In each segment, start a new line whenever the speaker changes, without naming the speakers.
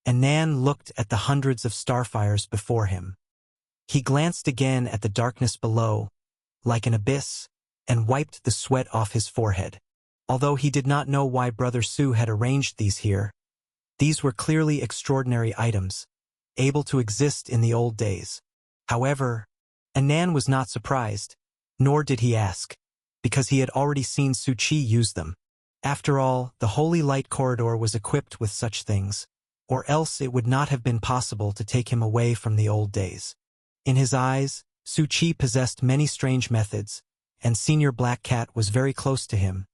and Nan looked at the hundreds of starfires before him. He glanced again at the darkness below, like an abyss, and wiped the sweat off his forehead. Although he did not know why Brother Su had arranged these here, these were clearly extraordinary items, able to exist in the old days. However, Anan was not surprised, nor did he ask, because he had already seen Su Chi use them. After all, the Holy Light Corridor was equipped with such things, or else it would not have been possible to take him away from the old days. In his eyes, Su Chi possessed many strange methods, and Senior Black Cat was very close to him,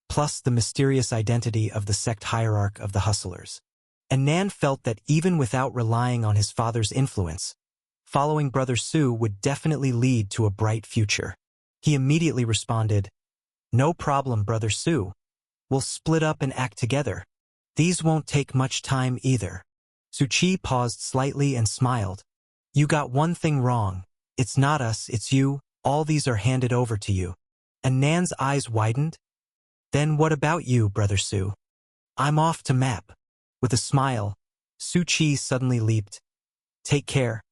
plus the mysterious identity of the sect hierarch of the Hustlers. And Nan felt that even without relying on his father's influence, following Brother Su would definitely lead to a bright future. He immediately responded, "No problem, Brother Su. We'll split up and act together. These won't take much time either." Su Chi paused slightly and smiled. "You got one thing wrong. It's not us, it's you. All these are handed over to you." And Nan's eyes widened. "Then what about you, Brother Su?" "I'm off to map." With a smile, Su Chi suddenly leaped. "Take care.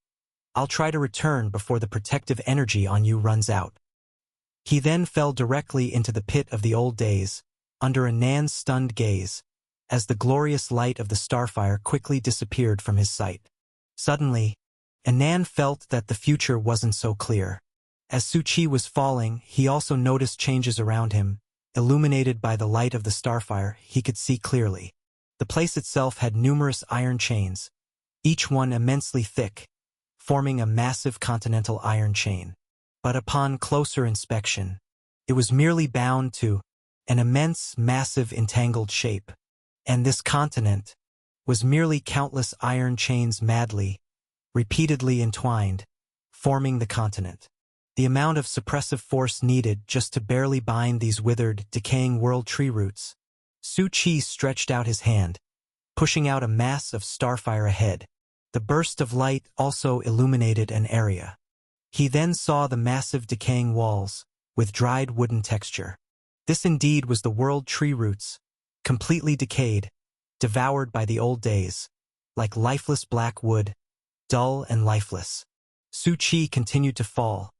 I'll try to return before the protective energy on you runs out." He then fell directly into the pit of the old days, under Anan's stunned gaze, as the glorious light of the starfire quickly disappeared from his sight. Suddenly, Anan felt that the future wasn't so clear. As Su Chi was falling, he also noticed changes around him. Illuminated by the light of the starfire, he could see clearly. The place itself had numerous iron chains, each one immensely thick, forming a massive continental iron chain. But upon closer inspection, it was merely bound to an immense, massive, entangled shape. And this continent was merely countless iron chains madly, repeatedly entwined, forming the continent. The amount of suppressive force needed just to barely bind these withered, decaying world tree roots. Su Chi stretched out his hand, pushing out a mass of starfire ahead. The burst of light also illuminated an area. He then saw the massive decaying walls, with dried wooden texture. This indeed was the world tree roots, completely decayed, devoured by the old days, like lifeless black wood, dull and lifeless. Su Chi continued to fall,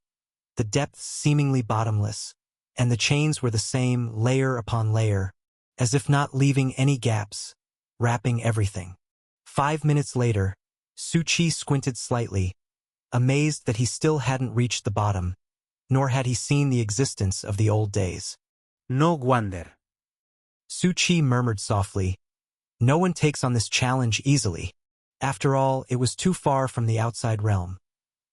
the depths seemingly bottomless, and the chains were the same layer upon layer, as if not leaving any gaps, wrapping everything. 5 minutes later, Su Chi squinted slightly, amazed that he still hadn't reached the bottom, nor had he seen the existence of the old days.
No wonder.
Su Chi murmured softly, "No one takes on this challenge easily." After all, it was too far from the outside realm.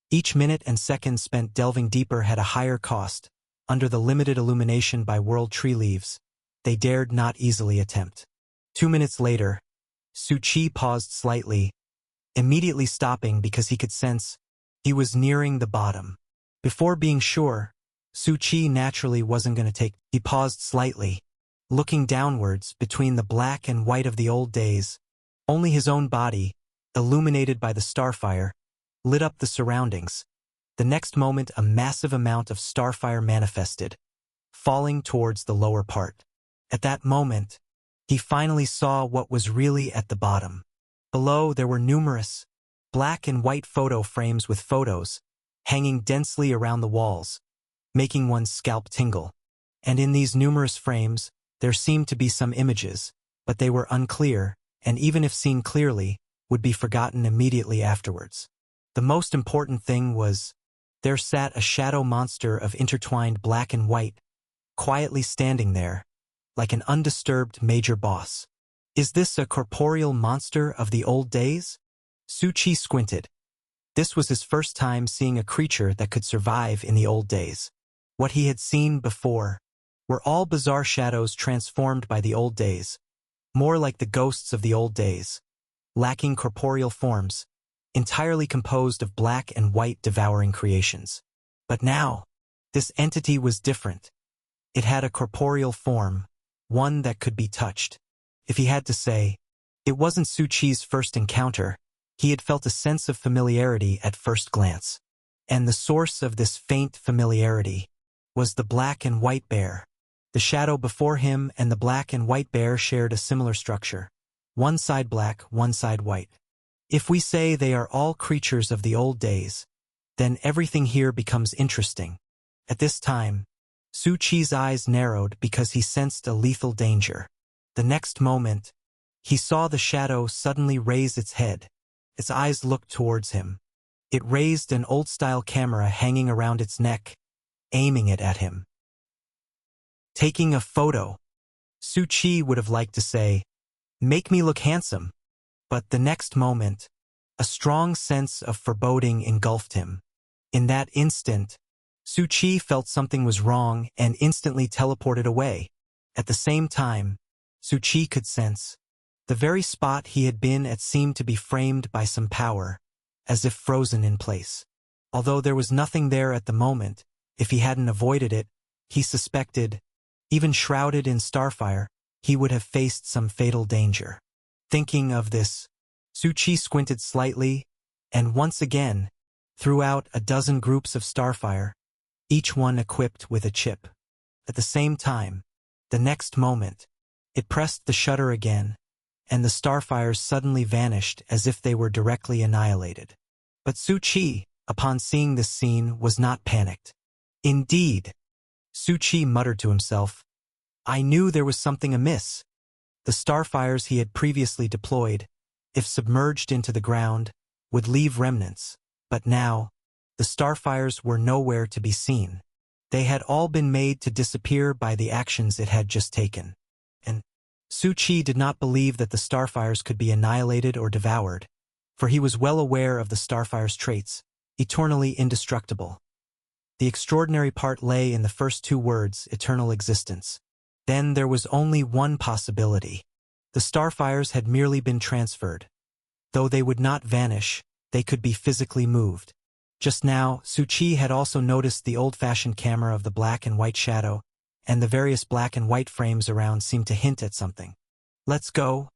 Each minute and second spent delving deeper had a higher cost. Under the limited illumination by world tree leaves, they dared not easily attempt. 2 minutes later, Su Chi paused slightly, immediately stopping because he could sense he was nearing the bottom. Before being sure, Su Chi naturally wasn't going to take. He paused slightly, looking downwards between the black and white of the old days. Only his own body, illuminated by the starfire, lit up the surroundings. The next moment a massive amount of starfire manifested, falling towards the lower part. At that moment, he finally saw what was really at the bottom. Below there were numerous black and white photo frames with photos hanging densely around the walls, making one's scalp tingle. And in these numerous frames, there seemed to be some images, but they were unclear, and even if seen clearly, would be forgotten immediately afterwards. The most important thing was, there sat a shadow monster of intertwined black and white, quietly standing there, like an undisturbed major boss. Is this a corporeal monster of the old days? Su Chi squinted. This was his first time seeing a creature that could survive in the old days. What he had seen before were all bizarre shadows transformed by the old days, more like the ghosts of the old days, lacking corporeal forms, entirely composed of black and white devouring creations. But now, this entity was different. It had a corporeal form, one that could be touched. If he had to say, it wasn't Su Chi's first encounter. He had felt a sense of familiarity at first glance. And the source of this faint familiarity was the black and white bear. The shadow before him and the black and white bear shared a similar structure. one side black, one side white. If we say they are all creatures of the old days, then everything here becomes interesting. At this time, Su Chi's eyes narrowed because he sensed a lethal danger. The next moment, he saw the shadow suddenly raise its head. Its eyes looked towards him. It raised an old-style camera hanging around its neck, aiming it at him. Taking a photo. Su Chi would have liked to say, "Make me look handsome." But the next moment, a strong sense of foreboding engulfed him. In that instant, Su Chi felt something was wrong and instantly teleported away. At the same time, Su Chi could sense the very spot he had been at seemed to be framed by some power, as if frozen in place. Although there was nothing there at the moment, if he hadn't avoided it, he suspected, even shrouded in starfire, he would have faced some fatal danger. Thinking of this, Su Chi squinted slightly, and once again, threw out a dozen groups of starfire, each one equipped with a chip. At the same time, the next moment, it pressed the shutter again, and the starfires suddenly vanished as if they were directly annihilated. But Su Chi, upon seeing this scene, was not panicked. Indeed, Su Chi muttered to himself, "I knew there was something amiss." The starfires he had previously deployed, if submerged into the ground, would leave remnants, but now, the starfires were nowhere to be seen. They had all been made to disappear by the actions it had just taken. And Su Chi did not believe that the starfires could be annihilated or devoured, for he was well aware of the starfire's traits, eternally indestructible. The extraordinary part lay in the first two words, eternal existence. Then there was only one possibility. The starfires had merely been transferred. Though they would not vanish, they could be physically moved. Just now, Su Chi had also noticed the old-fashioned camera of the black and white shadow, and the various black and white frames around seemed to hint at something. "Let's go.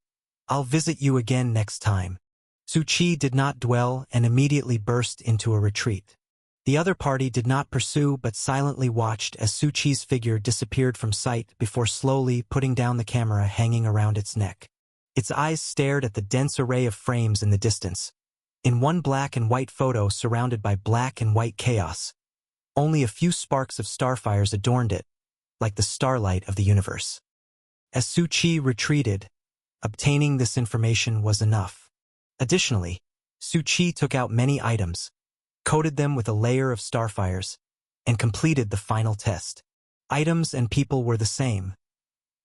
I'll visit you again next time." Su Chi did not dwell and immediately burst into a retreat. The other party did not pursue but silently watched as Su Chi's figure disappeared from sight before slowly putting down the camera hanging around its neck. Its eyes stared at the dense array of frames in the distance. In one black and white photo surrounded by black and white chaos, only a few sparks of starfires adorned it, like the starlight of the universe. As Su Chi retreated, obtaining this information was enough. Additionally, Su Chi took out many items, coated them with a layer of starfires, and completed the final test. Items and people were the same.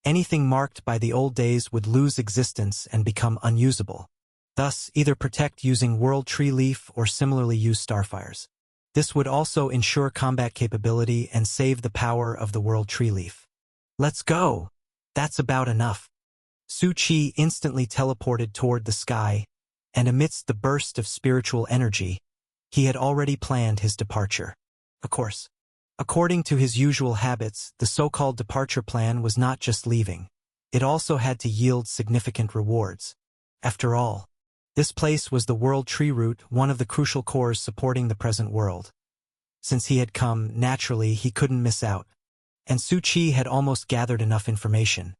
Anything marked by the old days would lose existence and become unusable. Thus, either protect using World Tree Leaf or similarly use starfires. This would also ensure combat capability and save the power of the World Tree Leaf. "Let's go! That's about enough." Su Chi instantly teleported toward the sky, and amidst the burst of spiritual energy, he had already planned his departure. Of course, according to his usual habits, the so-called departure plan was not just leaving. It also had to yield significant rewards. After all, this place was the World Tree Root, one of the crucial cores supporting the present world. Since he had come, naturally, he couldn't miss out. And Su Chi had almost gathered enough information.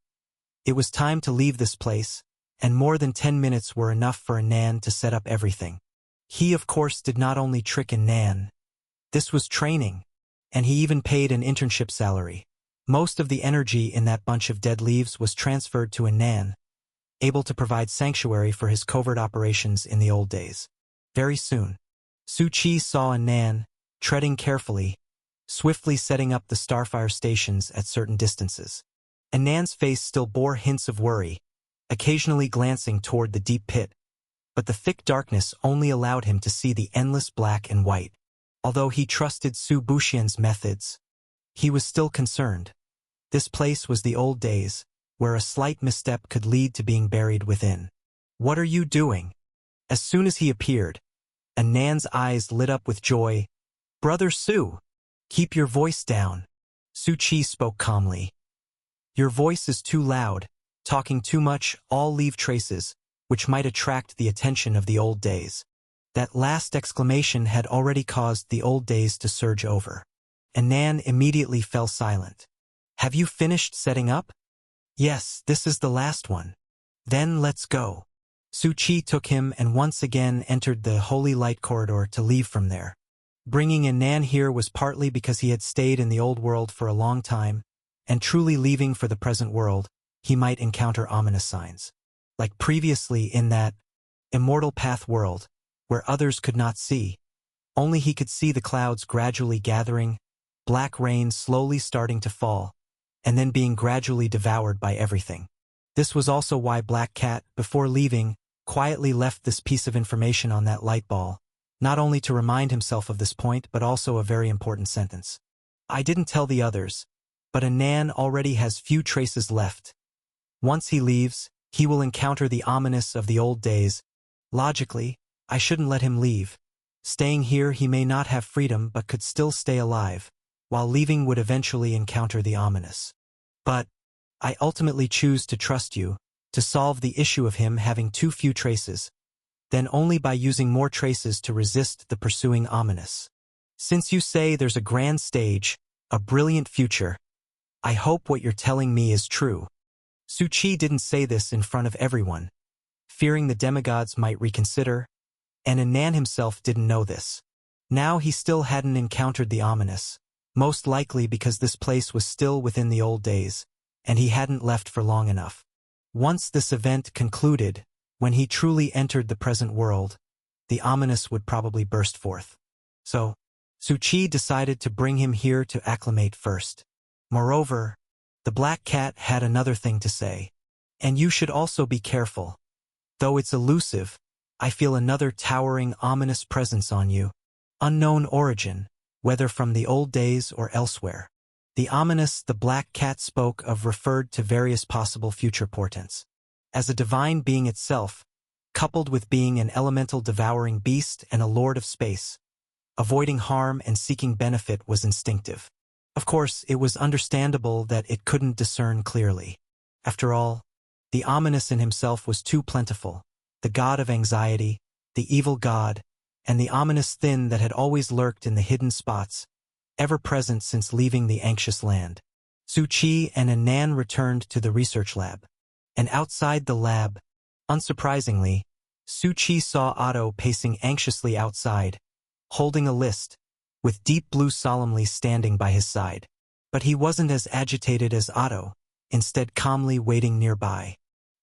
It was time to leave this place, and more than 10 minutes were enough for Anan to set up everything. He, of course, did not only trick Anan. This was training, and he even paid an internship salary. Most of the energy in that bunch of dead leaves was transferred to Anan, able to provide sanctuary for his covert operations in the old days. Very soon, Su Chi saw Anan, treading carefully, swiftly setting up the starfire stations at certain distances. Anan's face still bore hints of worry, occasionally glancing toward the deep pit, but the thick darkness only allowed him to see the endless black and white. Although he trusted Su Buxian's methods, he was still concerned. This place was the old days, where a slight misstep could lead to being buried within. "What are you doing?" As soon as he appeared, Anan's eyes lit up with joy. "Brother Su, keep your voice down." Su Chi spoke calmly. "Your voice is too loud, talking too much, all leave traces, which might attract the attention of the old days." That last exclamation had already caused the old days to surge over. Anan immediately fell silent. "Have you finished setting up?" "Yes, this is the last one." Then let's go. Su Chi took him and once again entered the holy light corridor to leave from there. Bringing in Nan here was partly because he had stayed in the old world for a long time, and truly leaving for the present world, he might encounter ominous signs. Like previously in that immortal path world, where others could not see. Only he could see the clouds gradually gathering, black rain slowly starting to fall, and then being gradually devoured by everything. This was also why Black Cat, before leaving, quietly left this piece of information on that light ball, not only to remind himself of this point but also a very important sentence. I didn't tell the others, but Anan already has few traces left. Once he leaves, he will encounter the ominous of the old days. Logically, I shouldn't let him leave. Staying here he may not have freedom but could still stay alive, while leaving would eventually encounter the ominous. But I ultimately choose to trust you, to solve the issue of him having too few traces, then only by using more traces to resist the pursuing ominous. Since you say there's a grand stage, a brilliant future, I hope what you're telling me is true. Su Chi didn't say this in front of everyone, fearing the demigods might reconsider, and Anan himself didn't know this. Now he still hadn't encountered the ominous, most likely because this place was still within the old days, and he hadn't left for long enough. Once this event concluded, when he truly entered the present world, the ominous would probably burst forth. So, Su Chi decided to bring him here to acclimate first. Moreover, the Black Cat had another thing to say. And you should also be careful. Though it's elusive, I feel another towering ominous presence on you. Unknown origin, whether from the old days or elsewhere. The ominous the Black Cat spoke of referred to various possible future portents. As a divine being itself, coupled with being an elemental devouring beast and a lord of space, avoiding harm and seeking benefit was instinctive. Of course, it was understandable that it couldn't discern clearly. After all, the ominous in himself was too plentiful, the god of anxiety, the evil god, and the ominous thin that had always lurked in the hidden spots, ever present since leaving the anxious land. Su Chi and Anan returned to the research lab. And outside the lab, unsurprisingly, Su Chi saw Otto pacing anxiously outside, holding a list, with Deep Blue solemnly standing by his side. But he wasn't as agitated as Otto, instead calmly waiting nearby.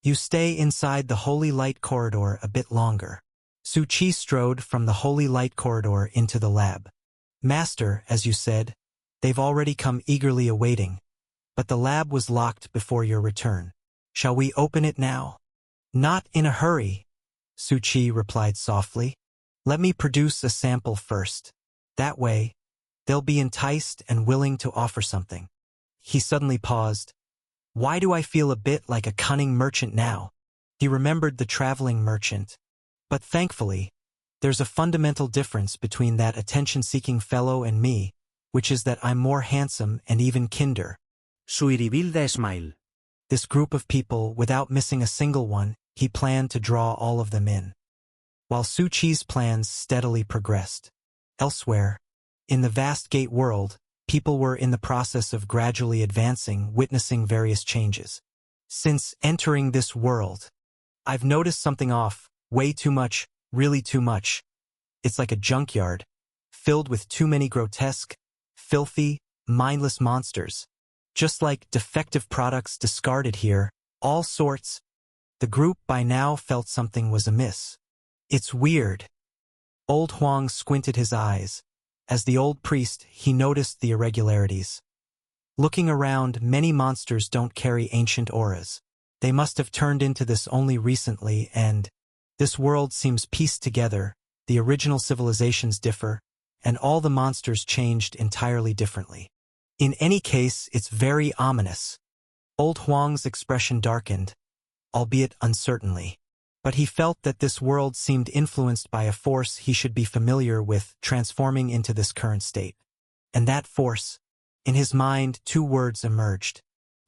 You stay inside the holy light corridor a bit longer. Su Chi strode from the holy light corridor into the lab. Master, as you said, they've already come eagerly awaiting, but the lab was locked before your return. Shall we open it now? Not in a hurry, Su Chi replied softly. Let me produce a sample first. That way, they'll be enticed and willing to offer something. He suddenly paused. Why do I feel a bit like a cunning merchant now? He remembered the traveling merchant. But thankfully, there's a fundamental difference between that attention-seeking fellow and me, which is that I'm more handsome and even kinder.
Suiribilda smile.
This group of people, without missing a single one, he planned to draw all of them in. While Su Chi's plans steadily progressed. Elsewhere, in the vast gate world, people were in the process of gradually advancing, witnessing various changes. Since entering this world, I've noticed something off, way too much, really too much. It's like a junkyard, filled with too many grotesque, filthy, mindless monsters. Just like defective products discarded here, all sorts. The group by now felt something was amiss. It's weird. Old Huang squinted his eyes. As the old priest, he noticed the irregularities. Looking around, many monsters don't carry ancient auras. They must have turned into this only recently, and this world seems pieced together, the original civilizations differ, and all the monsters changed entirely differently. In any case, it's very ominous. Old Huang's expression darkened, albeit uncertainly. But he felt that this world seemed influenced by a force he should be familiar with, transforming into this current state. And that force, in his mind, two words emerged.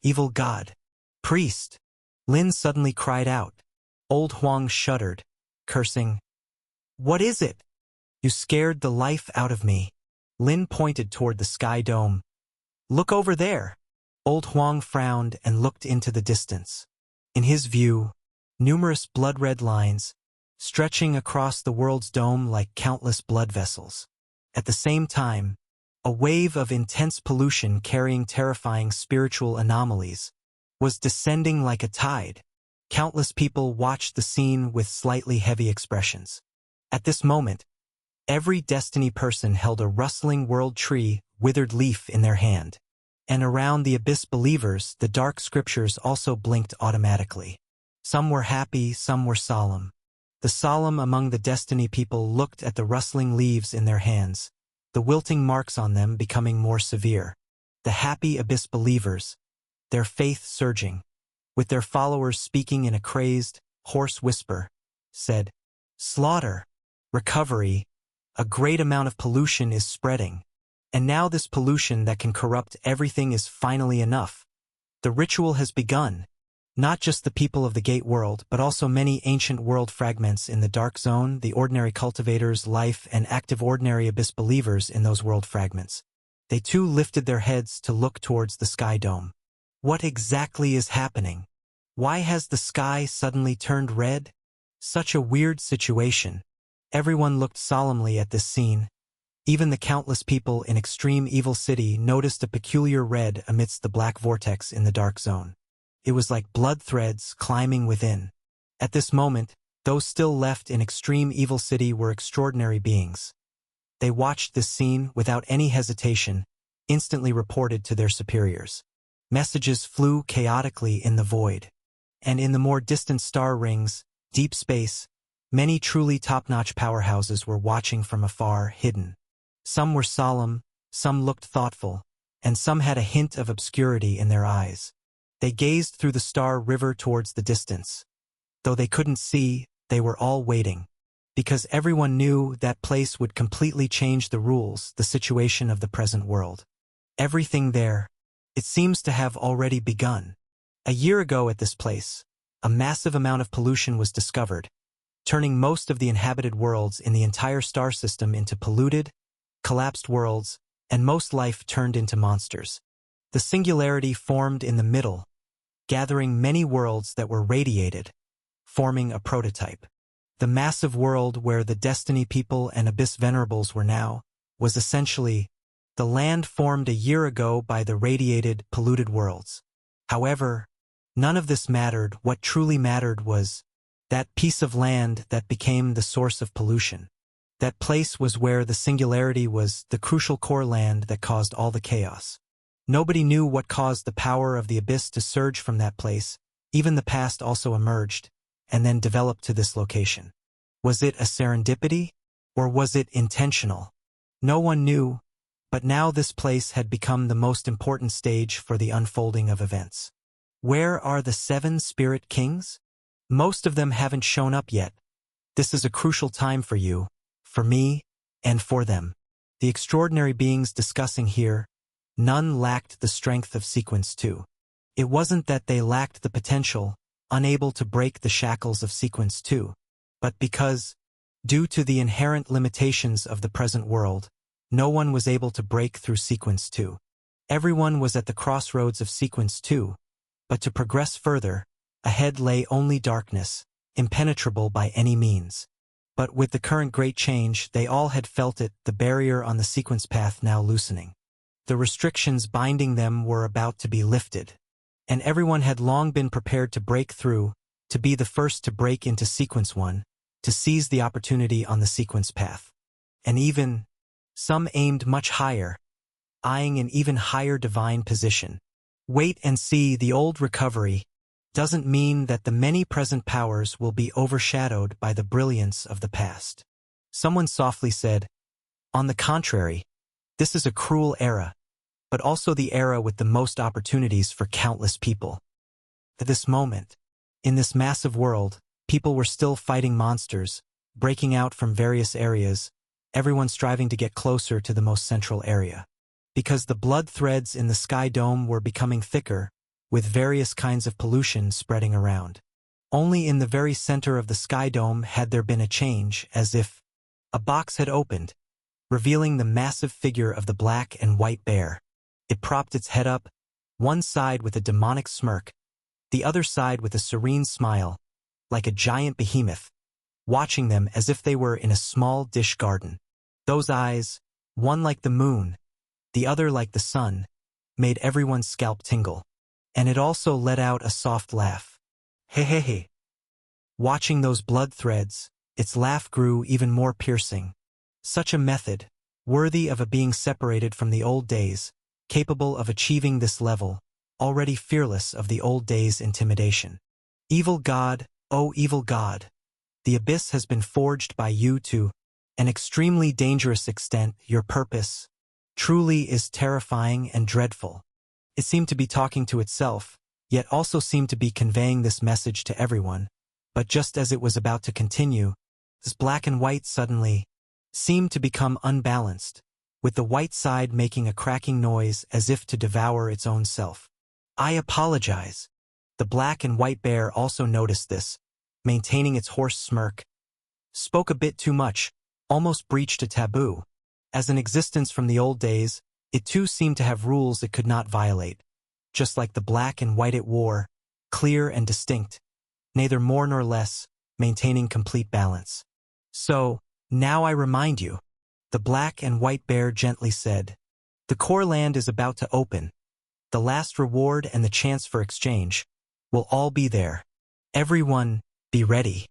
Evil God. Priest. Lin suddenly cried out. Old Huang shuddered, cursing. What is it? You scared the life out of me. Lin pointed toward the sky dome. Look over there. Old Huang frowned and looked into the distance. In his view, numerous blood-red lines, stretching across the world's dome like countless blood vessels. At the same time, a wave of intense pollution carrying terrifying spiritual anomalies was descending like a tide. Countless people watched the scene with slightly heavy expressions. At this moment, every Destiny person held a rustling world tree, withered leaf in their hand. And around the Abyss believers, the dark scriptures also blinked automatically. Some were happy, some were solemn. The solemn among the Destiny people looked at the rustling leaves in their hands, the wilting marks on them becoming more severe. The happy Abyss believers, their faith surging, with their followers speaking in a crazed, hoarse whisper, said, "Slaughter, recovery, a great amount of pollution is spreading. And now this pollution that can corrupt everything is finally enough. The ritual has begun. Not just the people of the Gate World, but also many ancient world fragments in the Dark Zone, the ordinary cultivators, life, and active ordinary Abyss believers in those world fragments. They too lifted their heads to look towards the sky dome. What exactly is happening? Why has the sky suddenly turned red? Such a weird situation. Everyone looked solemnly at this scene. Even the countless people in Extreme Evil City noticed a peculiar red amidst the black vortex in the Dark Zone. It was like blood threads climbing within. At this moment, those still left in Extreme Evil City were extraordinary beings. They watched this scene without any hesitation, instantly reported to their superiors. Messages flew chaotically in the void. And in the more distant star rings, deep space, many truly top-notch powerhouses were watching from afar, hidden. Some were solemn, some looked thoughtful, and some had a hint of obscurity in their eyes. They gazed through the star river towards the distance. Though they couldn't see, they were all waiting. Because everyone knew that place would completely change the rules, the situation of the present world. Everything there, it seems to have already begun. A year ago at this place, a massive amount of pollution was discovered, turning most of the inhabited worlds in the entire star system into polluted, collapsed worlds, and most life turned into monsters. The singularity formed in the middle, gathering many worlds that were radiated, forming a prototype. The massive world where the Destiny people and Abyss venerables were now, was essentially the land formed a year ago by the radiated, polluted worlds. However, none of this mattered. What truly mattered was that piece of land that became the source of pollution. That place was where the singularity was, the crucial core land that caused all the chaos. Nobody knew what caused the power of the Abyss to surge from that place. Even the past also emerged, and then developed to this location. Was it a serendipity, or was it intentional? No one knew, but now this place had become the most important stage for the unfolding of events. Where are the 7 Spirit Kings? Most of them haven't shown up yet. This is a crucial time for you, for me, and for them. The extraordinary beings discussing here, none lacked the strength of Sequence 2. It wasn't that they lacked the potential, unable to break the shackles of Sequence 2, but because, due to the inherent limitations of the present world, no one was able to break through Sequence 2. Everyone was at the crossroads of Sequence 2, but to progress further, ahead lay only darkness, impenetrable by any means. But with the current great change, they all had felt it, the barrier on the sequence path now loosening. The restrictions binding them were about to be lifted, and everyone had long been prepared to break through, to be the first to break into Sequence 1, to seize the opportunity on the sequence path. And even, some aimed much higher, eyeing an even higher divine position. Wait and see. The old recovery doesn't mean that the many present powers will be overshadowed by the brilliance of the past. Someone softly said, on the contrary, this is a cruel era, but also the era with the most opportunities for countless people. At this moment, in this massive world, people were still fighting monsters, breaking out from various areas, everyone striving to get closer to the most central area. Because the blood threads in the sky dome were becoming thicker, with various kinds of pollution spreading around. Only in the very center of the sky dome had there been a change, as if a box had opened, revealing the massive figure of the black and white bear. It propped its head up, one side with a demonic smirk, the other side with a serene smile, like a giant behemoth, watching them as if they were in a small dish garden. Those eyes, one like the moon, the other like the sun, made everyone's scalp tingle. And it also let out a soft laugh. Hey hey hey. Watching those blood threads, its laugh grew even more piercing. Such a method, worthy of a being separated from the old days, capable of achieving this level, already fearless of the old days' intimidation. Evil God, oh evil God, the abyss has been forged by you to an extremely dangerous extent. Your purpose truly is terrifying and dreadful. It seemed to be talking to itself, yet also seemed to be conveying this message to everyone. But just as it was about to continue, this black and white suddenly seemed to become unbalanced, with the white side making a cracking noise as if to devour its own self. I apologize. The black and white bear also noticed this, maintaining its hoarse smirk. Spoke a bit too much, almost breached a taboo. As an existence from the old days, it too seemed to have rules it could not violate. Just like the black and white it wore, clear and distinct, neither more nor less, maintaining complete balance. So, now I remind you, the black and white bear gently said, the core land is about to open. The last reward and the chance for exchange will all be there. Everyone, be ready.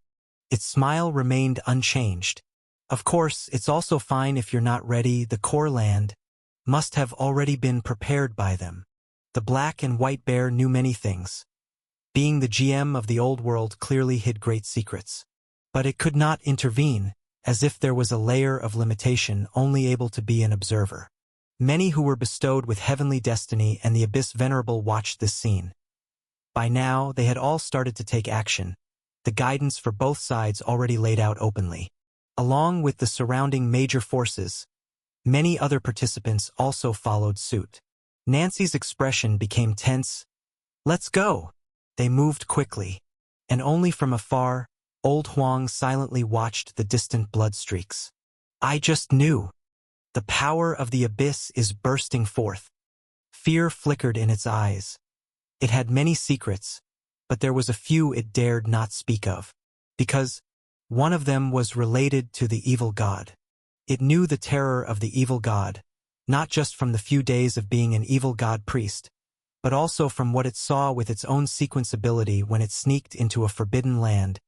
Its smile remained unchanged. Of course, it's also fine if you're not ready. The core land must have already been prepared by them. The black and white bear knew many things. Being the GM of the old world clearly hid great secrets. But it could not intervene, as if there was a layer of limitation only able to be an observer. Many who were bestowed with heavenly destiny and the abyss venerable watched this scene. By now, they had all started to take action, the guidance for both sides already laid out openly. Along with the surrounding major forces, many other participants also followed suit. Nancy's expression became tense. Let's go! They moved quickly, and only from afar, old Huang silently watched the distant blood streaks. I just knew. The power of the abyss is bursting forth. Fear flickered in its eyes. It had many secrets, but there was a few it dared not speak of, because one of them was related to the evil god. It knew the terror of the evil god, not just from the few days of being an evil god priest, but also from what it saw with its own sequence ability when it sneaked into a forbidden land,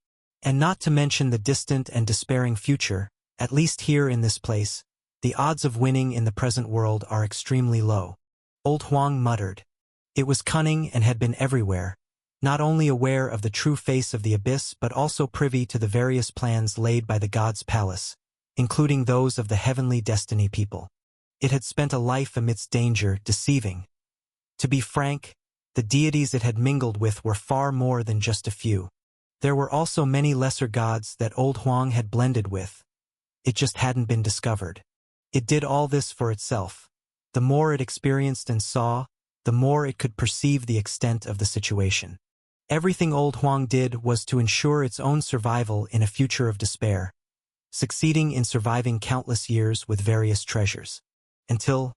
and not to mention the distant and despairing future. At least here in this place, the odds of winning in the present world are extremely low. Old Huang muttered. It was cunning and had been everywhere, not only aware of the true face of the abyss but also privy to the various plans laid by the god's palace, including those of the heavenly destiny people. It had spent a life amidst danger, deceiving. To be frank, the deities it had mingled with were far more than just a few. There were also many lesser gods that old Huang had blended with. It just hadn't been discovered. It did all this for itself. The more it experienced and saw, the more it could perceive the extent of the situation. Everything old Huang did was to ensure its own survival in a future of despair, succeeding in surviving countless years with various treasures. Until,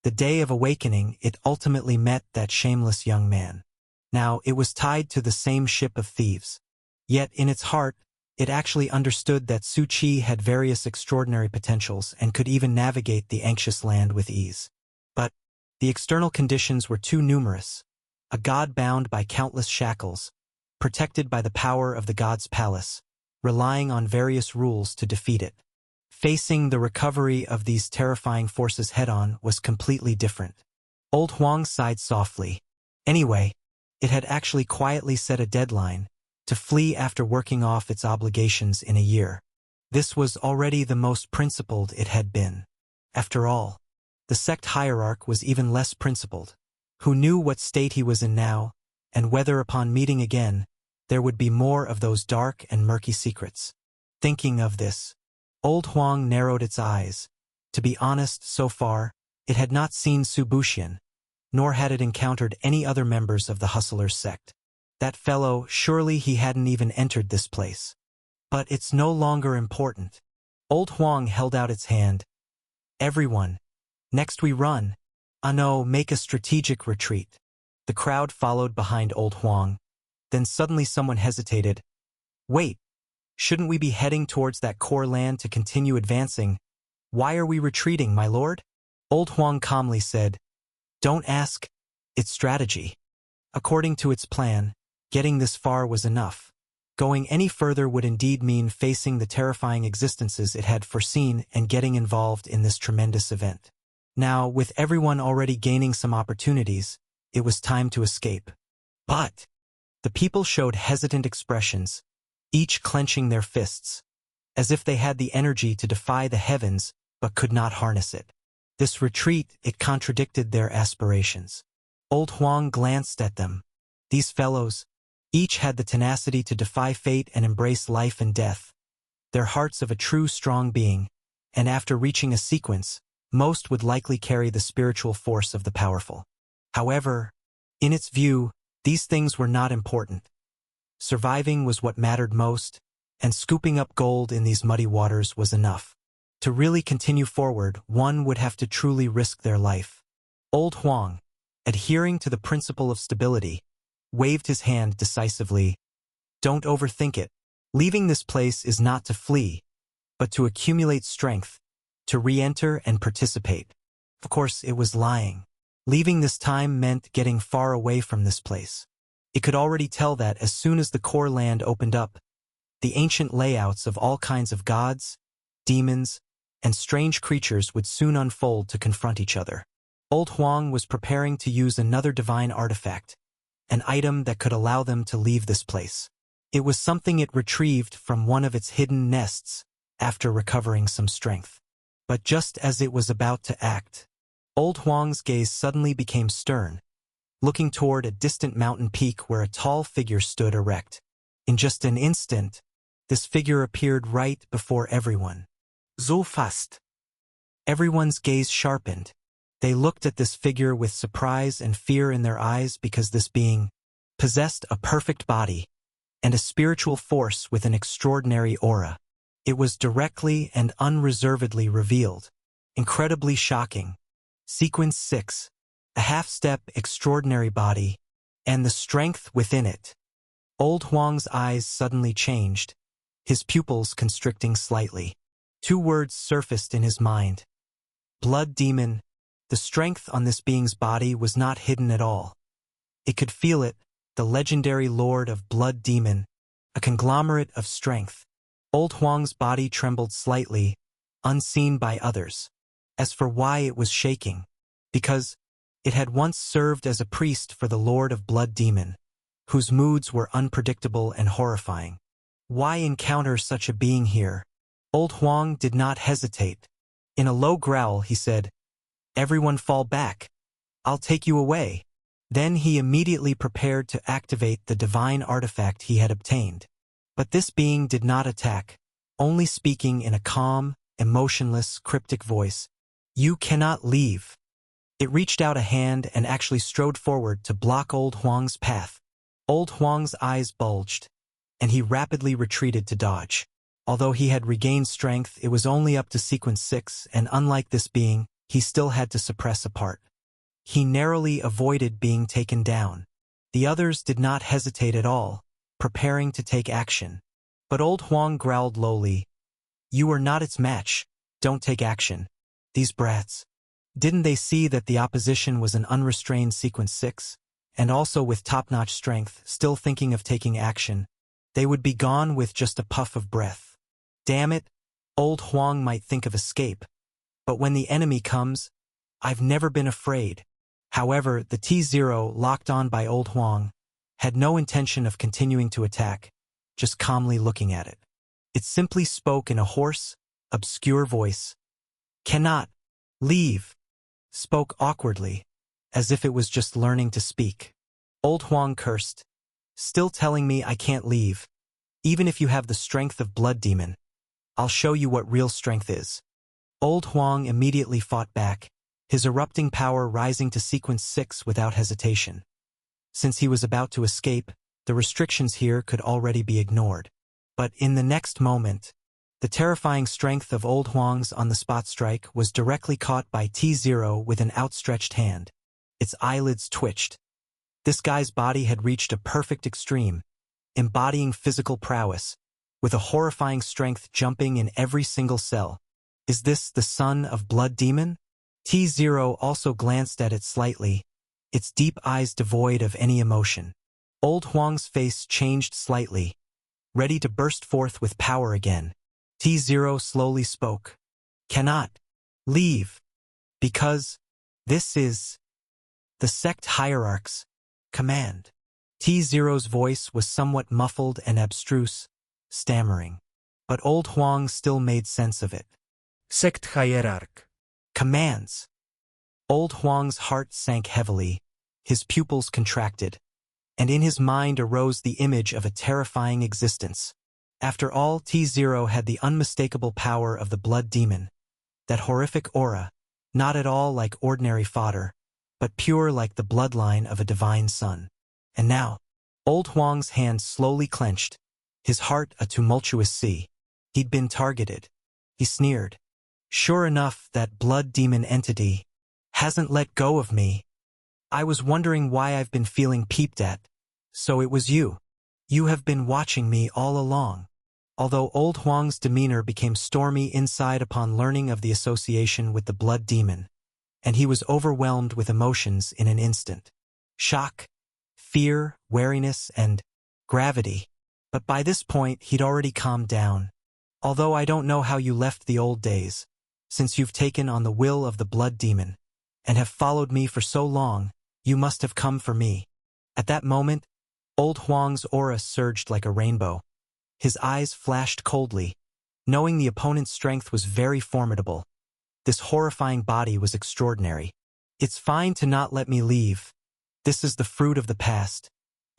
the day of awakening, it ultimately met that shameless young man. Now, it was tied to the same ship of thieves. Yet, in its heart, it actually understood that Su Qi had various extraordinary potentials and could even navigate the anxious land with ease. But the external conditions were too numerous. A god bound by countless shackles, protected by the power of the god's palace, relying on various rules to defeat it. Facing the recovery of these terrifying forces head-on was completely different. Old Huang sighed softly. Anyway, it had actually quietly set a deadline to flee after working off its obligations in a year. This was already the most principled it had been. After all, the sect hierarch was even less principled, who knew what state he was in now, and whether upon meeting again, there would be more of those dark and murky secrets. Thinking of this, old Huang narrowed its eyes. To be honest, so far, it had not seen Su Buxian, nor had it encountered any other members of the Hustlers sect. That fellow, surely he hadn't even entered this place. But it's no longer important. Old Huang held out its hand. Everyone, next we run. No, make a strategic retreat. The crowd followed behind old Huang. Then suddenly someone hesitated. Wait, shouldn't we be heading towards that core land to continue advancing? Why are we retreating, my lord? Old Huang calmly said, Don't ask, it's strategy. According to its plan, getting this far was enough. Going any further would indeed mean facing the terrifying existences it had foreseen and getting involved in this tremendous event. Now, with everyone already gaining some opportunities, it was time to escape. But the people showed hesitant expressions, each clenching their fists, as if they had the energy to defy the heavens but could not harness it. This retreat, it contradicted their aspirations. Old Huang glanced at them. These fellows, each had the tenacity to defy fate and embrace life and death, their hearts of a true strong being, and after reaching a sequence, most would likely carry the spiritual force of the powerful. However, in its view, these things were not important. Surviving was what mattered most, and scooping up gold in these muddy waters was enough. To really continue forward, one would have to truly risk their life. Old Huang, adhering to the principle of stability, waved his hand decisively. Don't overthink it. Leaving this place is not to flee, but to accumulate strength, to re-enter and participate. Of course, it was lying. Leaving this time meant getting far away from this place. It could already tell that as soon as the core land opened up, the ancient layouts of all kinds of gods, demons, and strange creatures would soon unfold to confront each other. Old Huang was preparing to use another divine artifact, an item that could allow them to leave this place. It was something it retrieved from one of its hidden nests after recovering some strength. But just as it was about to act, Old Huang's gaze suddenly became stern, looking toward a distant mountain peak where a tall figure stood erect. In just an instant, this figure appeared right before everyone. So fast. Everyone's gaze sharpened. They looked at this figure with surprise and fear in their eyes because this being possessed a perfect body and a spiritual force with an extraordinary aura. It was directly and unreservedly revealed. Incredibly shocking. Sequence 6. A half-step extraordinary body, and the strength within it. Old Huang's eyes suddenly changed, his pupils constricting slightly. Two words surfaced in his mind. Blood demon. The strength on this being's body was not hidden at all. It could feel it, the legendary lord of blood demon, a conglomerate of strength. Old Huang's body trembled slightly, unseen by others. As for why it was shaking, because it had once served as a priest for the Lord of Blood Demon, whose moods were unpredictable and horrifying. Why encounter such a being here? Old Huang did not hesitate. In a low growl, he said, Everyone fall back. I'll take you away. Then he immediately prepared to activate the divine artifact he had obtained. But this being did not attack, only speaking in a calm, emotionless, cryptic voice. You cannot leave. It reached out a hand and actually strode forward to block Old Huang's path. Old Huang's eyes bulged, and he rapidly retreated to dodge. Although he had regained strength, it was only up to sequence 6, and unlike this being, he still had to suppress a part. He narrowly avoided being taken down. The others did not hesitate at all, preparing to take action. But Old Huang growled lowly, You are not its match. Don't take action. These brats. Didn't they see that the opposition was an unrestrained sequence 6, and also with top-notch strength, still thinking of taking action? They would be gone with just a puff of breath. Damn it, Old Huang might think of escape. But when the enemy comes, I've never been afraid. However, the T-0, locked on by Old Huang, had no intention of continuing to attack, just calmly looking at it. It simply spoke in a hoarse, obscure voice. Cannot. Leave. Spoke awkwardly, as if it was just learning to speak. Old Huang cursed. Still telling me I can't leave. Even if you have the strength of Blood Demon, I'll show you what real strength is. Old Huang immediately fought back, his erupting power rising to sequence 6 without hesitation. Since he was about to escape, the restrictions here could already be ignored. But in the next moment, the terrifying strength of Old Huang's on-the-spot strike was directly caught by T-0 with an outstretched hand. Its eyelids twitched. This guy's body had reached a perfect extreme, embodying physical prowess, with a horrifying strength jumping in every single cell. Is this the son of Blood Demon? T-Zero also glanced at it slightly, its deep eyes devoid of any emotion. Old Huang's face changed slightly, ready to burst forth with power again. T-Zero slowly spoke. Cannot leave, because this is the sect hierarch's command. T-Zero's voice was somewhat muffled and abstruse, stammering. But old Huang still made sense of it.
Sect hierarch.
Commands. Old Huang's heart sank heavily, his pupils contracted, and in his mind arose the image of a terrifying existence. After all, T-Zero had the unmistakable power of the Blood Demon, that horrific aura, not at all like ordinary fodder, but pure like the bloodline of a divine son. And now, old Huang's hand slowly clenched, his heart a tumultuous sea. He'd been targeted. He sneered. Sure enough, that Blood Demon entity hasn't let go of me. I was wondering why I've been feeling peeped at. So it was you. You have been watching me all along. Although old Huang's demeanor became stormy inside upon learning of the association with the Blood Demon, and he was overwhelmed with emotions in an instant. Shock, fear, wariness, and gravity. But by this point, he'd already calmed down. Although I don't know how you left the old days, since you've taken on the will of the Blood Demon, and have followed me for so long, you must have come for me. At that moment, old Huang's aura surged like a rainbow. His eyes flashed coldly, knowing the opponent's strength was very formidable. This horrifying body was extraordinary. It's fine to not let me leave. This is the fruit of the past.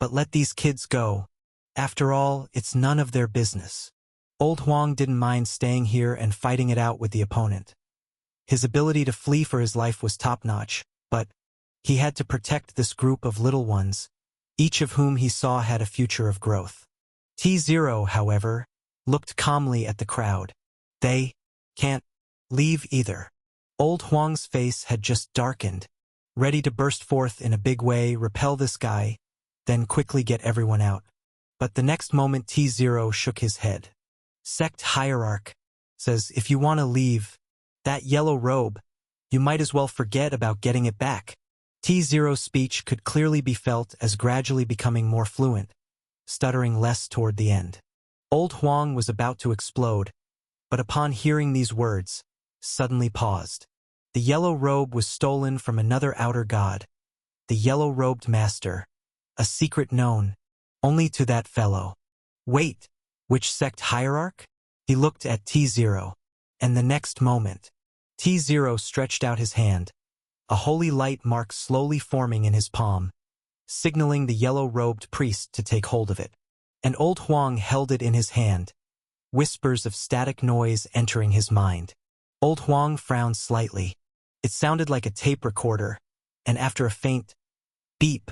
But let these kids go. After all, it's none of their business. Old Huang didn't mind staying here and fighting it out with the opponent. His ability to flee for his life was top-notch, but he had to protect this group of little ones, each of whom he saw had a future of growth. T-Zero, however, looked calmly at the crowd. They can't leave either. Old Huang's face had just darkened, ready to burst forth in a big way, repel this guy, then quickly get everyone out. But the next moment T-Zero shook his head. Sect Hierarch says if you want to leave that yellow robe, you might as well forget about getting it back. T-Zero's speech could clearly be felt as gradually becoming more fluent, stuttering less toward the end. Old Huang was about to explode, but upon hearing these words, suddenly paused. The yellow robe was stolen from another outer god, the yellow-robed master, a secret known only to that fellow. Wait, which sect hierarch? He looked at T-Zero, and the next moment, T-Zero stretched out his hand, a holy light mark slowly forming in his palm, signaling the yellow-robed priest to take hold of it. And old Huang held it in his hand, whispers of static noise entering his mind. Old Huang frowned slightly. It sounded like a tape recorder, and after a faint beep,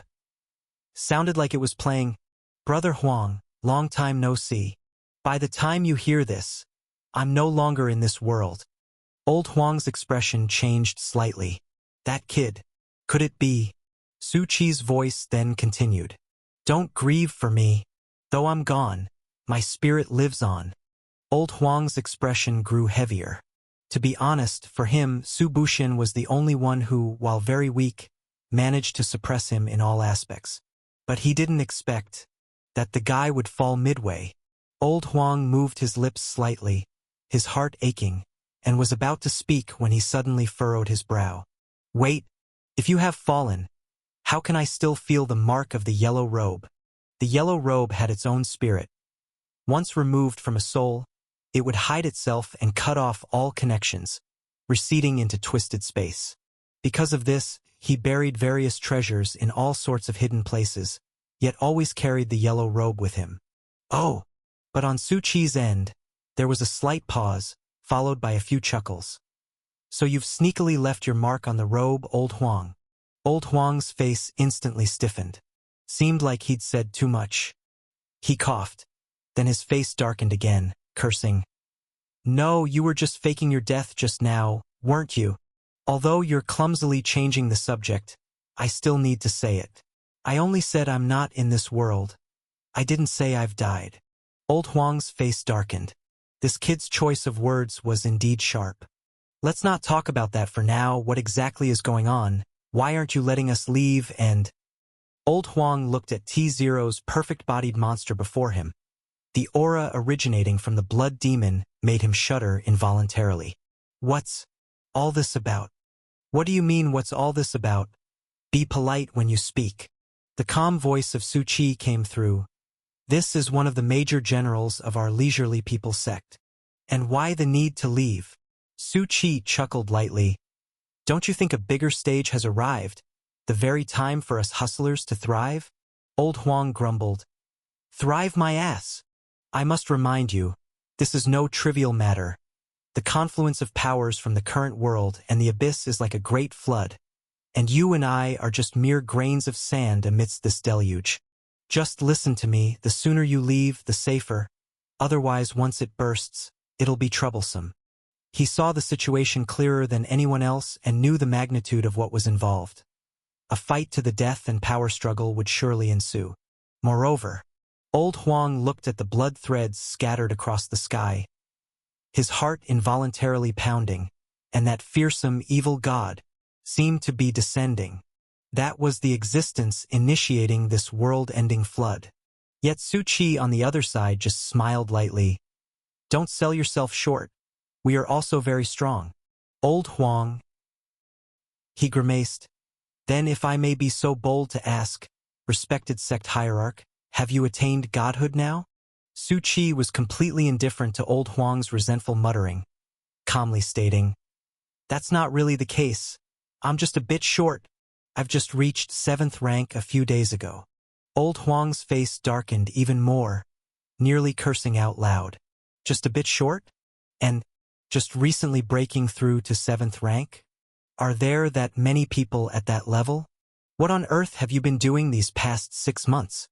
sounded like it was playing, "Brother Huang, long time no see. By the time you hear this, I'm no longer in this world." Old Huang's expression changed slightly. That kid. Could it be? Su Chi's voice then continued. Don't grieve for me. Though I'm gone, my spirit lives on. Old Huang's expression grew heavier. To be honest, for him, Su Bushin was the only one who, while very weak, managed to suppress him in all aspects. But he didn't expect that the guy would fall midway. Old Huang moved his lips slightly, his heart aching, and was about to speak when he suddenly furrowed his brow. Wait, if you have fallen, how can I still feel the mark of the yellow robe? The yellow robe had its own spirit. Once removed from a soul, it would hide itself and cut off all connections, receding into twisted space. Because of this, he buried various treasures in all sorts of hidden places, yet always carried the yellow robe with him. Oh! But on Su Chi's end, there was a slight pause, followed by a few chuckles. So you've sneakily left your mark on the robe, Old Huang. Old Huang's face instantly stiffened. Seemed like he'd said too much. He coughed. Then his face darkened again, cursing. No, you were just faking your death just now, weren't you? Although you're clumsily changing the subject, I still need to say it. I only said I'm not in this world. I didn't say I've died. Old Huang's face darkened. This kid's choice of words was indeed sharp. Let's not talk about that for now. What exactly is going on? Why aren't you letting us leave? And Old Huang looked at T-Zero's perfect-bodied monster before him. The aura originating from the blood demon made him shudder involuntarily. What's all this about? What do you mean, what's all this about? Be polite when you speak. The calm voice of Su Qi came through. This is one of the major generals of our leisurely people sect. And why the need to leave? Su Qi chuckled lightly. Don't you think a bigger stage has arrived? The very time for us hustlers to thrive? Old Huang grumbled. Thrive my ass. I must remind you, this is no trivial matter. The confluence of powers from the current world and the abyss is like a great flood. And you and I are just mere grains of sand amidst this deluge. Just listen to me, the sooner you leave, the safer. Otherwise, once it bursts, it'll be troublesome. He saw the situation clearer than anyone else and knew the magnitude of what was involved. A fight to the death and power struggle would surely ensue. Moreover, Old Huang looked at the blood threads scattered across the sky, his heart involuntarily pounding, and that fearsome evil god seemed to be descending. That was the existence initiating this world-ending flood. Yet Su Qi on the other side just smiled lightly. Don't sell yourself short. We are also very strong. Old Huang. He grimaced. Then if I may be so bold to ask, respected sect hierarch, have you attained godhood now? Su Qi was completely indifferent to Old Huang's resentful muttering, calmly stating, That's not really the case. I'm just a bit short. I've just reached 7th rank a few days ago. Old Huang's face darkened even more, nearly cursing out loud. Just a bit short? And just recently breaking through to 7th rank? Are there that many people at that level? What on earth have you been doing these past 6 months?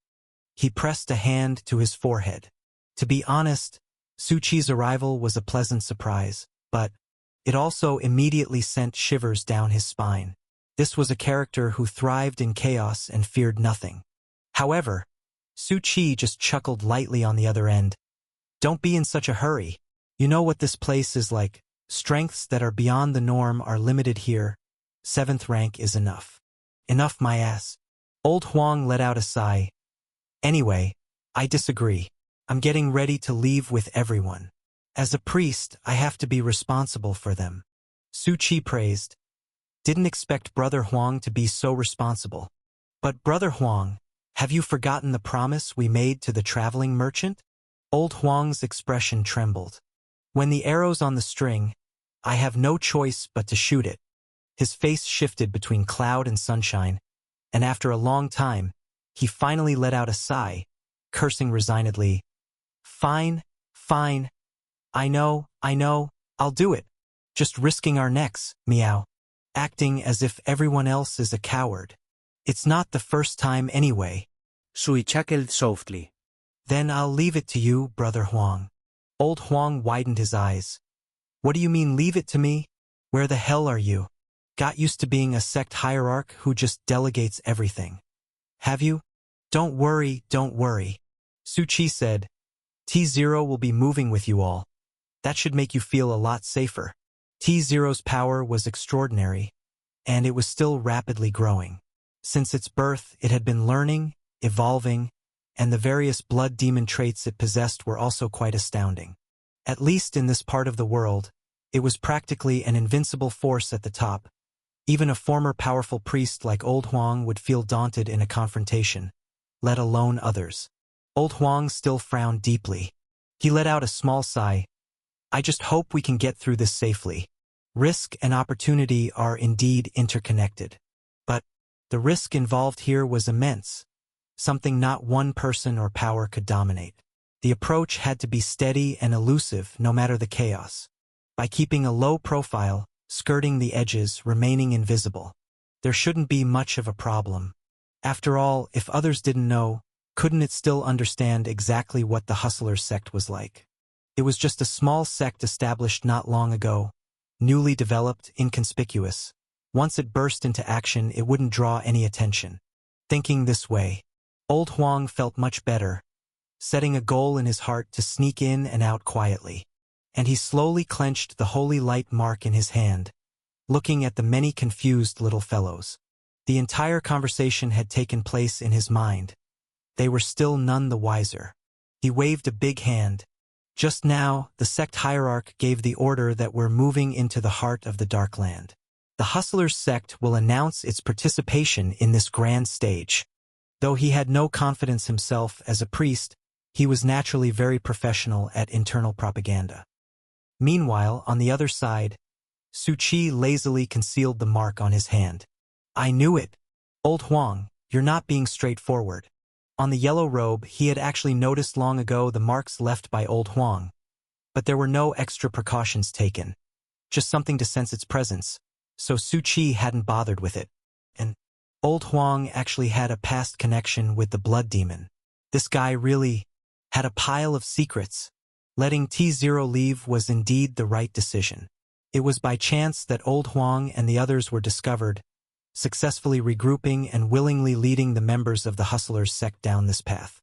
He pressed a hand to his forehead. To be honest, Su Qi's arrival was a pleasant surprise, but it also immediately sent shivers down his spine. This was a character who thrived in chaos and feared nothing. However, Su Qi just chuckled lightly on the other end. Don't be in such a hurry. You know what this place is like. Strengths that are beyond the norm are limited here. 7th rank is enough. Enough my ass. Old Huang let out a sigh. Anyway, I disagree. I'm getting ready to leave with everyone. As a priest, I have to be responsible for them. Su Qi praised. Didn't expect Brother Huang to be so responsible. But Brother Huang, have you forgotten the promise we made to the traveling merchant? Old Huang's expression trembled. When the arrow's on the string, I have no choice but to shoot it. His face shifted between cloud and sunshine, and after a long time, he finally let out a sigh, cursing resignedly. Fine, fine. I know, I'll do it. Just risking our necks, meow. Acting as if everyone else is a coward. It's not the first time anyway.
Sui chuckled softly.
Then I'll leave it to you, Brother Huang. Old Huang widened his eyes. What do you mean leave it to me? Where the hell are you? Got used to being a sect hierarch who just delegates everything. Have you? Don't worry. Su Qi said. T-Zero will be moving with you all. That should make you feel a lot safer. T-Zero's power was extraordinary, and it was still rapidly growing. Since its birth, it had been learning, evolving, and the various blood demon traits it possessed were also quite astounding. At least in this part of the world, it was practically an invincible force at the top. Even a former powerful priest like Old Huang would feel daunted in a confrontation, let alone others. Old Huang still frowned deeply. He let out a small sigh. I just hope we can get through this safely. Risk and opportunity are indeed interconnected. But the risk involved here was immense, something not one person or power could dominate. The approach had to be steady and elusive no matter the chaos. By keeping a low profile, skirting the edges, remaining invisible, there shouldn't be much of a problem. After all, if others didn't know, couldn't it still understand exactly what the Hustler sect was like? It was just a small sect established not long ago, newly developed, inconspicuous. Once it burst into action, it wouldn't draw any attention. Thinking this way, Old Huang felt much better, setting a goal in his heart to sneak in and out quietly. And he slowly clenched the holy light mark in his hand, looking at the many confused little fellows. The entire conversation had taken place in his mind. They were still none the wiser. He waved a big hand. Just now, the sect hierarch gave the order that we're moving into the heart of the Dark Land. The Hustlers sect will announce its participation in this grand stage. Though he had no confidence himself as a priest, he was naturally very professional at internal propaganda. Meanwhile, on the other side, Su Qi lazily concealed the mark on his hand. I knew it. Old Huang, you're not being straightforward. On the yellow robe, he had actually noticed long ago the marks left by Old Huang. But there were no extra precautions taken. Just something to sense its presence, so Su Qi hadn't bothered with it. And Old Huang actually had a past connection with the blood demon. This guy really had a pile of secrets. Letting T0 leave was indeed the right decision. It was by chance that Old Huang and the others were discovered, successfully regrouping and willingly leading the members of the Hustlers sect down this path.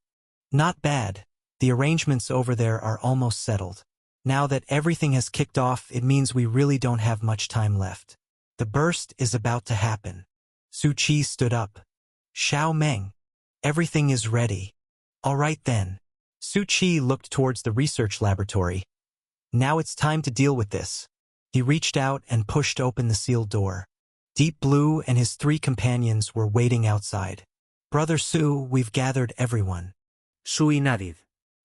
Not bad. The arrangements over there are almost settled. Now that everything has kicked off, it means we really don't have much time left. The burst is about to happen. Su Qi stood up. Xiao Meng. Everything is ready. All right then. Su Qi looked towards the research laboratory. Now it's time to deal with this. He reached out and pushed open the sealed door. Deep Blue and his 3 companions were waiting outside. Brother Su, we've gathered everyone.
Sui nodded.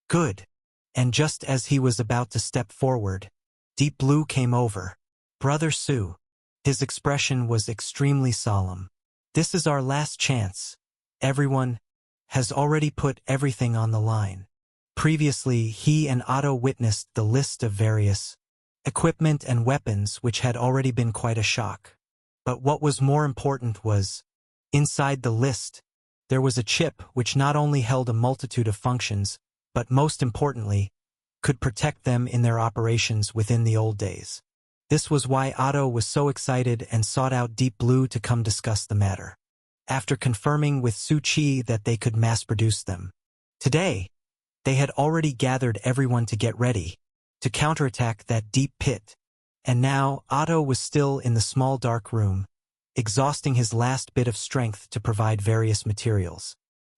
Good. And just as he was about to step forward, Deep Blue came over. Brother Su. His expression was extremely solemn. This is our last chance. Everyone has already put everything on the line. Previously, he and Otto witnessed the list of various equipment and weapons, which had already been quite a shock. But what was more important was, inside the list, there was a chip which not only held a multitude of functions, but most importantly, could protect them in their operations within the old days. This was why Otto was so excited and sought out Deep Blue to come discuss the matter. After confirming with Su Qi that they could mass-produce them. Today, they had already gathered everyone to get ready, to counterattack that deep pit. And now, Otto was still in the small dark room, exhausting his last bit of strength to provide various materials.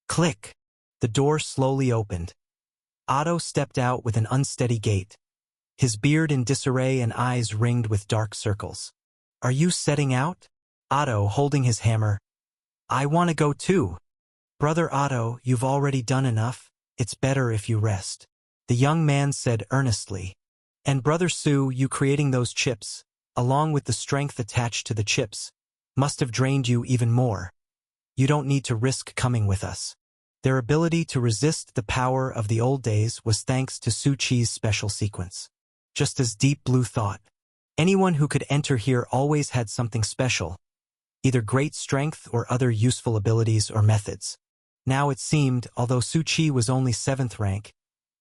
Click! The door slowly opened. Otto stepped out with an unsteady gait, his beard in disarray and eyes ringed with dark circles. Are you setting out? Otto, holding his hammer. I want to go too. Brother Otto, you've already done enough. It's better if you rest. The young man said earnestly. And Brother Su, you creating those chips, along with the strength attached to the chips, must have drained you even more. You don't need to risk coming with us. Their ability to resist the power of the old days was thanks to Su Qi's special sequence. Just as Deep Blue thought. Anyone who could enter here always had something special, either great strength or other useful abilities or methods. Now it seemed, although Su Qi was only 7th rank,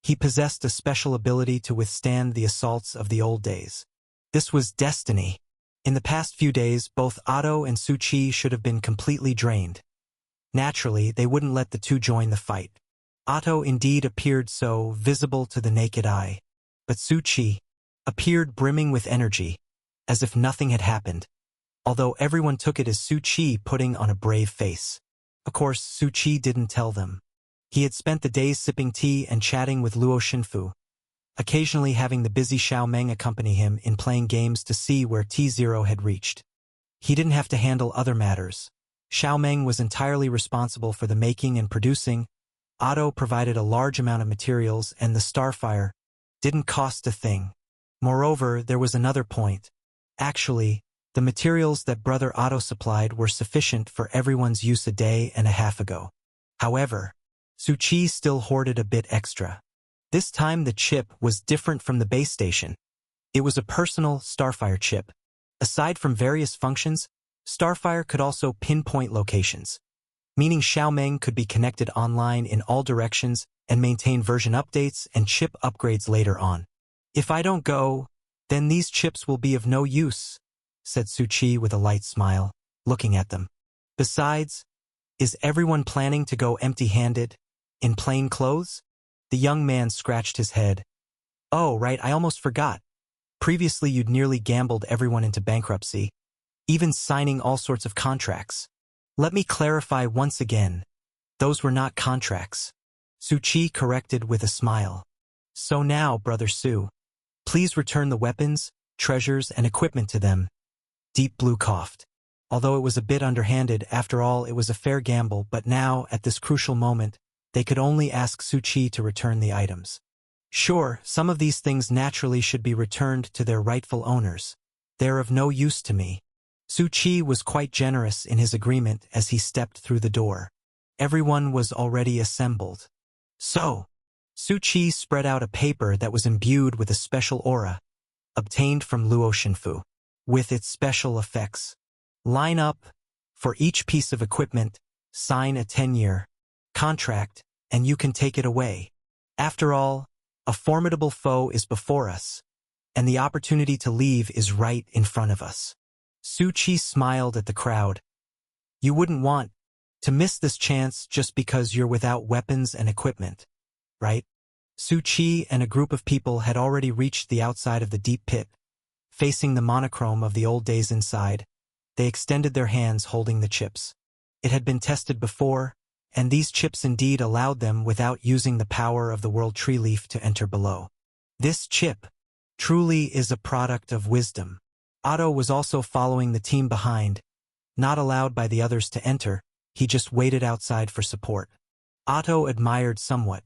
he possessed a special ability to withstand the assaults of the old days. This was destiny. In the past few days, both Otto and Su Qi should have been completely drained. Naturally, they wouldn't let the two join the fight. Otto indeed appeared so visible to the naked eye, but Su Qi appeared brimming with energy, as if nothing had happened, although everyone took it as Su Qi putting on a brave face. Of course, Su Qi didn't tell them. He had spent the days sipping tea and chatting with Luo Xinfu, occasionally having the busy Xiao Meng accompany him in playing games to see where T0 had reached. He didn't have to handle other matters. Xiao Meng was entirely responsible for the making and producing. Otto provided a large amount of materials, and the Starfire didn't cost a thing. Moreover, there was another point. Actually, the materials that Brother Otto supplied were sufficient for everyone's use a day and a half ago. However, Su Qi still hoarded a bit extra. This time the chip was different from the base station. It was a personal Starfire chip. Aside from various functions, Starfire could also pinpoint locations, meaning Xiao Meng could be connected online in all directions and maintain version updates and chip upgrades later on. If I don't go, then these chips will be of no use, said Su Qi with a light smile, looking at them. Besides, is everyone planning to go empty-handed, in plain clothes? The young man scratched his head. Oh, right, I almost forgot. Previously you'd nearly gambled everyone into bankruptcy, even signing all sorts of contracts. Let me clarify once again. Those were not contracts. Su Chi corrected with a smile. So now, Brother Su, please return the weapons, treasures, and equipment to them. Deep Blue coughed. Although it was a bit underhanded, after all, it was a fair gamble, but now, at this crucial moment, they could only ask Su Chi to return the items. Sure, some of these things naturally should be returned to their rightful owners. They're of no use to me. Su Chi was quite generous in his agreement as he stepped through the door. Everyone was already assembled. So, Su Chi spread out a paper that was imbued with a special aura, obtained from Luo Shinfu, with its special effects. Line up, for each piece of equipment, sign a 10-year contract, and you can take it away. After all, a formidable foe is before us, and the opportunity to leave is right in front of us. Su Chi smiled at the crowd. You wouldn't want to miss this chance just because you're without weapons and equipment, right? Su Chi and a group of people had already reached the outside of the deep pit. Facing the monochrome of the old days inside, they extended their hands holding the chips. It had been tested before, and these chips indeed allowed them without using the power of the World Tree Leaf to enter below. This chip truly is a product of wisdom. Otto was also following the team behind. Not allowed by the others to enter, he just waited outside for support. Otto admired somewhat.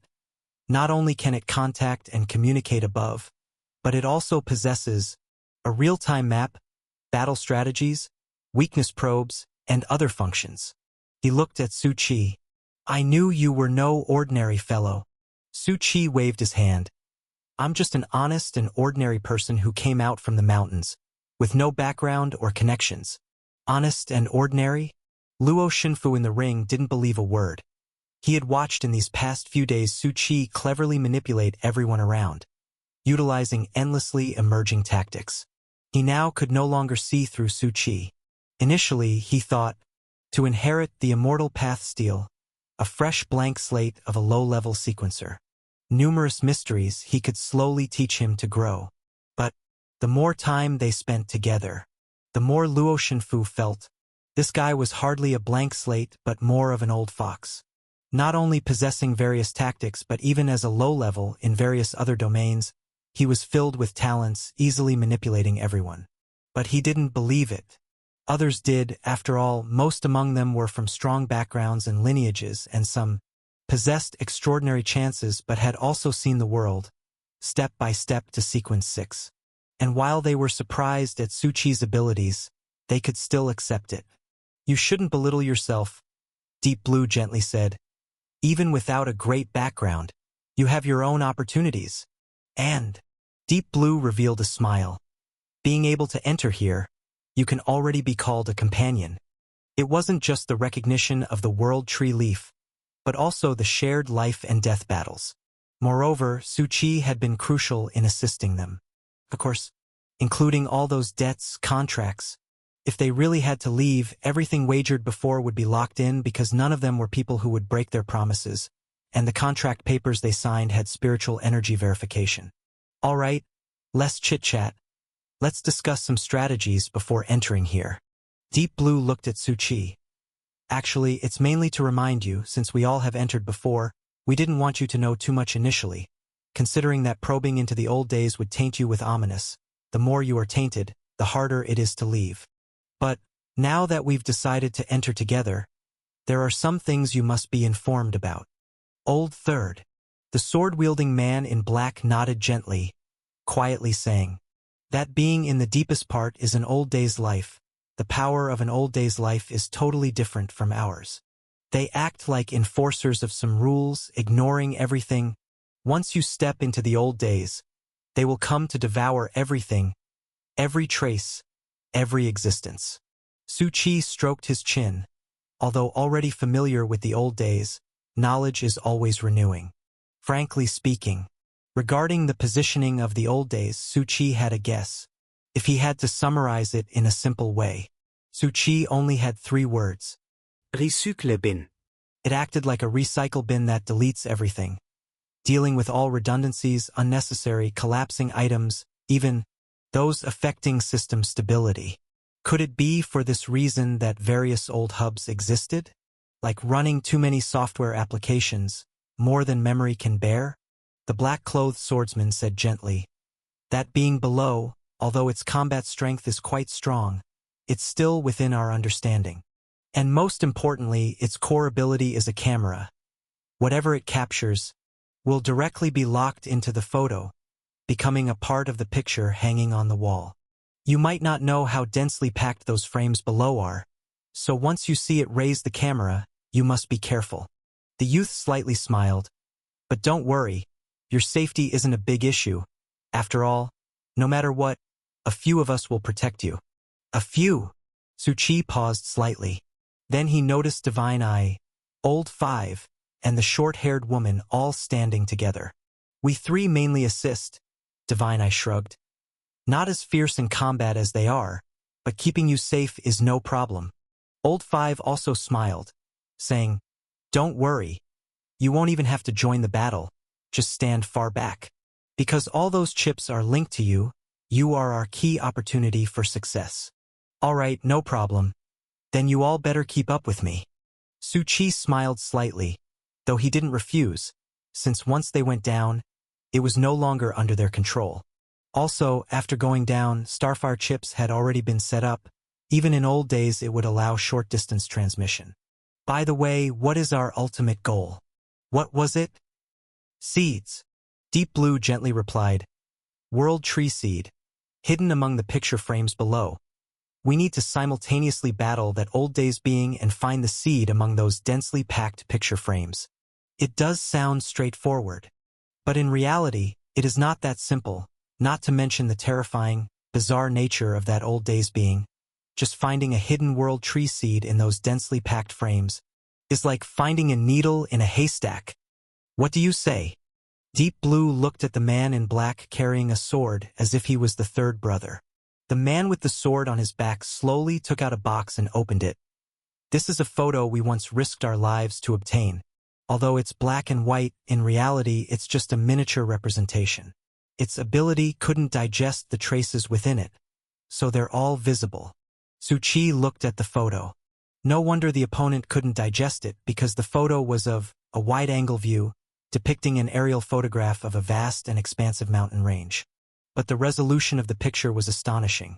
Not only can it contact and communicate above, but it also possesses a real-time map, battle strategies, weakness probes, and other functions. He looked at Su Chi. I knew you were no ordinary fellow. Su Chi waved his hand. I'm just an honest and ordinary person who came out from the mountains, with no background or connections. Honest and ordinary? Luo Shinfu in the ring didn't believe a word. He had watched in these past few days Su Chi cleverly manipulate everyone around, utilizing endlessly emerging tactics. He now could no longer see through Su Chi. Initially, he thought, to inherit the immortal path steel, a fresh blank slate of a low-level sequencer. Numerous mysteries he could slowly teach him to grow. But the more time they spent together, the more Luo Shinfu felt this guy was hardly a blank slate but more of an old fox. Not only possessing various tactics but even as a low-level in various other domains, he was filled with talents, easily manipulating everyone. But he didn't believe it. Others did, after all, most among them were from strong backgrounds and lineages, and some possessed extraordinary chances but had also seen the world, step by step to Sequence 6. And while they were surprised at Su Chi's abilities, they could still accept it. You shouldn't belittle yourself, Deep Blue gently said. Even without a great background, you have your own opportunities. And Deep Blue revealed a smile. Being able to enter here, you can already be called a companion. It wasn't just the recognition of the World Tree Leaf, but also the shared life and death battles. Moreover, Su Chi had been crucial in assisting them. Of course, including all those debts, contracts. If they really had to leave, everything wagered before would be locked in because none of them were people who would break their promises, and the contract papers they signed had spiritual energy verification. All right, less chit-chat. Let's discuss some strategies before entering here. Deep Blue looked at Su Chi. Actually, it's mainly to remind you, since we all have entered before, we didn't want you to know too much initially, considering that probing into the old days would taint you with ominous. The more you are tainted, the harder it is to leave. But, now that we've decided to enter together, there are some things you must be informed about. Old Third. The sword-wielding man in black nodded gently, quietly saying, that being in the deepest part is an old day's life. The power of an old day's life is totally different from ours. They act like enforcers of some rules, ignoring everything. Once you step into the old days, they will come to devour everything, every trace, every existence. Su Chi stroked his chin. Although already familiar with the old days, knowledge is always renewing. Frankly speaking, regarding the positioning of the old days, Su Chi had a guess. If he had to summarize it in a simple way, Su Chi only had 3 words.
Recycle bin.
It acted like a recycle bin that deletes everything. dealing with all redundancies, unnecessary, collapsing items, even those affecting system stability. Could it be for this reason that various old hubs existed? Like running too many software applications, more than memory can bear? The black-clothed swordsman said gently. That being below, although its combat strength is quite strong, it's still within our understanding. And most importantly, its core ability is a camera. Whatever it captures will directly be locked into the photo, becoming a part of the picture hanging on the wall. You might not know how densely packed those frames below are, so once you see it raise the camera, you must be careful. The youth slightly smiled. But don't worry, your safety isn't a big issue. After all, no matter what, a few of us will protect you. A few? Su Chi paused slightly. Then he noticed Divine Eye, Old Five, and the short-haired woman all standing together. We three mainly assist, Divine Eye shrugged. Not as fierce in combat as they are, but keeping you safe is no problem. Old Five also smiled, saying, Don't worry. You won't even have to join the battle, just stand far back. Because all those chips are linked to you, you are our key opportunity for success. All right, no problem. Then you all better keep up with me. Su Chi smiled slightly, though he didn't refuse, since once they went down, it was no longer under their control. Also, after going down, Starfire chips had already been set up. Even in old days it would allow short-distance transmission. By the way, what is our ultimate goal? What was it? Seeds. Deep Blue gently replied. World Tree Seed. Hidden among the picture frames below. We need to simultaneously battle that old days being and find the seed among those densely packed picture frames. It does sound straightforward. But in reality, it is not that simple, not to mention the terrifying, bizarre nature of that old days being. Just finding a hidden world tree seed in those densely packed frames is like finding a needle in a haystack. What do you say? Deep Blue looked at the man in black carrying a sword as if he was the third brother. The man with the sword on his back slowly took out a box and opened it. This is a photo we once risked our lives to obtain. Although it's black and white, in reality it's just a miniature representation. Its ability couldn't digest the traces within it, so they're all visible. Su Chi looked at the photo. No wonder the opponent couldn't digest it, because the photo was of a wide-angle view, depicting an aerial photograph of a vast and expansive mountain range. But the resolution of the picture was astonishing.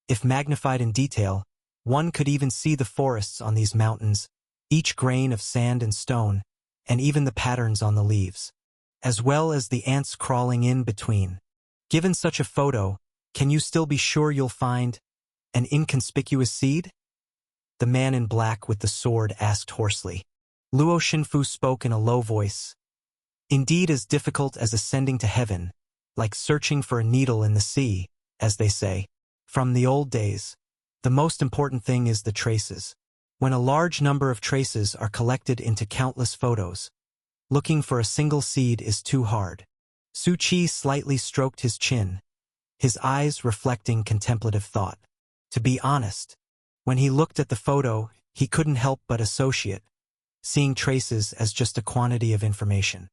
If magnified in detail, one could even see the forests on these mountains, each grain of sand and stone, and even the patterns on the leaves, as well as the ants crawling in between. Given such a photo, can you still be sure you'll find an inconspicuous seed? The man in black with the sword asked hoarsely. Luo Xinfu spoke in a low voice. Indeed, as difficult as ascending to heaven, like searching for a needle in the sea, as they say. From the old days, the most important thing is the traces. When a large number of traces are collected into countless photos, looking for a single seed is too hard. Su Chi slightly stroked his chin, his eyes reflecting contemplative thought. To be honest, when he looked at the photo, he couldn't help but associate, seeing traces as just a quantity of information.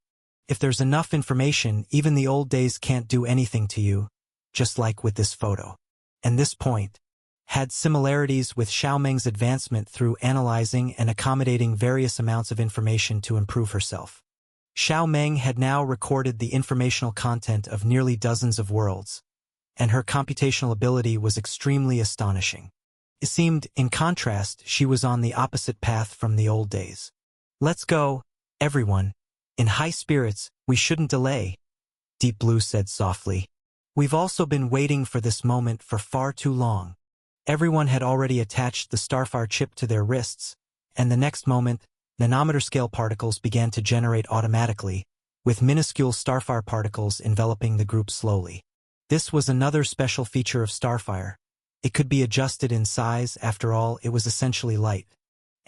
If there's enough information, even the old days can't do anything to you, just like with this photo. And this point had similarities with Xiaomeng's advancement through analyzing and accommodating various amounts of information to improve herself. Xiaomeng had now recorded the informational content of nearly dozens of worlds, and her computational ability was extremely astonishing. It seemed, in contrast, she was on the opposite path from the old days. Let's go, everyone. In high spirits, we shouldn't delay, Deep Blue said softly. We've also been waiting for this moment for far too long. Everyone had already attached the Starfire chip to their wrists, and the next moment, nanometer-scale particles began to generate automatically, with minuscule Starfire particles enveloping the group slowly. This was another special feature of Starfire. It could be adjusted in size, after all, it was essentially light.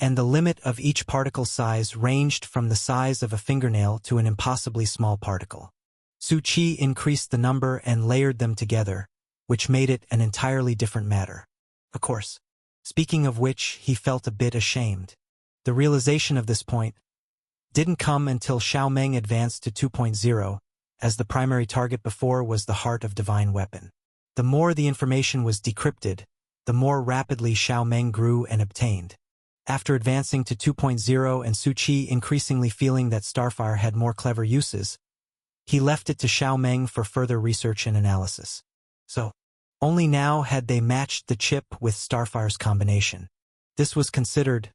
And the limit of each particle size ranged from the size of a fingernail to an impossibly small particle. Su Chi increased the number and layered them together, which made it an entirely different matter. Of course, speaking of which, he felt a bit ashamed. The realization of this point didn't come until Xiao Meng advanced to 2.0, as the primary target before was the Heart of Divine Weapon. The more the information was decrypted, the more rapidly Xiao Meng grew and obtained. After advancing to 2.0 and Su Qi increasingly feeling that Starfire had more clever uses, he left it to Xiao Meng for further research and analysis. So, only now had they matched the chip with Starfire's combination. This was considered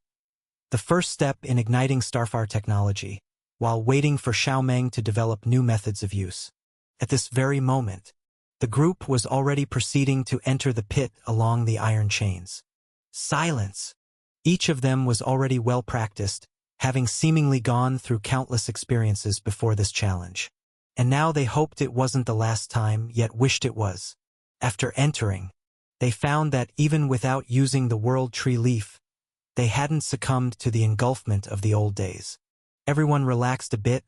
the first step in igniting Starfire technology, while waiting for Xiao Meng to develop new methods of use. At this very moment, the group was already proceeding to enter the pit along the iron chains. Silence! Each of them was already well practiced, having seemingly gone through countless experiences before this challenge. And now they hoped it wasn't the last time, yet wished it was. After entering, they found that even without using the World Tree Leaf, they hadn't succumbed to the engulfment of the old days. Everyone relaxed a bit,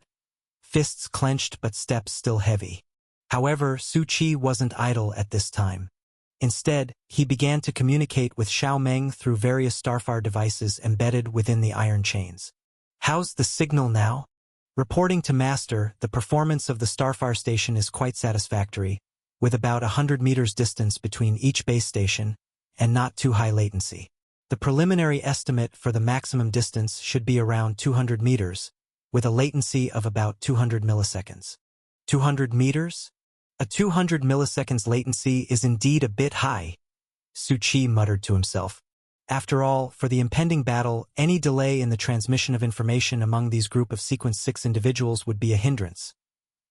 fists clenched but steps still heavy. However, Su Qi wasn't idle at this time. Instead, he began to communicate with Xiao Meng through various Starfire devices embedded within the iron chains. "How's the signal now?" Reporting to Master, the performance of the Starfire station is quite satisfactory, with about 100 meters distance between each base station, and not too high latency. The preliminary estimate for the maximum distance should be around 200 meters, with a latency of about 200 milliseconds. 200 meters? A 200 milliseconds latency is indeed a bit high, Su Qi muttered to himself. After all, for the impending battle, any delay in the transmission of information among these group of Sequence 6 individuals would be a hindrance.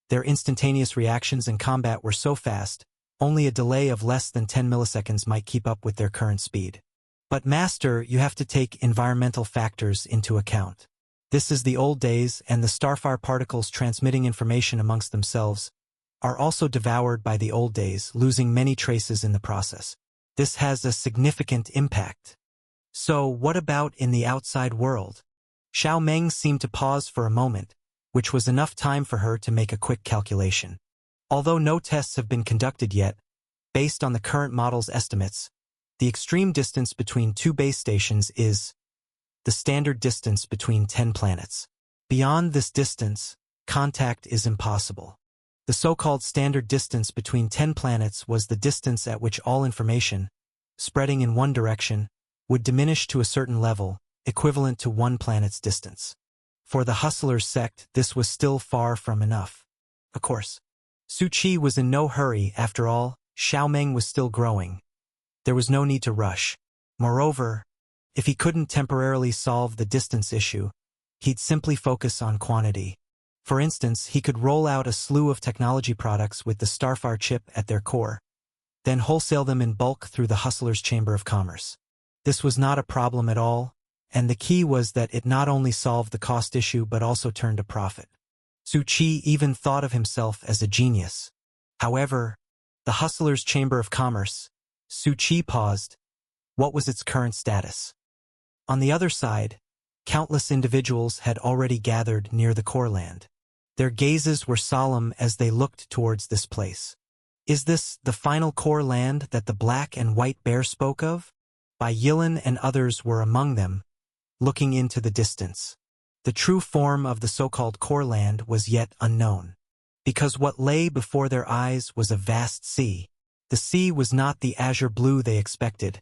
Their instantaneous reactions in combat were so fast, only a delay of less than 10 milliseconds might keep up with their current speed. But Master, you have to take environmental factors into account. This is the old days, and the Starfire particles transmitting information amongst themselves are also devoured by the old days, losing many traces in the process. This has a significant impact. So what about in the outside world? Xiao Meng seemed to pause for a moment, which was enough time for her to make a quick calculation. Although no tests have been conducted yet, based on the current model's estimates, the extreme distance between two base stations is the standard distance between 10 planets. Beyond this distance, contact is impossible. The so-called standard distance between 10 planets was the distance at which all information, spreading in one direction, would diminish to a certain level, equivalent to one planet's distance. For the Hustlers sect, this was still far from enough. Of course, Su Qi was in no hurry. After all, Xiao Meng was still growing. There was no need to rush. Moreover, if he couldn't temporarily solve the distance issue, he'd simply focus on quantity. For instance, he could roll out a slew of technology products with the Starfire chip at their core, then wholesale them in bulk through the Hustlers' Chamber of Commerce. This was not a problem at all, and the key was that it not only solved the cost issue but also turned a profit. Su Qi even thought of himself as a genius. However, the Hustlers' Chamber of Commerce, Su Qi paused. What was its current status? On the other side, countless individuals had already gathered near the core land. Their gazes were solemn as they looked towards this place. Is this the final core land that the Black and White Bear spoke of? Bai Yilan and others were among them, looking into the distance. The true form of the so-called core land was yet unknown, because what lay before their eyes was a vast sea. The sea was not the azure blue they expected,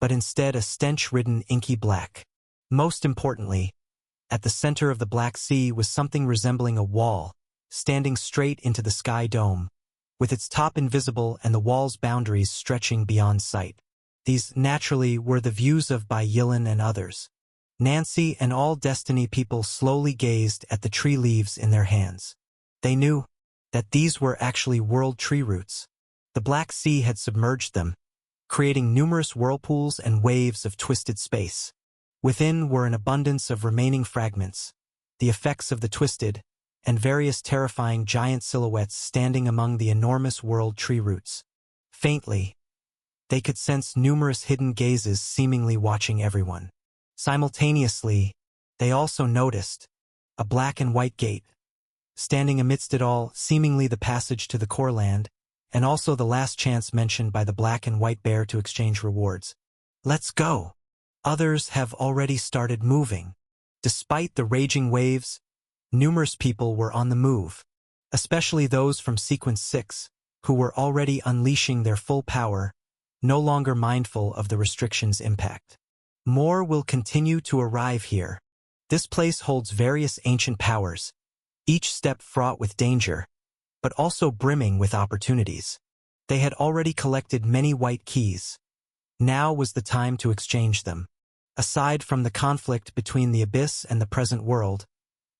but instead a stench-ridden inky black. Most importantly, at the center of the Black Sea was something resembling a wall, standing straight into the sky dome, with its top invisible and the wall's boundaries stretching beyond sight. These, naturally, were the views of Bai Yilan and others. Nancy and all Destiny people slowly gazed at the tree leaves in their hands. They knew that these were actually world tree roots. The Black Sea had submerged them, creating numerous whirlpools and waves of twisted space. Within were an abundance of remaining fragments, the effects of the twisted, and various terrifying giant silhouettes standing among the enormous world tree roots. Faintly, they could sense numerous hidden gazes seemingly watching everyone. Simultaneously, they also noticed a black and white gate, standing amidst it all, seemingly the passage to the core land, and also the last chance mentioned by the Black and White Bear to exchange rewards. Let's go! Others have already started moving. Despite the raging waves, Numerous people were on the move, especially those from Sequence 6, who were already unleashing their full power, no longer mindful of the restrictions' impact. More will continue to arrive here. This place holds various ancient powers, each step fraught with danger, but also brimming with opportunities. They had already collected many white keys. Now was the time to exchange them. Aside from the conflict between the Abyss and the present world,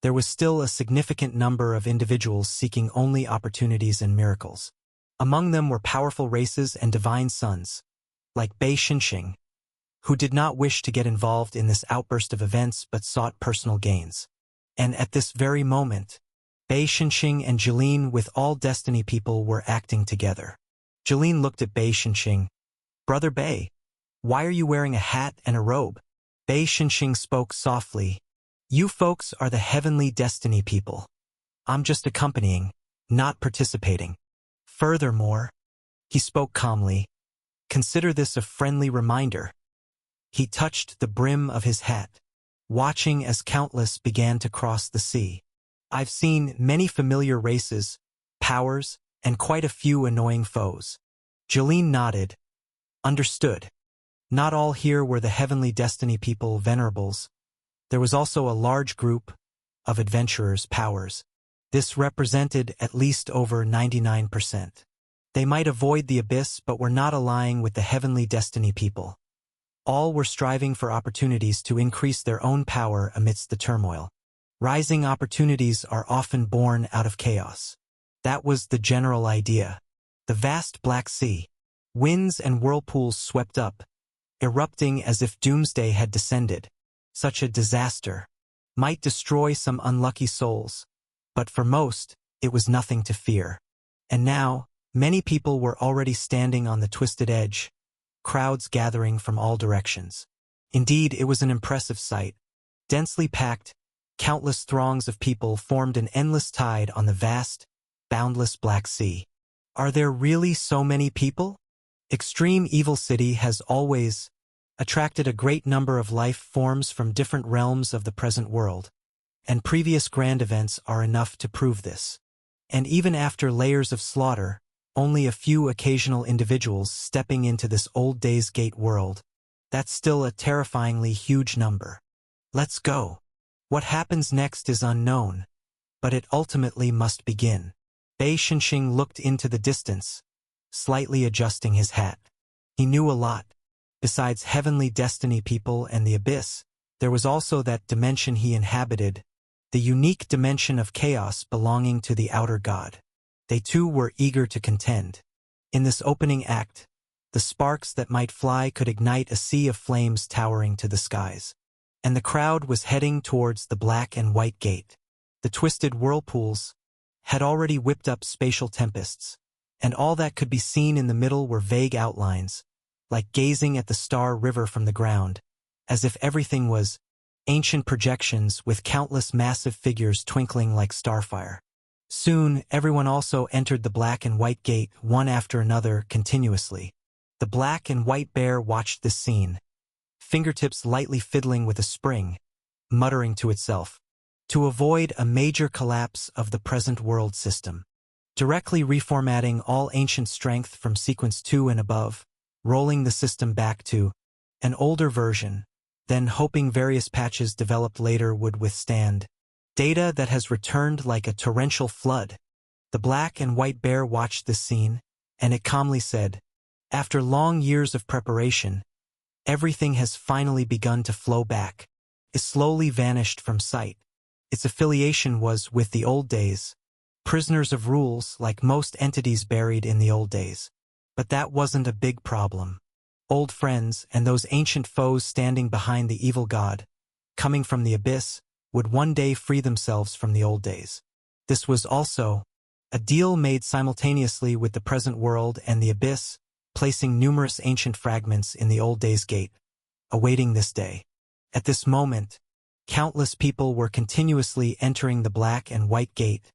there was still a significant number of individuals seeking only opportunities and miracles. Among them were powerful races and divine sons, like Bei Xinxing, who did not wish to get involved in this outburst of events but sought personal gains. And at this very moment, Bei Xinxing and Jeline with all Destiny people were acting together. Jeline looked at Bei Xinxing. "Brother Bei, why are you wearing a hat and a robe?" Bei Xinxing spoke softly. "You folks are the heavenly Destiny people. I'm just accompanying, not participating. Furthermore," he spoke calmly, "consider this a friendly reminder." He touched the brim of his hat, watching as countless began to cross the sea. "I've seen many familiar races, powers, and quite a few annoying foes." Jeline nodded. "Understood. Not all here were the heavenly Destiny people venerables. There was also a large group of adventurers' powers. This represented at least over 99%. They might avoid the Abyss but were not allying with the heavenly Destiny people. All were striving for opportunities to increase their own power amidst the turmoil. Rising opportunities are often born out of chaos. That was the general idea. The vast Black Sea, winds and whirlpools swept up, erupting as if doomsday had descended. Such a disaster might destroy some unlucky souls, but for most, it was nothing to fear. And now, many people were already standing on the twisted edge, crowds gathering from all directions. Indeed, it was an impressive sight. Densely packed, countless throngs of people formed an endless tide on the vast, boundless Black Sea. Are there really so many people? Extreme Evil City has always attracted a great number of life forms from different realms of the present world, and previous grand events are enough to prove this. And even after layers of slaughter, only a few occasional individuals stepping into this old days gate world, that's still a terrifyingly huge number. Let's go. What happens next is unknown, but it ultimately must begin. Bei Xinxing looked into the distance, slightly adjusting his hat. He knew a lot. Besides heavenly Destiny people and the Abyss, there was also that dimension he inhabited, the unique dimension of chaos belonging to the outer god. They too were eager to contend. In this opening act, the sparks that might fly could ignite a sea of flames towering to the skies. And the crowd was heading towards the black and white gate. The twisted whirlpools had already whipped up spatial tempests, and all that could be seen in the middle were vague outlines, like gazing at the Star River from the ground, as if everything was ancient projections with countless massive figures twinkling like starfire. Soon, everyone also entered the black and white gate, one after another, continuously. The black and white bear watched this scene, fingertips lightly fiddling with a spring, muttering to itself, to avoid a major collapse of the present world system. Directly reformatting all ancient strength from Sequence 2 and above, rolling the system back to an older version, then hoping various patches developed later would withstand data that has returned like a torrential flood. The black and white bear watched this scene, and it calmly said, "After long years of preparation, everything has finally begun to flow back." It slowly vanished from sight. Its affiliation was with the old days, prisoners of rules like most entities buried in the old days. But that wasn't a big problem. Old friends and those ancient foes standing behind the evil god, coming from the Abyss, would one day free themselves from the old days. This was also a deal made simultaneously with the present world and the Abyss, placing numerous ancient fragments in the old days gate, awaiting this day. At this moment, countless people were continuously entering the black and white gate,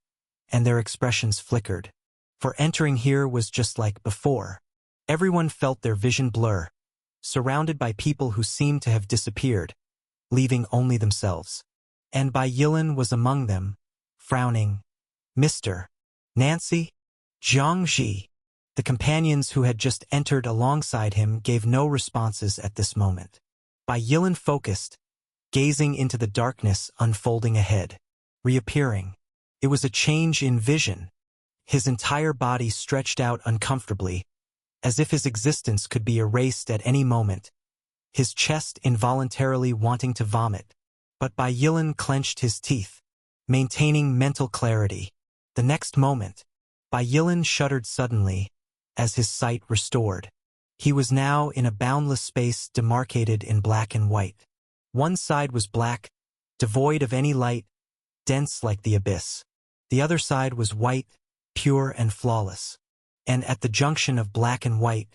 and their expressions flickered. For entering here was just like before. Everyone felt their vision blur, surrounded by people who seemed to have disappeared, leaving only themselves. And Bai Yilan was among them, frowning. Mr. Nancy? Jiang Ji. The companions who had just entered alongside him gave no responses at this moment. Bai Yilan focused, gazing into the darkness unfolding ahead. Reappearing. It was a change in vision. His entire body stretched out uncomfortably, as if his existence could be erased at any moment, his chest involuntarily wanting to vomit. But Bai Yilan clenched his teeth, maintaining mental clarity. The next moment, Bai Yilan shuddered suddenly, as his sight restored. He was now in a boundless space demarcated in black and white. One side was black, devoid of any light, dense like the abyss. The other side was white, pure and flawless. And at the junction of black and white,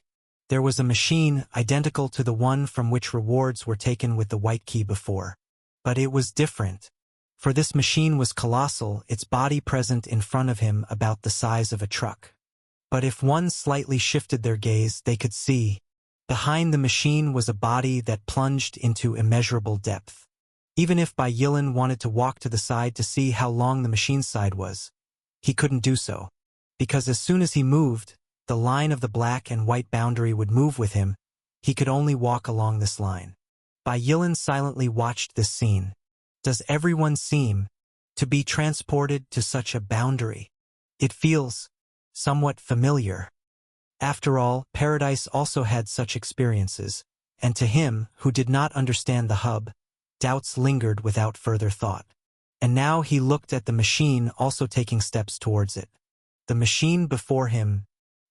there was a machine identical to the one from which rewards were taken with the white key before. But it was different. For this machine was colossal, its body present in front of him about the size of a truck. But if one slightly shifted their gaze, they could see. Behind the machine was a body that plunged into immeasurable depth. Even if Bai Yilan wanted to walk to the side to see how long the machine's side was, he couldn't do so, because as soon as he moved, the line of the black and white boundary would move with him. He could only walk along this line. Bai Yilan silently watched this scene. Does everyone seem to be transported to such a boundary? It feels somewhat familiar. After all, Paradise also had such experiences, and to him, who did not understand the hub, doubts lingered without further thought. And now he looked at the machine also taking steps towards it. The machine before him,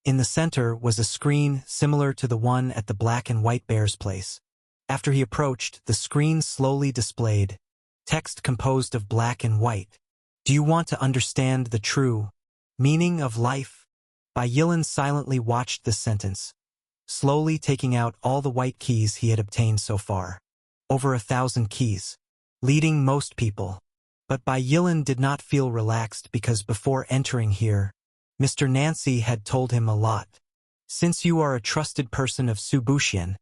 in the center, was a screen similar to the one at the black and white bear's place. After he approached, the screen slowly displayed text composed of black and white. Do you want to understand the true meaning of life? Bai Yilan silently watched this sentence, slowly taking out all the white keys he had obtained so far. Over 1,000 keys, leading most people. But Bai Yilan did not feel relaxed because before entering here, Mr. Nancy had told him a lot. Since you are a trusted person of Su Buxian,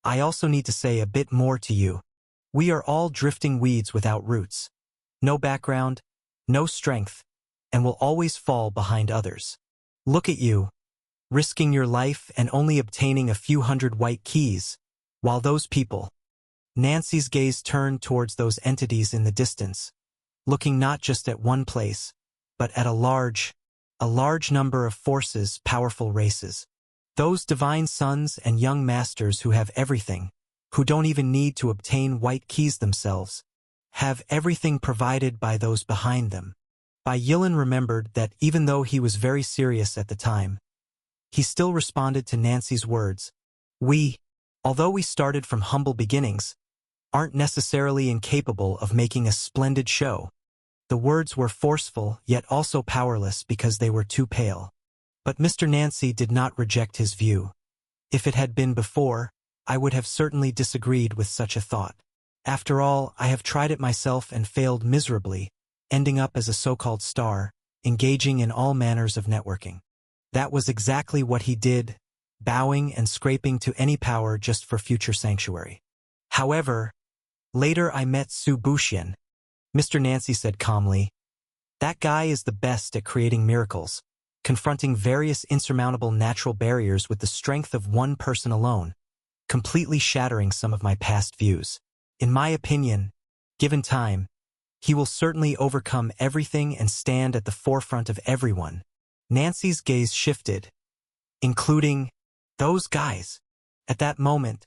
I also need to say a bit more to you. We are all drifting weeds without roots. No background, no strength, and will always fall behind others. Look at you, risking your life and only obtaining a few hundred white keys, while those people. Nancy's gaze turned towards those entities in the distance, looking not just at one place, but at a large number of forces, powerful races. Those divine sons and young masters who have everything, who don't even need to obtain white keys themselves, have everything provided by those behind them. Bai Yilan remembered that even though he was very serious at the time, he still responded to Nancy's words. We, although we started from humble beginnings, aren't necessarily incapable of making a splendid show. The words were forceful, yet also powerless because they were too pale. But Mr. Nancy did not reject his view. If it had been before, I would have certainly disagreed with such a thought. After all, I have tried it myself and failed miserably, ending up as a so-called star, engaging in all manners of networking. That was exactly what he did, bowing and scraping to any power just for future sanctuary. However, later I met Su Buxian. Mr. Nancy said calmly, that guy is the best at creating miracles, confronting various insurmountable natural barriers with the strength of one person alone, completely shattering some of my past views. In my opinion, given time, he will certainly overcome everything and stand at the forefront of everyone. Nancy's gaze shifted, including those guys. At that moment,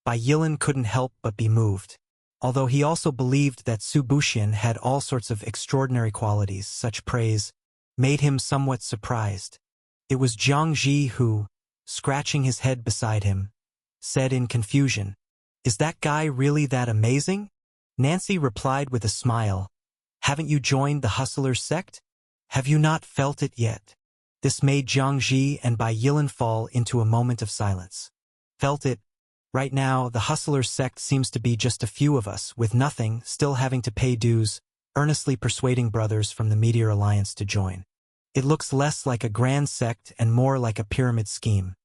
Bai Yilan couldn't help but be moved. Although he also believed that Su Buxian had all sorts of extraordinary qualities, such praise made him somewhat surprised. It was Jiang Ji who, scratching his head beside him, said in confusion, "Is that guy really that amazing?" Nancy replied with a smile, "Haven't you joined the Hustlers sect? Have you not felt it yet?" This made Jiang Ji and Bai Yilan fall into a moment of silence. Felt it? Right now, the Hustlers sect seems to be just a few of us, with nothing, still having to pay dues, earnestly persuading brothers from the Meteor Alliance to join. It looks less like a grand sect and more like a pyramid scheme.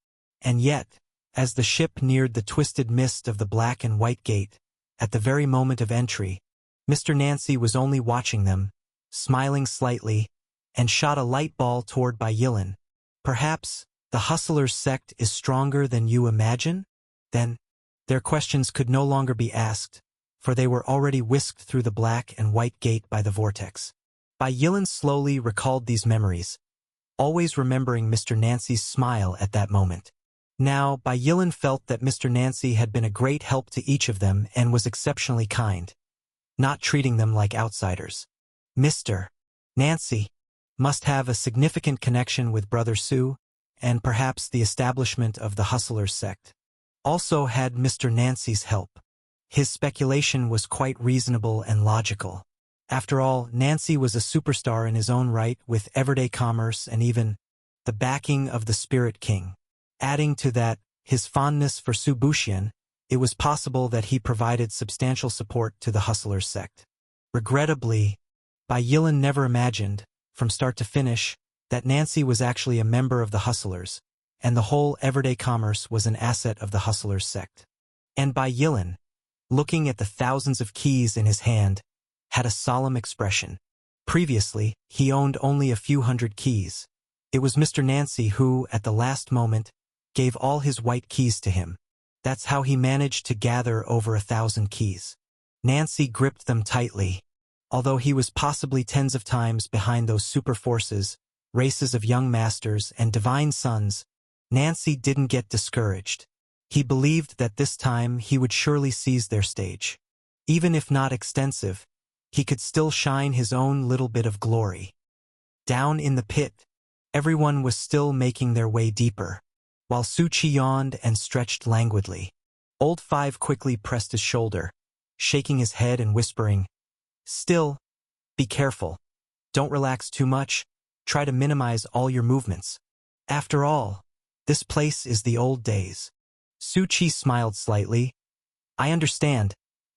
And yet, as the ship neared the twisted mist of the black and white gate, at the very moment of entry, Mr. Nancy was only watching them, smiling slightly, and shot a light ball toward Bai Yilan. Perhaps the Hustlers sect is stronger than you imagine? Then, their questions could no longer be asked, for they were already whisked through the black and white gate by the vortex. Bai Yilan slowly recalled these memories, always remembering Mr. Nancy's smile at that moment. Now, Bai Yilan felt that Mr. Nancy had been a great help to each of them and was exceptionally kind, not treating them like outsiders. Mr. Nancy must have a significant connection with Brother Su, and perhaps the establishment of the Hustlers sect also had Mr. Nancy's help. His speculation was quite reasonable and logical. After all, Nancy was a superstar in his own right with everyday commerce and even the backing of the Spirit King. Adding to that, his fondness for Su Buxian, it was possible that he provided substantial support to the Hustlers sect. Regrettably, Bai Yilan never imagined, from start to finish, that Nancy was actually a member of the Hustlers, and the whole everyday commerce was an asset of the Hustlers sect. And Bai Yilan, looking at the thousands of keys in his hand, had a solemn expression. Previously, he owned only a few hundred keys. It was Mr. Nancy who, at the last moment, gave all his white keys to him. That's how he managed to gather over 1,000 keys. Nancy gripped them tightly. Although he was possibly tens of times behind those super forces, races of young masters and divine sons, Nancy didn't get discouraged. He believed that this time he would surely seize their stage. Even if not extensive, he could still shine his own little bit of glory. Down in the pit, everyone was still making their way deeper, while Su Qi yawned and stretched languidly. Old Five quickly pressed his shoulder, shaking his head and whispering, "Still, be careful. Don't relax too much. Try to minimize all your movements. After all, this place is the old days." Su Qi smiled slightly. "I understand.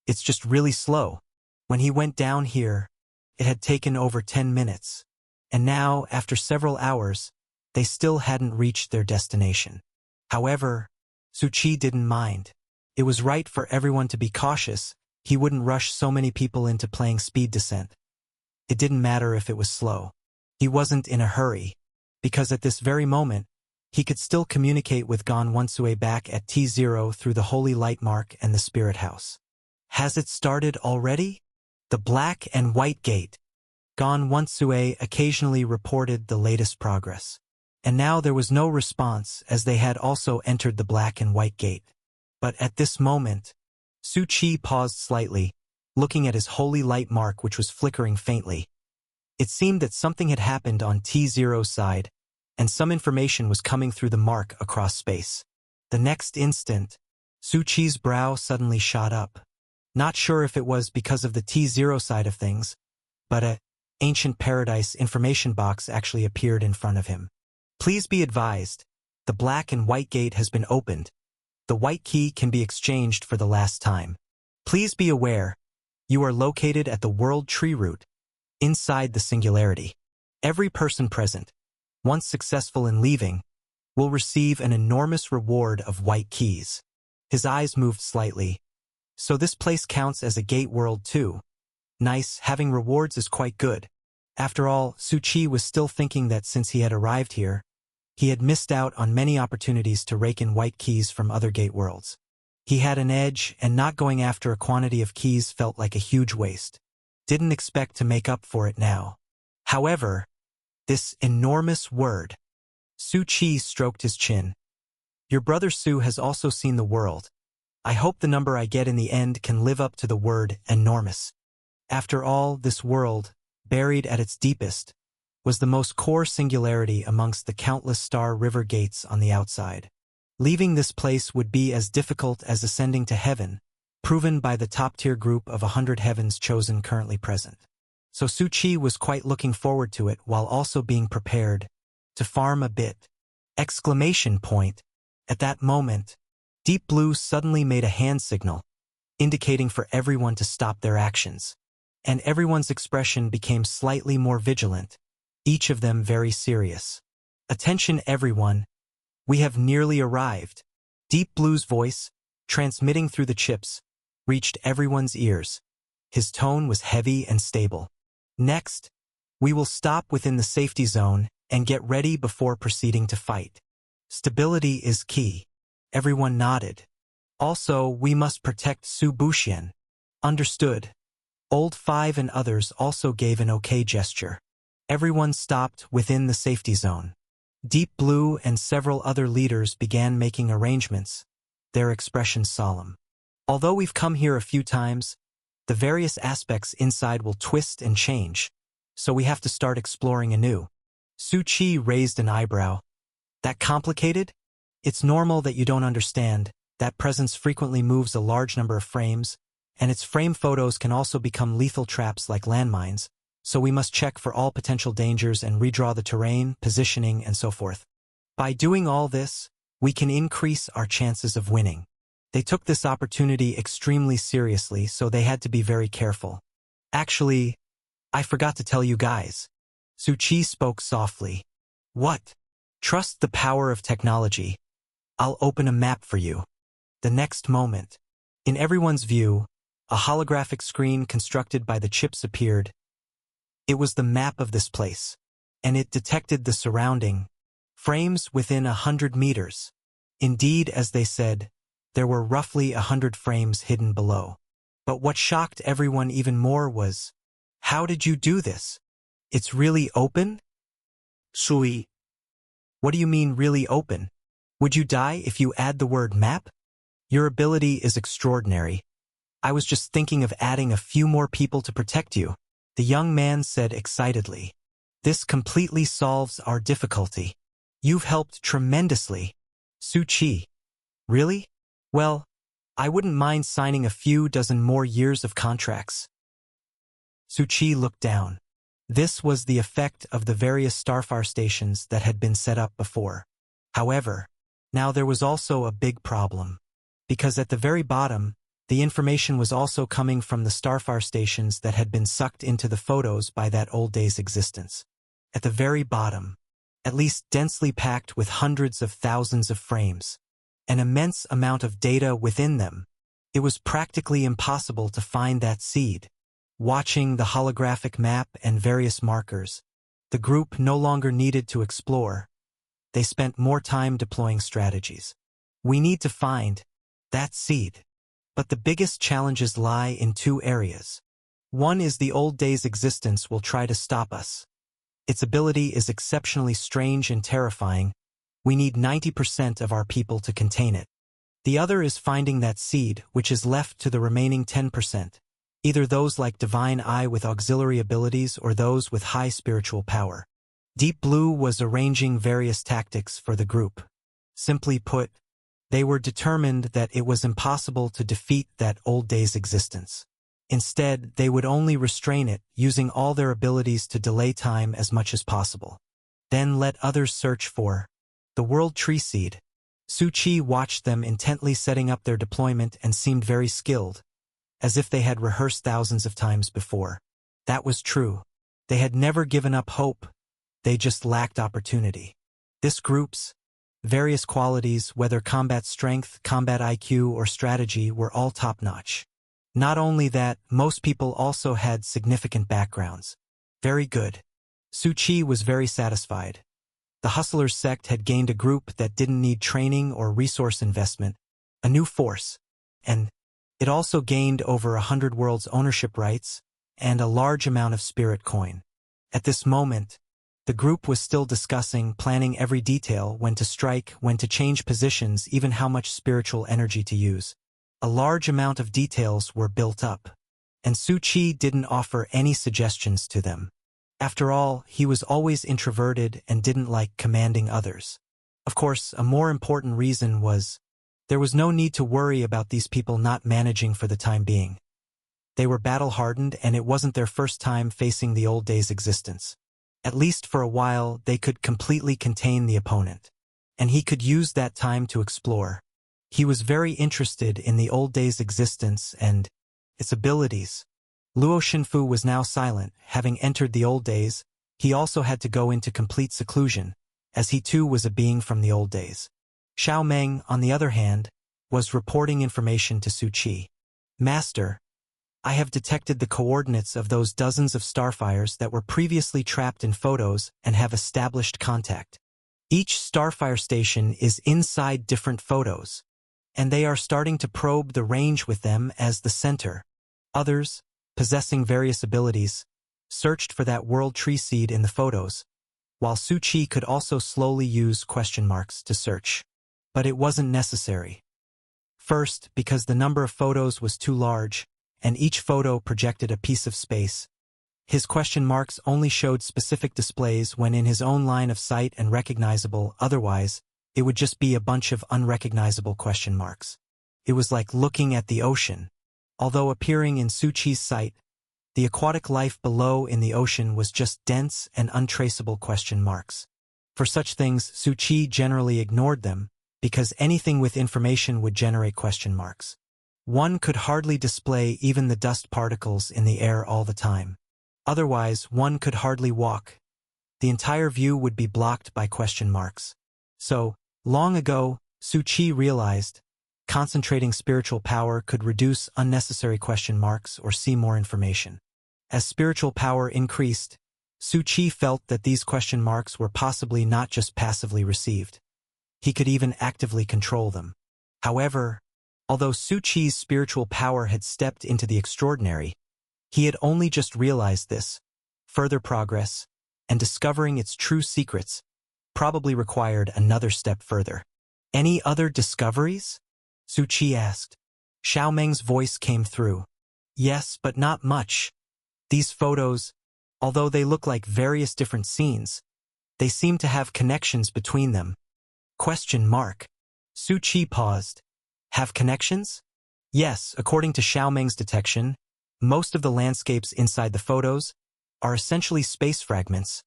It's just really slow. When he went down here, it had taken over 10 minutes. And now, after several hours, they still hadn't reached their destination." However, Su Qi didn't mind. It was right for everyone to be cautious. He wouldn't rush so many people into playing speed descent. It didn't matter if it was slow. He wasn't in a hurry, because at this very moment, he could still communicate with Gan Wansue back at T0 through the Holy Light Mark and the Spirit House. "Has it started already?" The black and white gate. Gan Wansue occasionally reported the latest progress. And now there was no response as they had also entered the black and white gate. But at this moment, Su Qi paused slightly, looking at his holy light mark which was flickering faintly. It seemed that something had happened on T0's side, and some information was coming through the mark across space. The next instant, Su Qi's brow suddenly shot up. Not sure if it was because of the T0 side of things, but a ancient paradise information box actually appeared in front of him. "Please be advised, the black and white gate has been opened. The white key can be exchanged for the last time. Please be aware, you are located at the World Tree Root, inside the Singularity. Every person present, once successful in leaving, will receive an enormous reward of white keys." His eyes moved slightly. "So this place counts as a gate world too. Nice, having rewards is quite good." After all, Su Qi was still thinking that since he had arrived here, he had missed out on many opportunities to rake in white keys from other gate worlds. He had an edge, and not going after a quantity of keys felt like a huge waste. Didn't expect to make up for it now. However, this enormous word. Su Qi stroked his chin. "Your brother Su has also seen the world. I hope the number I get in the end can live up to the word enormous. After all, this world, buried at its deepest, was the most core singularity amongst the countless star river gates on the outside. Leaving this place would be as difficult as ascending to heaven, proven by the top-tier group of 100 heavens chosen currently present. So Su Qi was quite looking forward to it while also being prepared to farm a bit. Exclamation point. At that moment, Deep Blue suddenly made a hand signal, indicating for everyone to stop their actions. And everyone's expression became slightly more vigilant, each of them very serious. "Attention everyone, we have nearly arrived." Deep Blue's voice, transmitting through the chips, reached everyone's ears. His tone was heavy and stable. "Next, We will stop within the safety zone and get ready before proceeding to fight. Stability is key. Everyone nodded. Also, we must protect Su Buxian. Understood. Old Five and others also gave an okay gesture. Everyone stopped within the safety zone. Deep Blue and several other leaders began making arrangements, their expressions solemn. Although we've come here a few times, the various aspects inside will twist and change, so we have to start exploring anew. Su Qi raised an eyebrow. That complicated? It's normal that you don't understand. That presence frequently moves a large number of frames, and its frame photos can also become lethal traps like landmines, so we must check for all potential dangers and redraw the terrain, positioning, and so forth. By doing all this, we can increase our chances of winning. They took this opportunity extremely seriously, so they had to be very careful. Actually, I forgot to tell you guys. Su Qi spoke softly. What? Trust the power of technology. I'll open a map for you. The next moment, in everyone's view, a holographic screen constructed by the chips appeared. It was the map of this place, and it detected the surrounding frames within 100 meters. Indeed, as they said, there were roughly 100 frames hidden below. But what shocked everyone even more was, how did you do this? It's really open?
Sui.
What do you mean really open? Would you die if you add the word map? Your ability is extraordinary. I was just thinking of adding a few more people to protect you, the young man said excitedly. This completely solves our difficulty. You've helped tremendously. Su Qi. Really? Well, I wouldn't mind signing a few dozen more years of contracts. Su Qi looked down. This was the effect of the various Starfire stations that had been set up before. However, now there was also a big problem. Because at the very bottom, the information was also coming from the Starfire stations that had been sucked into the photos by that old day's existence. At the very bottom, at least densely packed with hundreds of thousands of frames, an immense amount of data within them, it was practically impossible to find that seed. Watching the holographic map and various markers, the group no longer needed to explore. They spent more time deploying strategies. We need to find that seed. But the biggest challenges lie in two areas. One is the old day's existence will try to stop us. Its ability is exceptionally strange and terrifying. We need 90% of our people to contain it. The other is finding that seed, which is left to the remaining 10%. Either those like Divine Eye with auxiliary abilities or those with high spiritual power. Deep Blue was arranging various tactics for the group. Simply put, they were determined that it was impossible to defeat that old day's existence. Instead, they would only restrain it, using all their abilities to delay time as much as possible. Then let others search for the World Tree Seed. Su Qi watched them intently setting up their deployment and seemed very skilled, as if they had rehearsed thousands of times before. That was true. They had never given up hope. They just lacked opportunity. This group's various qualities, whether combat strength, combat IQ, or strategy, were all top-notch. Not only that, most people also had significant backgrounds. Very good. Su Qi was very satisfied. The Hustlers sect had gained a group that didn't need training or resource investment, a new force, and it also gained over 100 worlds ownership rights and a large amount of spirit coin. At this moment, the group was still discussing, planning every detail, when to strike, when to change positions, even how much spiritual energy to use. A large amount of details were built up, and Su Qi didn't offer any suggestions to them. After all, he was always introverted and didn't like commanding others. Of course, a more important reason was there was no need to worry about these people not managing for the time being. They were battle-hardened, and it wasn't their first time facing the old day's existence. At least for a while, they could completely contain the opponent, and he could use that time to explore. He was very interested in the old day's existence and its abilities. Luo Xinfu was now silent. Having entered the old days, he also had to go into complete seclusion, as he too was a being from the old days. Xiao Meng, on the other hand, was reporting information to Su Qi. Master, I have detected the coordinates of those dozens of starfires that were previously trapped in photos and have established contact. Each starfire station is inside different photos, and they are starting to probe the range with them as the center. Others, possessing various abilities, searched for that world tree seed in the photos, while Su Qi could also slowly use question marks to search. But it wasn't necessary. First, because the number of photos was too large, and each photo projected a piece of space. His question marks only showed specific displays when in his own line of sight and recognizable, otherwise, it would just be a bunch of unrecognizable question marks. It was like looking at the ocean. Although appearing in Su Qi's sight, the aquatic life below in the ocean was just dense and untraceable question marks. For such things, Su Qi generally ignored them, because anything with information would generate question marks. One could hardly display even the dust particles in the air all the time. Otherwise, one could hardly walk. The entire view would be blocked by question marks. So, long ago, Su Qi realized, concentrating spiritual power could reduce unnecessary question marks or see more information. As spiritual power increased, Su Qi felt that these question marks were possibly not just passively received. He could even actively control them. However, although Su Qi's spiritual power had stepped into the extraordinary, he had only just realized this. Further progress, and discovering its true secrets, probably required another step further. Any other discoveries? Su Qi asked. Xiao Meng's voice came through. Yes, but not much. These photos, although they look like various different scenes, they seem to have connections between them. Question mark. Su Qi paused. Have connections? Yes, according to Xiao Meng's detection, most of the landscapes inside the photos are essentially space fragments,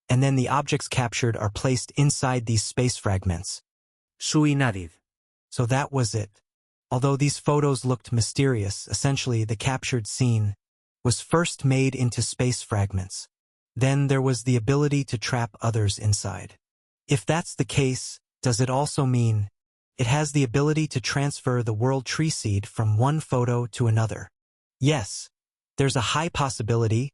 and then the objects captured are placed inside these space fragments.
Sui nodded.
So that was it. Although these photos looked mysterious, essentially the captured scene was first made into space fragments. Then there was the ability to trap others inside. If that's the case, does it also mean it has the ability to transfer the world tree seed from one photo to another? Yes, there's a high possibility,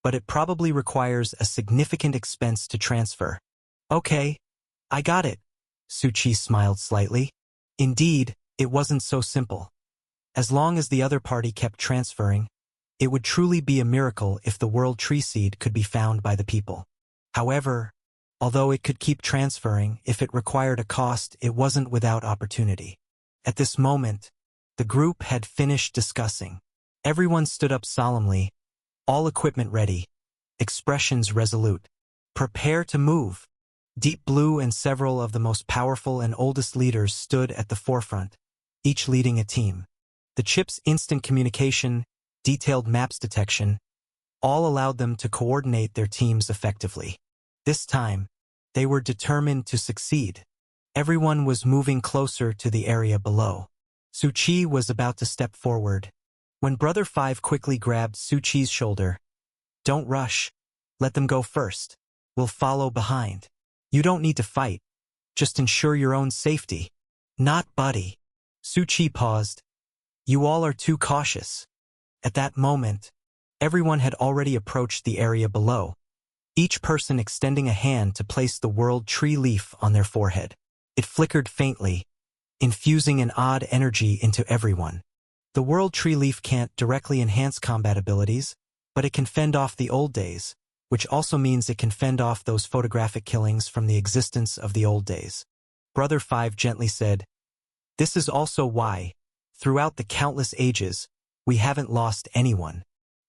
but it probably requires a significant expense to transfer. Okay, I got it. Su Qi smiled slightly. Indeed, it wasn't so simple. As long as the other party kept transferring, it would truly be a miracle if the world tree seed could be found by the people. However, although it could keep transferring, if it required a cost, it wasn't without opportunity. At this moment, the group had finished discussing. Everyone stood up solemnly, all equipment ready, expressions resolute. Prepare to move. Deep Blue and several of the most powerful and oldest leaders stood at the forefront, each leading a team. The chip's instant communication, detailed maps detection, all allowed them to coordinate their teams effectively. This time, they were determined to succeed. Everyone was moving closer to the area below. Su Qi was about to step forward, when Brother Five quickly grabbed Su Qi's shoulder. Don't rush. Let them go first. We'll follow behind. You don't need to fight. Just ensure your own safety. Not buddy. Su Qi paused. You all are too cautious. At that moment, everyone had already approached the area below, each person extending a hand to place the world tree leaf on their forehead. It flickered faintly, infusing an odd energy into everyone. The world tree leaf can't directly enhance combat abilities, but it can fend off the old days, which also means it can fend off those photographic killings from the existence of the old days. Brother Five gently said, This is also why, throughout the countless ages, we haven't lost anyone.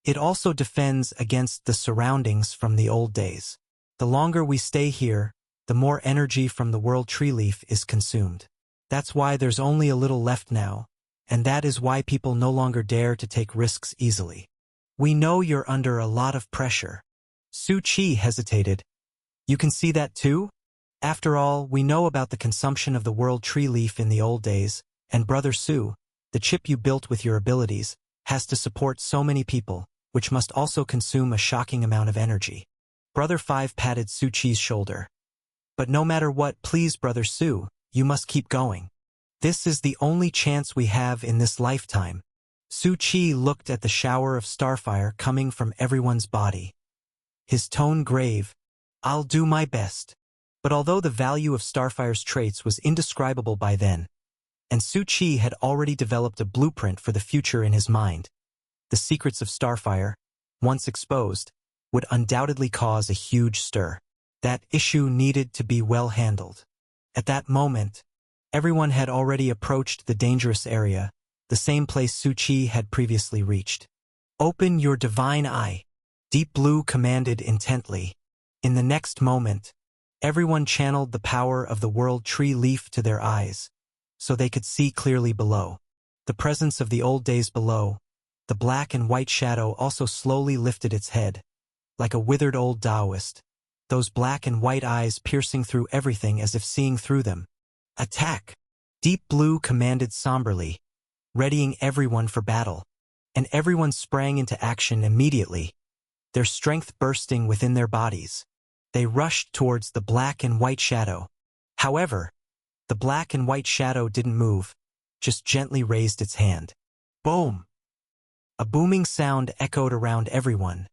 It also defends against the surroundings from the old days. The longer we stay here, the more energy from the world tree leaf is consumed. That's why there's only a little left now, and that is why people no longer dare to take risks easily. We know you're under a lot of pressure. Su Qi hesitated. You can see that too? After all, we know about the consumption of the world tree leaf in the old days, and Brother Su, the chip you built with your abilities, has to support so many people, which must also consume a shocking amount of energy. Brother Five patted Su Qi's shoulder. But no matter what, please, Brother Su, you must keep going. This is the only chance we have in this lifetime. Su Qi looked at the shower of starfire coming from everyone's body. His tone grave, "I'll do my best." But although the value of Starfire's traits was indescribable by then, and Su Qi had already developed a blueprint for the future in his mind, the secrets of Starfire, once exposed, would undoubtedly cause a huge stir. That issue needed to be well handled. At that moment, everyone had already approached the dangerous area, the same place Su Qi had previously reached. "Open your divine eye," Deep Blue commanded intently. In the next moment, everyone channeled the power of the World Tree Leaf to their eyes, so they could see clearly below. The presence of the old days below, the black and white shadow also slowly lifted its head, like a withered old Taoist, those black and white eyes piercing through everything as if seeing through them. "Attack!" Deep Blue commanded somberly, readying everyone for battle, and everyone sprang into action immediately, their strength bursting within their bodies. They rushed towards the black and white shadow. However, the black and white shadow didn't move, just gently raised its hand. Boom! A booming sound echoed around everyone.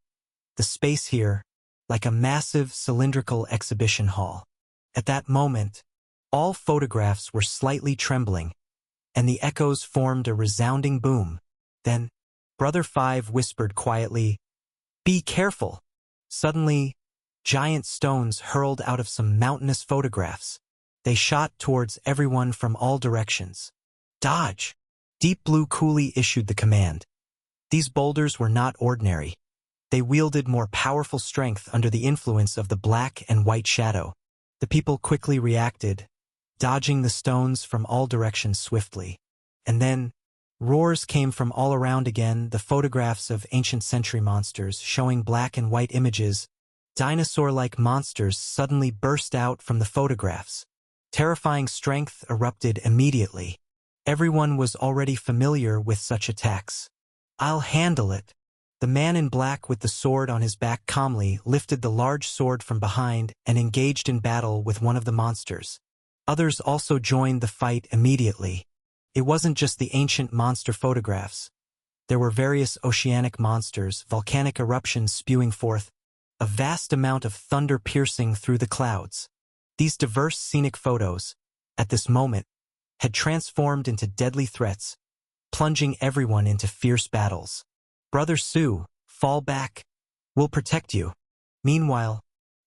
The space here, like a massive cylindrical exhibition hall. At that moment, all photographs were slightly trembling, and the echoes formed a resounding boom. Then, Brother Five whispered quietly, "Be careful!" Suddenly, giant stones hurled out of some mountainous photographs. They shot towards everyone from all directions. "Dodge!" Deep Blue coolly issued the command. These boulders were not ordinary. They wielded more powerful strength under the influence of the black and white shadow. The people quickly reacted, dodging the stones from all directions swiftly. And then, roars came from all around again, the photographs of ancient century monsters showing black and white images. Dinosaur-like monsters suddenly burst out from the photographs. Terrifying strength erupted immediately. Everyone was already familiar with such attacks. "I'll handle it." The man in black with the sword on his back calmly lifted the large sword from behind and engaged in battle with one of the monsters. Others also joined the fight immediately. It wasn't just the ancient monster photographs. There were various oceanic monsters, volcanic eruptions spewing forth, a vast amount of thunder piercing through the clouds. These diverse scenic photos, at this moment, had transformed into deadly threats, plunging everyone into fierce battles. "Brother Su, fall back. We'll protect you." Meanwhile,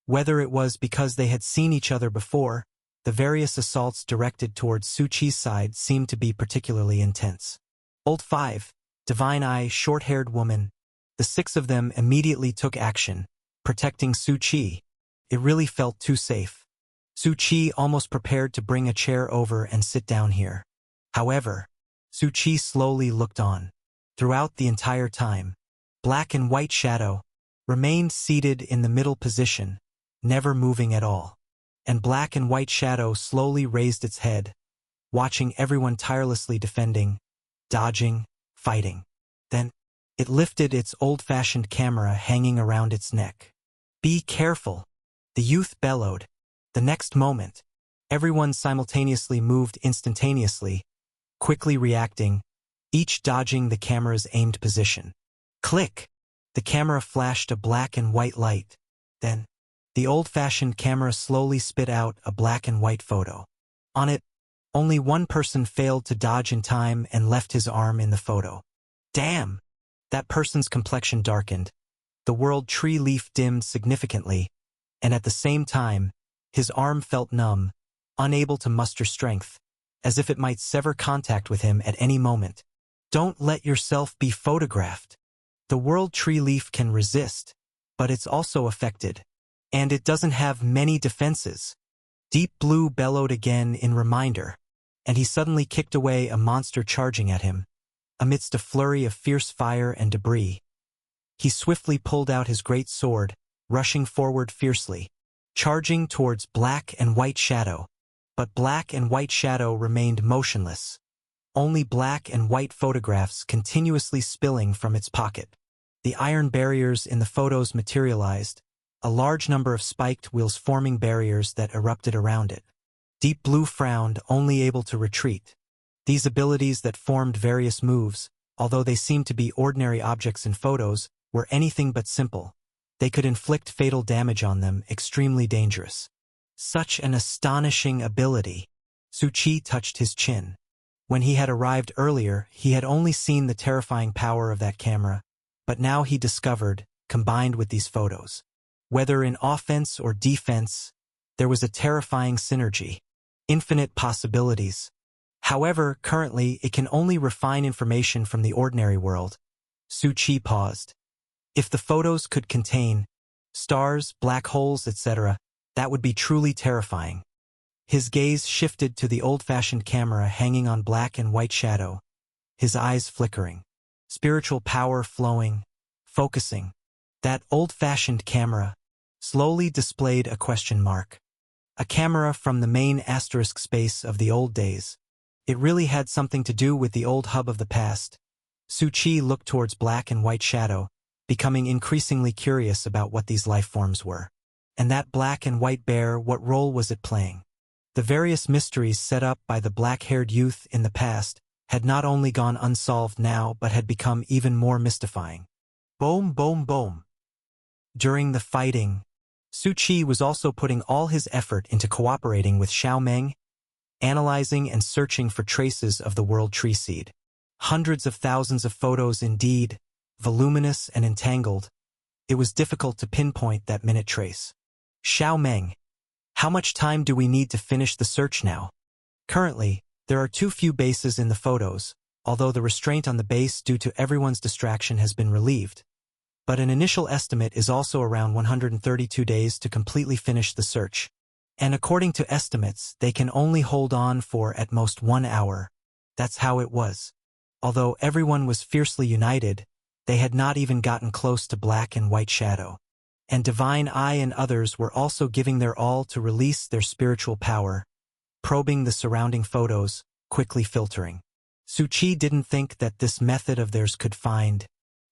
whether it was because they had seen each other before, the various assaults directed towards Su Qi's side seemed to be particularly intense. Old Five, Divine Eye, short-haired woman, the six of them immediately took action, protecting Su Qi. It really felt too safe. Su Qi almost prepared to bring a chair over and sit down here. However, Su Qi slowly looked on. Throughout the entire time, black and white shadow remained seated in the middle position, never moving at all. And black and white shadow slowly raised its head, watching everyone tirelessly defending, dodging, fighting. Then, it lifted its old-fashioned camera hanging around its neck. "Be careful," the youth bellowed. The next moment, everyone simultaneously moved instantaneously, quickly reacting, each dodging the camera's aimed position. Click! The camera flashed a black and white light. Then, the old-fashioned camera slowly spit out a black and white photo. On it, only one person failed to dodge in time and left his arm in the photo. Damn! That person's complexion darkened. The World Tree Leaf dimmed significantly, and at the same time, his arm felt numb, unable to muster strength, as if it might sever contact with him at any moment. Don't let yourself be photographed. The World Tree Leaf can resist, but it's also affected, and it doesn't have many defenses. Deep Blue bellowed again in reminder, and he suddenly kicked away a monster charging at him. Amidst a flurry of fierce fire and debris, he swiftly pulled out his great sword, rushing forward fiercely, charging towards black and white shadow. But black and white shadow remained motionless, only black and white photographs continuously spilling from its pocket. The iron barriers in the photos materialized, a large number of spiked wheels forming barriers that erupted around it. Deep Blue frowned, only able to retreat. These abilities that formed various moves, although they seemed to be ordinary objects in photos, were anything but simple. They could inflict fatal damage on them, extremely dangerous. Such an astonishing ability. Su Qi touched his chin. When he had arrived earlier, he had only seen the terrifying power of that camera, but now he discovered, combined with these photos, whether in offense or defense, there was a terrifying synergy. Infinite possibilities. However, currently it can only refine information from the ordinary world. Su Qi paused. If the photos could contain stars, black holes, etc., that would be truly terrifying. His gaze shifted to the old-fashioned camera hanging on black and white shadow, his eyes flickering, spiritual power flowing, focusing. That old-fashioned camera slowly displayed a question mark. A camera from the main asterisk space of the old days. It really had something to do with the old hub of the past. Su Qi looked towards black and white shadow, becoming increasingly curious about what these life forms were. And that black and white bear, what role was it playing? The various mysteries set up by the black-haired youth in the past had not only gone unsolved now but had become even more mystifying. Boom, boom, boom. During the fighting, Su Qi was also putting all his effort into cooperating with Xiao Meng, analyzing and searching for traces of the World Tree Seed. Hundreds of thousands of photos indeed, voluminous and entangled. It was difficult to pinpoint that minute trace. Xiao Meng, how much time do we need to finish the search now? Currently, there are too few bases in the photos, although the restraint on the base due to everyone's distraction has been relieved. But an initial estimate is also around 132 days to completely finish the search. And according to estimates, they can only hold on for at most 1 hour. That's how it was. Although everyone was fiercely united, they had not even gotten close to black and white shadow. And Divine Eye and others were also giving their all to release their spiritual power, probing the surrounding photos, quickly filtering. Su Qi didn't think that this method of theirs could find.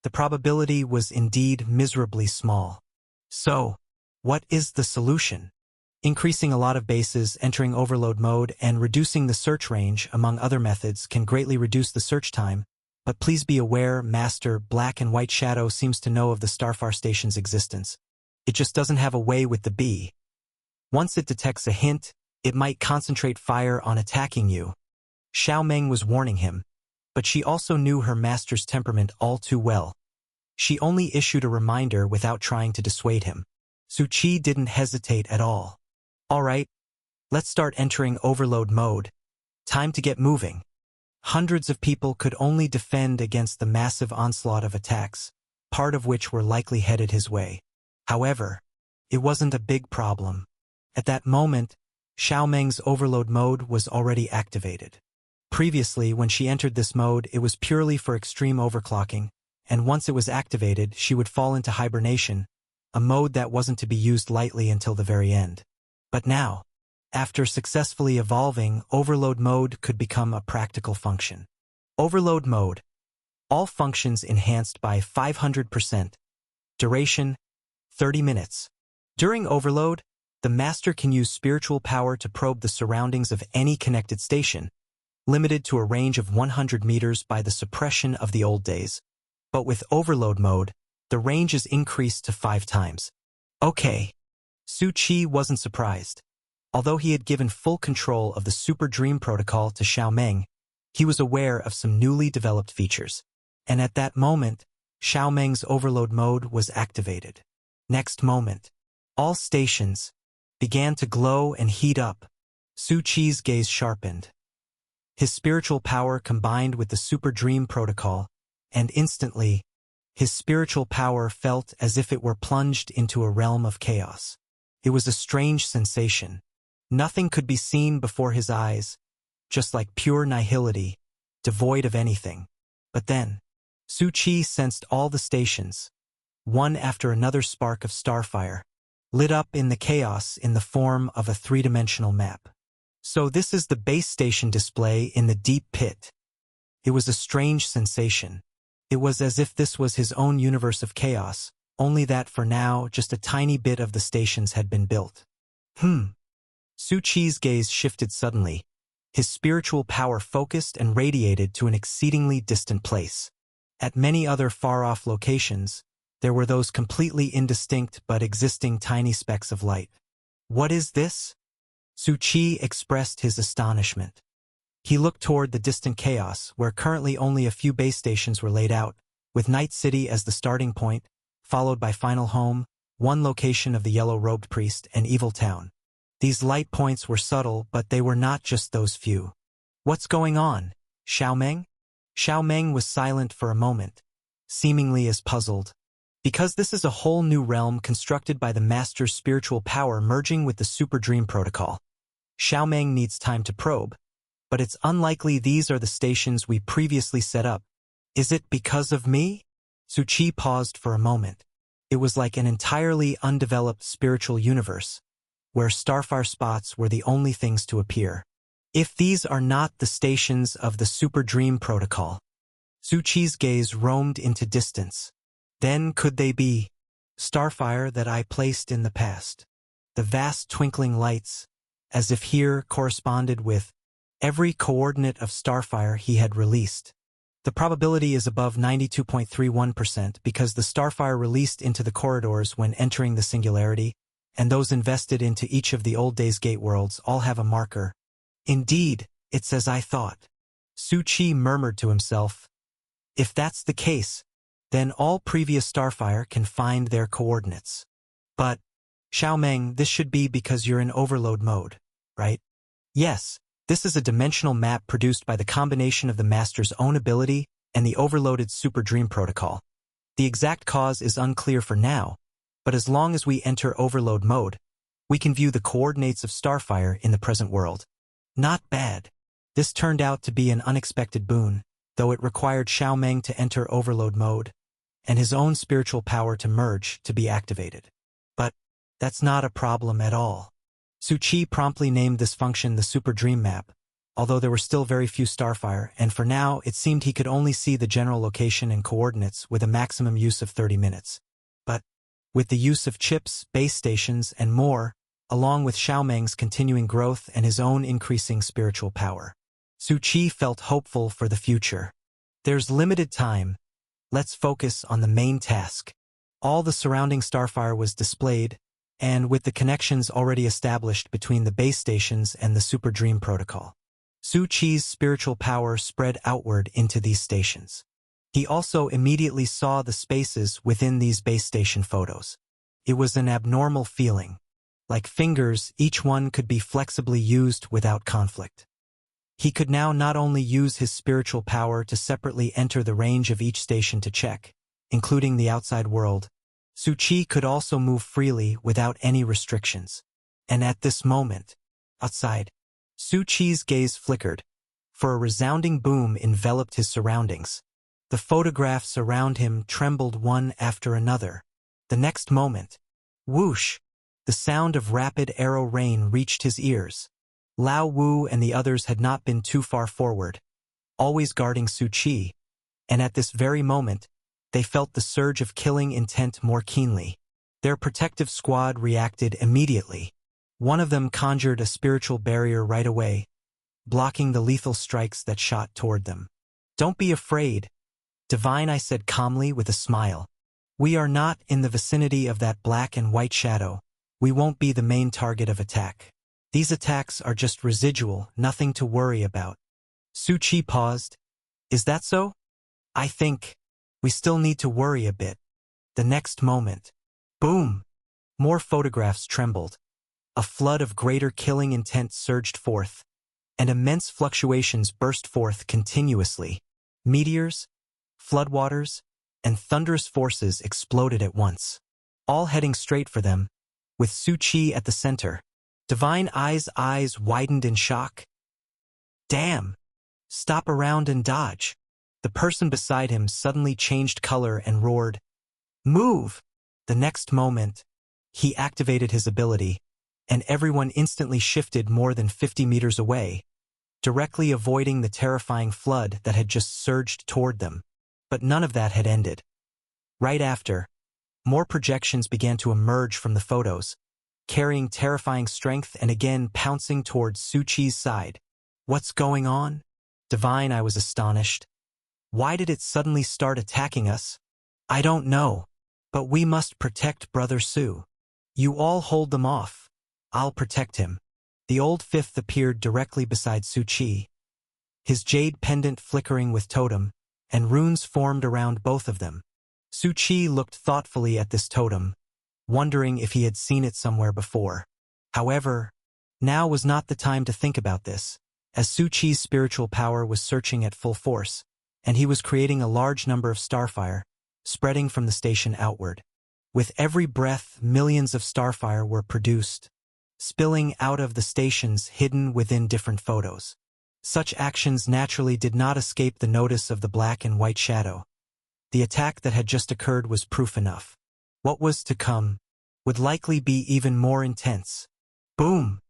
The probability was indeed miserably small. So, what is the solution? Increasing a lot of bases, entering overload mode, and reducing the search range, among other methods, can greatly reduce the search time, but please be aware, Master Black and White Shadow seems to know of the Starfar Station's existence. It just doesn't have a way with the bee. Once it detects a hint, it might concentrate fire on attacking you. Xiao Meng was warning him, but she also knew her master's temperament all too well. She only issued a reminder without trying to dissuade him. Su Qi didn't hesitate at all. All right, let's start entering overload mode. Time to get moving. Hundreds of people could only defend against the massive onslaught of attacks, part of which were likely headed his way. However, it wasn't a big problem. At that moment, Xiao Meng's overload mode was already activated. Previously, when she entered this mode, it was purely for extreme overclocking, and once it was activated, she would fall into hibernation, a mode that wasn't to be used lightly until the very end. But now, after successfully evolving, overload mode could become a practical function. Overload mode. All functions enhanced by 500%. Duration, 30 minutes. During overload, the master can use spiritual power to probe the surroundings of any connected station, limited to a range of 100 meters by the suppression of the old days. But with overload mode, the range is increased to 5 times. Okay. Su Qi wasn't surprised. Although he had given full control of the Super Dream Protocol to Xiao Meng, he was aware of some newly developed features. And at that moment, Xiao Meng's overload mode was activated. Next moment, all stations began to glow and heat up. Su Qi's gaze sharpened. His spiritual power combined with the Super Dream Protocol, and instantly, his spiritual power felt as if it were plunged into a realm of chaos. It was a strange sensation. Nothing could be seen before his eyes, just like pure nihility, devoid of anything. But then, Su Qi sensed all the stations, one after another spark of starfire, lit up in the chaos in the form of a 3-dimensional map. So this is the base station display in the deep pit. It was a strange sensation. It was as if this was his own universe of chaos, only that for now just a tiny bit of the stations had been built. Su Qi's gaze shifted suddenly. His spiritual power focused and radiated to an exceedingly distant place. At many other far-off locations, there were those completely indistinct but existing tiny specks of light. What is this? Su Qi expressed his astonishment. He looked toward the distant chaos, where currently only a few base stations were laid out, with Night City as the starting point, followed by Final Home, one location of the Yellow-Robed Priest, and Evil Town. These light points were subtle, but they were not just those few. What's going on, Xiaomeng? Xiaomeng was silent for a moment, seemingly as puzzled. Because this is a whole new realm constructed by the Master's spiritual power merging with the Super Dream Protocol. Xiaomeng needs time to probe, but it's unlikely these are the stations we previously set up. Is it because of me? Su Qi paused for a moment. It was like an entirely undeveloped spiritual universe, where starfire spots were the only things to appear. If these are not the stations of the Super Dream Protocol, Su Qi's gaze roamed into distance. Then could they be starfire that I placed in the past? The vast twinkling lights, as if here corresponded with every coordinate of starfire he had released. The probability is above 92.31% because the starfire released into the corridors when entering the singularity, and those invested into each of the old days gate worlds all have a marker. Indeed, it's as I thought. Su Qi murmured to himself. If that's the case, then all previous starfire can find their coordinates. But, Xiaomeng, this should be because you're in overload mode, right? Yes. This is a dimensional map produced by the combination of the Master's own ability and the overloaded Super Dream Protocol. The exact cause is unclear for now, but as long as we enter overload mode, we can view the coordinates of starfire in the present world. Not bad. This turned out to be an unexpected boon, though it required Xiaomeng to enter overload mode and his own spiritual power to merge to be activated. But that's not a problem at all. Su Qi promptly named this function the Super Dream Map, although there were still very few starfire, and for now it seemed he could only see the general location and coordinates with a maximum use of 30 minutes. But, with the use of chips, base stations, and more, along with Xiaomeng's continuing growth and his own increasing spiritual power, Su Qi felt hopeful for the future. There's limited time. Let's focus on the main task. All the surrounding starfire was displayed, and with the connections already established between the base stations and the Super Dream Protocol, Su Qi's spiritual power spread outward into these stations. He also immediately saw the spaces within these base station photos. It was an abnormal feeling. Like fingers, each one could be flexibly used without conflict. He could now not only use his spiritual power to separately enter the range of each station to check, including the outside world, Su Qi could also move freely without any restrictions. And at this moment, outside, Su Qi's gaze flickered, for a resounding boom enveloped his surroundings. The photographs around him trembled one after another. The next moment, whoosh, the sound of rapid arrow rain reached his ears. Lao Wu and the others had not been too far forward, always guarding Su Qi, and at this very moment, they felt the surge of killing intent more keenly. Their protective squad reacted immediately. One of them conjured a spiritual barrier right away, blocking the lethal strikes that shot toward them. Don't be afraid, Divine, I said calmly with a smile. We are not in the vicinity of that black and white shadow. We won't be the main target of attack. These attacks are just residual, nothing to worry about. Su Qi paused. Is that so? I think we still need to worry a bit. The next moment, boom! More photographs trembled. A flood of greater killing intent surged forth, and immense fluctuations burst forth continuously. Meteors, floodwaters, and thunderous forces exploded at once, all heading straight for them, with Su Qi at the center. Divine eyes widened in shock. Damn! Stop around and dodge. The person beside him suddenly changed color and roared, Move! The next moment, he activated his ability, and everyone instantly shifted more than 50 meters away, directly avoiding the terrifying flood that had just surged toward them. But none of that had ended. Right after, more projections began to emerge from the photos, carrying terrifying strength and again pouncing towards Su Qi's side. What's going on? Divine, I was astonished. Why did it suddenly start attacking us? I don't know. But we must protect Brother Su. You all hold them off. I'll protect him. The old fifth appeared directly beside Su Qi. His jade pendant flickering with totem, and runes formed around both of them. Su Qi looked thoughtfully at this totem, wondering if he had seen it somewhere before. However, now was not the time to think about this, as Su Qi's spiritual power was surging at full force, and he was creating a large number of starfire, spreading from the station outward. With every breath, millions of starfire were produced, spilling out of the stations hidden within different photos. Such actions naturally did not escape the notice of the black and white shadow. The attack that had just occurred was proof enough. What was to come would likely be even more intense. Boom!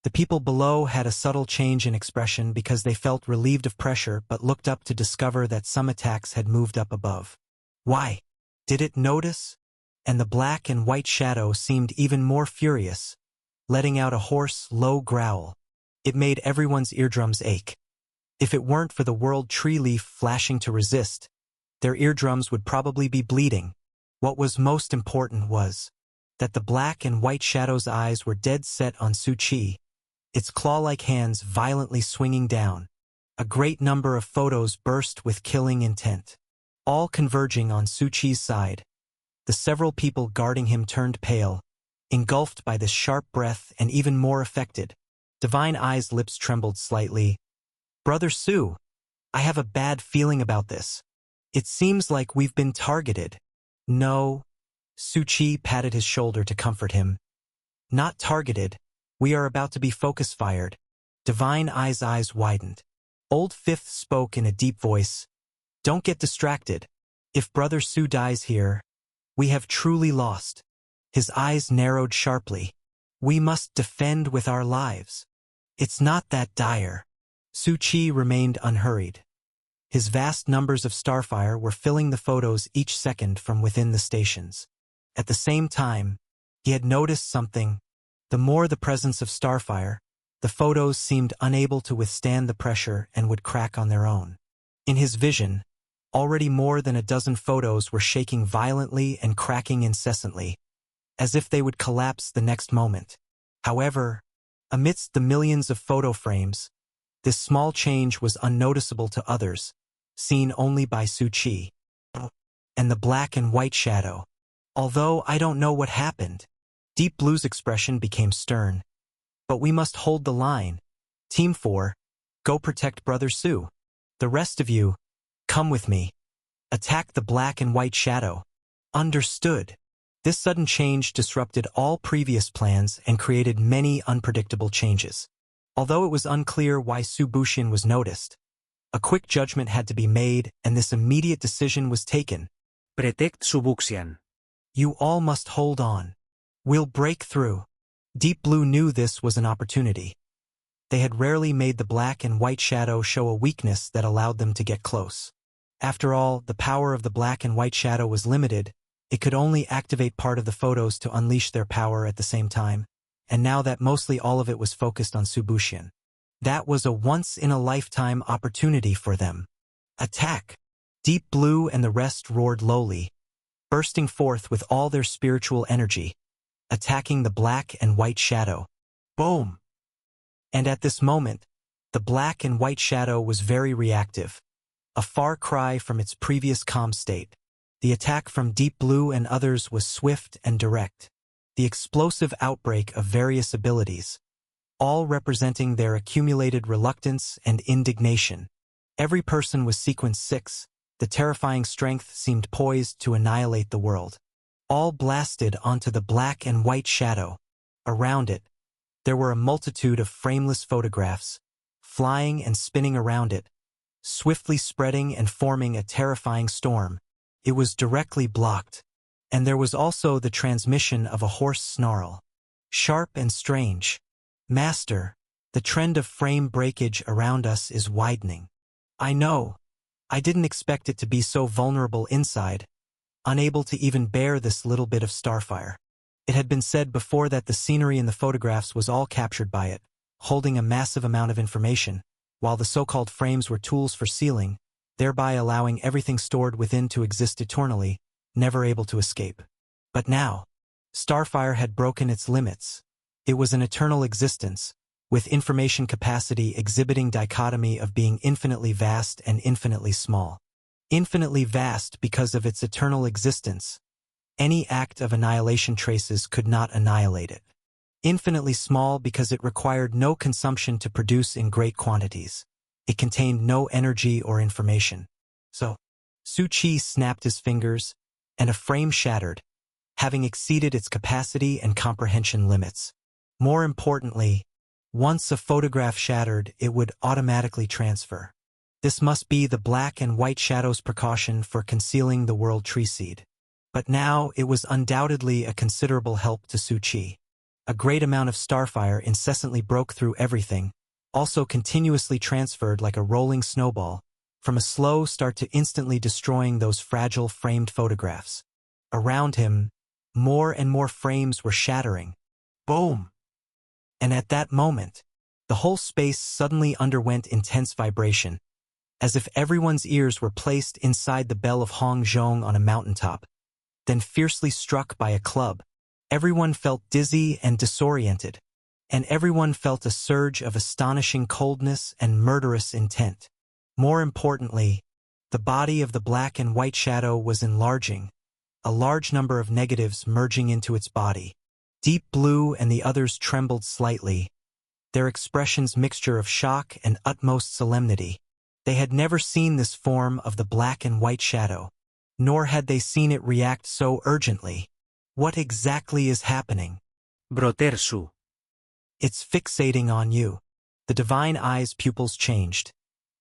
The people below had a subtle change in expression because they felt relieved of pressure but looked up to discover that some attacks had moved up above. Why? Did it notice? And the black and white shadow seemed even more furious, letting out a hoarse, low growl. It made everyone's eardrums ache. If it weren't for the world tree leaf flashing to resist, their eardrums would probably be bleeding. What was most important was that the black and white shadow's eyes were dead set on Su Qi, its claw-like hands violently swinging down. A great number of photos burst with killing intent, all converging on Su Qi's side. The several people guarding him turned pale, engulfed by this sharp breath and even more affected. Divine Eye's lips trembled slightly. Brother Su, I have a bad feeling about this. It seems like we've been targeted. No. Su Qi patted his shoulder to comfort him. Not targeted. We are about to be focus-fired. Divine Eye's eyes widened. Old Fifth spoke in a deep voice. Don't get distracted. If Brother Su dies here, we have truly lost. His eyes narrowed sharply. We must defend with our lives. It's not that dire. Su Qi remained unhurried. His vast numbers of starfire were filling the photos each second from within the stations. At the same time, he had noticed something. The more the presence of starfire, the photos seemed unable to withstand the pressure and would crack on their own. In his vision, already more than a dozen photos were shaking violently and cracking incessantly, as if they would collapse the next moment. However, amidst the millions of photo frames, this small change was unnoticeable to others, seen only by Su Qi and the black and white shadow. Although I don't know what happened, Deep Blue's expression became stern. But we must hold the line. Team 4, go protect Brother Su. The rest of you, come with me. Attack the black and white shadow. Understood. This sudden change disrupted all previous plans and created many unpredictable changes. Although it was unclear why Su Buxian was noticed, a quick judgment had to be made and this immediate decision was taken.
Protect Su Buxian.
You all must hold on. We'll break through. Deep Blue knew this was an opportunity. They had rarely made the black and white shadow show a weakness that allowed them to get close. After all, the power of the black and white shadow was limited. It could only activate part of the photos to unleash their power at the same time, and now that mostly all of it was focused on Su Buxian. That was a once-in-a-lifetime opportunity for them. Attack! Deep Blue and the rest roared lowly, bursting forth with all their spiritual energy, attacking the black and white shadow. Boom! And at this moment, the black and white shadow was very reactive, a far cry from its previous calm state. The attack from Deep Blue and others was swift and direct. The explosive outbreak of various abilities, all representing their accumulated reluctance and indignation. Every person was sequence 6. The terrifying strength seemed poised to annihilate the world. All blasted onto the black and white shadow. Around it, there were a multitude of frameless photographs, flying and spinning around it, swiftly spreading and forming a terrifying storm. It was directly blocked, and there was also the transmission of a hoarse snarl. Sharp and strange. Master, the trend of frame breakage around us is widening. I know. I didn't expect it to be so vulnerable inside, unable to even bear this little bit of starfire. It had been said before that the scenery in the photographs was all captured by it, holding a massive amount of information. while the so-called frames were tools for sealing, thereby allowing everything stored within to exist eternally, never able to escape. But now, Starfire had broken its limits. It was an eternal existence, with information capacity exhibiting dichotomy of being infinitely vast and infinitely small. Infinitely vast because of its eternal existence. Any act of annihilation traces could not annihilate it. Infinitely small because it required no consumption to produce in great quantities. It contained no energy or information. So, Su Chi snapped his fingers, and a frame shattered, having exceeded its capacity and comprehension limits. More importantly, once a photograph shattered, it would automatically transfer. This must be the black and white shadow's precaution for concealing the world tree seed. But now it was undoubtedly a considerable help to Su Chi. A great amount of Starfire incessantly broke through everything, also continuously transferred like a rolling snowball, from a slow start to instantly destroying those fragile framed photographs. Around him, more and more frames were shattering. Boom! And at that moment, the whole space suddenly underwent intense vibration, as if everyone's ears were placed inside the bell of Hong Zhong on a mountaintop, then fiercely struck by a club. Everyone felt dizzy and disoriented, and everyone felt a surge of astonishing coldness and murderous intent. More importantly, the body of the black and white shadow was enlarging, a large number of negatives merging into its body. Deep Blue and the others trembled slightly, their expressions mixture of shock and utmost solemnity. They had never seen this form of the black and white shadow, nor had they seen it react so urgently. What exactly is happening?
Brother Su.
It's fixating on you. The divine eye's pupils changed.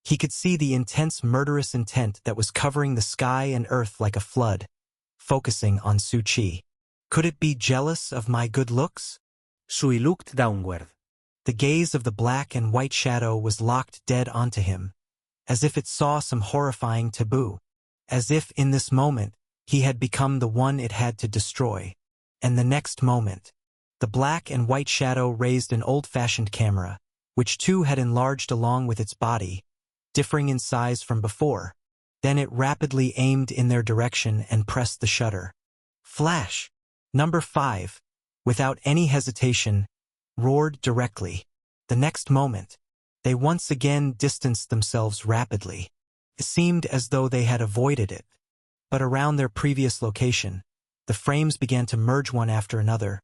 He could see the intense murderous intent that was covering the sky and earth like a flood, focusing on Su Chi. Could it be jealous of my good looks?
Sui looked downward.
The gaze of the black and white shadow was locked dead onto him, as if it saw some horrifying taboo, as if in this moment he had become the one it had to destroy. And the next moment, the black and white shadow raised an old-fashioned camera, which too had enlarged along with its body, differing in size from before. Then it rapidly aimed in their direction and pressed the shutter. Flash! Number 5, without any hesitation, roared directly. The next moment, they once again distanced themselves rapidly. It seemed as though they had avoided it. But around their previous location, the frames began to merge one after another.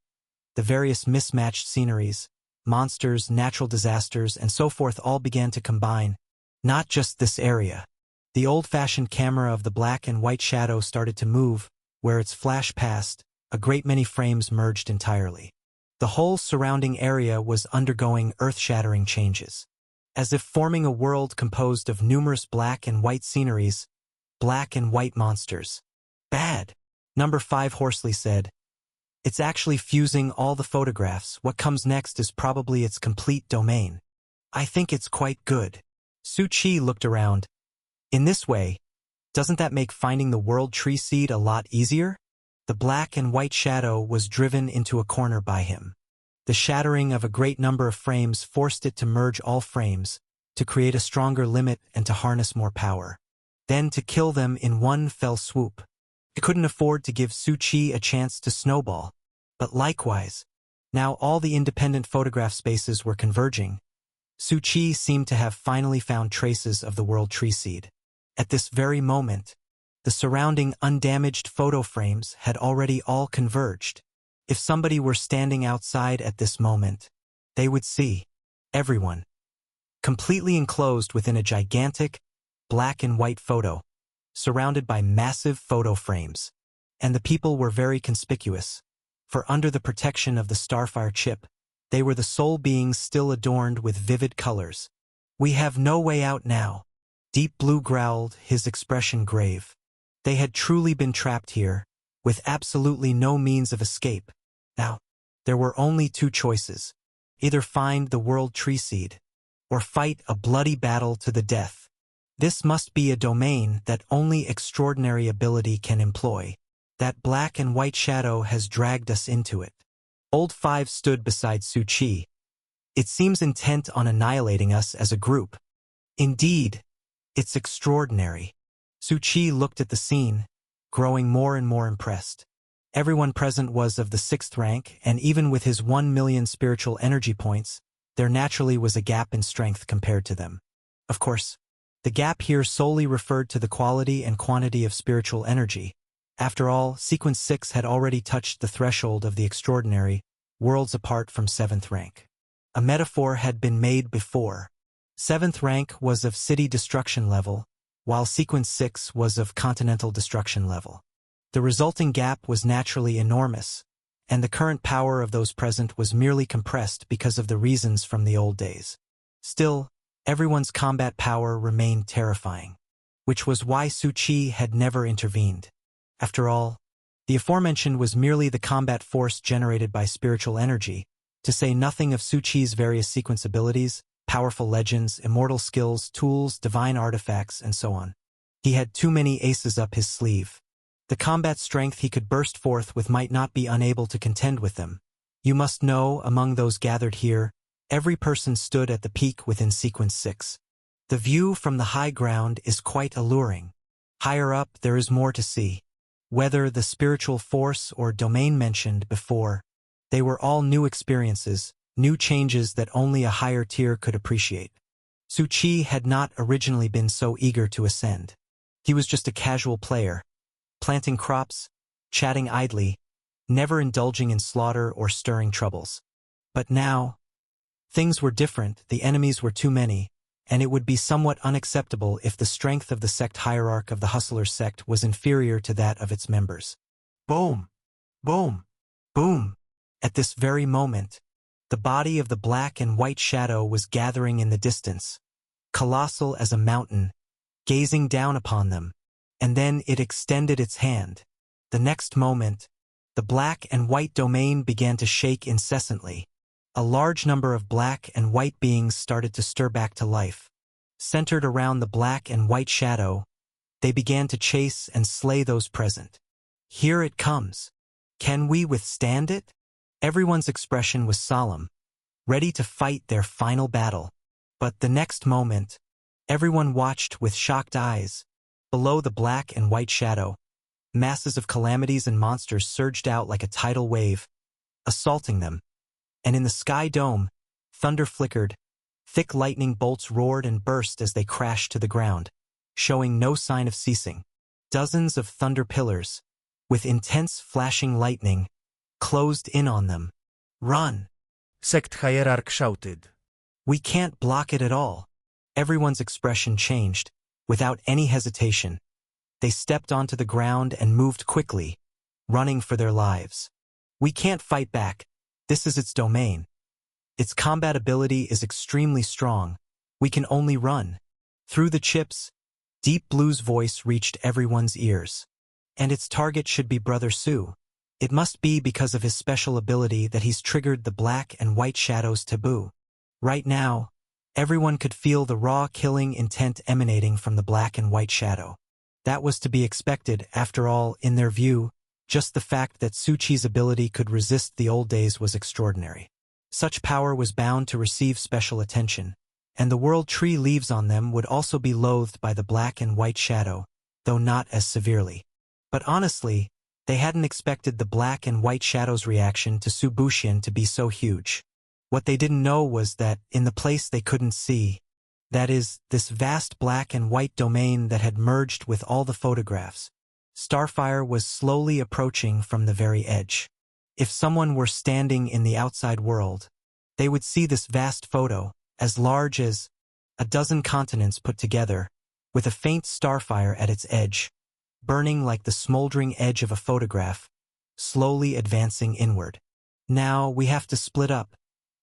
The various mismatched sceneries, monsters, natural disasters, and so forth all began to combine. Not just this area. The old-fashioned camera of the black and white shadow started to move. Where its flash passed, a great many frames merged entirely. The whole surrounding area was undergoing earth-shattering changes. As if forming a world composed of numerous black and white sceneries, black and white monsters. Bad. Number 5 hoarsely said. It's actually fusing all the photographs. What comes next is probably its complete domain. I think it's quite good. Su Chi looked around. In this way, doesn't that make finding the world tree seed a lot easier? The black and white shadow was driven into a corner by him. The shattering of a great number of frames forced it to merge all frames, to create a stronger limit and to harness more power. Then to kill them in one fell swoop. It couldn't afford to give Su Chi a chance to snowball. But likewise, now all the independent photograph spaces were converging. Su Chi seemed to have finally found traces of the world tree seed. At this very moment, the surrounding undamaged photo frames had already all converged. If somebody were standing outside at this moment, they would see everyone completely enclosed within a gigantic black and white photo, surrounded by massive photo frames. And the people were very conspicuous, for under the protection of the Starfire chip, they were the sole beings still adorned with vivid colors. We have no way out now. Deep Blue growled, his expression grave. They had truly been trapped here, with absolutely no means of escape. Now, there were only two choices. Either find the world tree seed, or fight a bloody battle to the death. This must be a domain that only extraordinary ability can employ. That black and white shadow has dragged us into it. Old 5 stood beside Su Chi. It seems intent on annihilating us as a group. Indeed, it's extraordinary. Su Qi looked at the scene, growing more and more impressed. Everyone present was of the 6th rank, and even with his 1 million spiritual energy points, there naturally was a gap in strength compared to them. Of course, the gap here solely referred to the quality and quantity of spiritual energy. After all, Sequence 6 had already touched the threshold of the extraordinary, worlds apart from 7th rank. A metaphor had been made before. 7th rank was of city destruction level, while Sequence 6 was of continental destruction level. The resulting gap was naturally enormous, and the current power of those present was merely compressed because of the reasons from the old days. Still, everyone's combat power remained terrifying, which was why Su Qi had never intervened. After all, the aforementioned was merely the combat force generated by spiritual energy, to say nothing of Su Qi's various sequence abilities, powerful legends, immortal skills, tools, divine artifacts, and so on. He had too many aces up his sleeve. The combat strength he could burst forth with might not be unable to contend with them. You must know, among those gathered here, every person stood at the peak within Sequence 6. The view from the high ground is quite alluring. Higher up there is more to see. Whether the spiritual force or domain mentioned before, they were all new experiences, new changes that only a higher tier could appreciate. Su Qi had not originally been so eager to ascend. He was just a casual player, planting crops, chatting idly, never indulging in slaughter or stirring troubles. But now, things were different, the enemies were too many, and it would be somewhat unacceptable if the strength of the sect hierarch of the Hustler sect was inferior to that of its members. Boom! Boom! Boom! At this very moment, the body of the black and white shadow was gathering in the distance, colossal as a mountain, gazing down upon them, and then it extended its hand. The next moment, the black and white domain began to shake incessantly. A large number of black and white beings started to stir back to life. Centered around the black and white shadow, they began to chase and slay those present. Here it comes. Can we withstand it? Everyone's expression was solemn, ready to fight their final battle. But the next moment, everyone watched with shocked eyes. Below the black and white shadow, masses of calamities and monsters surged out like a tidal wave, assaulting them. And in the sky dome, thunder flickered, thick lightning bolts roared and burst as they crashed to the ground, showing no sign of ceasing. Dozens of thunder pillars, with intense flashing lightning, closed in on them. Run!
Sect hierarch shouted.
We can't block it at all. Everyone's expression changed. Without any hesitation, they stepped onto the ground and moved quickly, running for their lives. We can't fight back. This is its domain. Its combat ability is extremely strong. We can only run. Through the chips, Deep Blue's voice reached everyone's ears. And its target should be Brother Su. It must be because of his special ability that he's triggered the black and white shadows taboo. Right now, everyone could feel the raw killing intent emanating from the black and white shadow. That was to be expected, after all, in their view, just the fact that Su Qi's ability could resist the old days was extraordinary. Such power was bound to receive special attention, and the world tree leaves on them would also be loathed by the black and white shadow, though not as severely. But honestly, they hadn't expected the black and white shadow's reaction to Su Buxian to be so huge. What they didn't know was that, in the place they couldn't see, that is, this vast black and white domain that had merged with all the photographs, Starfire was slowly approaching from the very edge. If someone were standing in the outside world, they would see this vast photo, as large as a dozen continents put together, with a faint starfire at its edge, burning like the smoldering edge of a photograph, slowly advancing inward. Now we have to split up.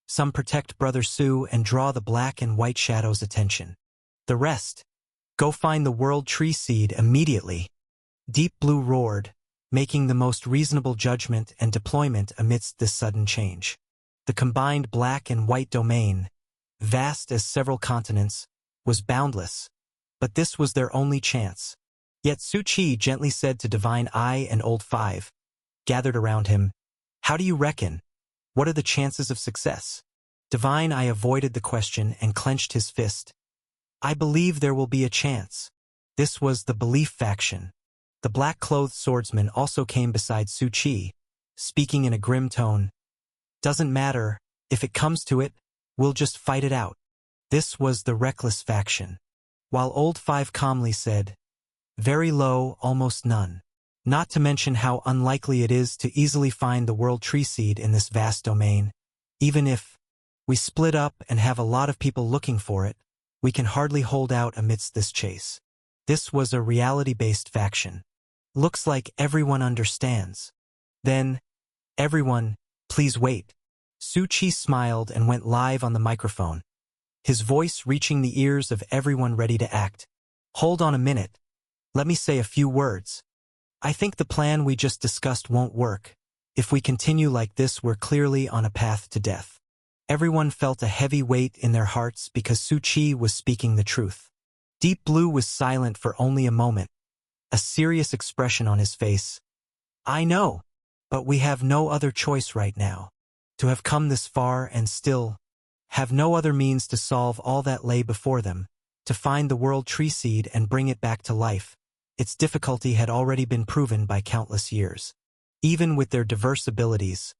Some protect Brother Su and draw the black and white shadow's attention. The rest, go find the World Tree Seed immediately. Deep Blue roared, making the most reasonable judgment and deployment amidst this sudden change. The combined black and white domain, vast as several continents, was boundless, but this was their only chance. Yet Su Qi gently said to Divine Eye and Old Five, gathered around him, "How do you reckon? What are the chances of success?" Divine Eye avoided the question and clenched his fist. I believe there will be a chance. This was the Belief faction. The black-clothed swordsman also came beside Su Qi, speaking in a grim tone. Doesn't matter, if it comes to it, we'll just fight it out. This was the Reckless faction. While Old Five calmly said, very low, almost none. Not to mention how unlikely it is to easily find the World Tree Seed in this vast domain. Even if we split up and have a lot of people looking for it, we can hardly hold out amidst this chase. This was a reality-based faction. Looks like everyone understands. Then, everyone, please wait. Su Qi smiled and went live on the microphone, his voice reaching the ears of everyone ready to act. Hold on a minute. Let me say a few words. I think the plan we just discussed won't work. If we continue like this, we're clearly on a path to death. Everyone felt a heavy weight in their hearts because Su Qi was speaking the truth. Deep Blue was silent for only a moment, a serious expression on his face. I know, but we have no other choice right now. To have come this far and still have no other means to solve all that lay before them, to find the World Tree Seed and bring it back to life, its difficulty had already been proven by countless years. Even with their diverse abilities,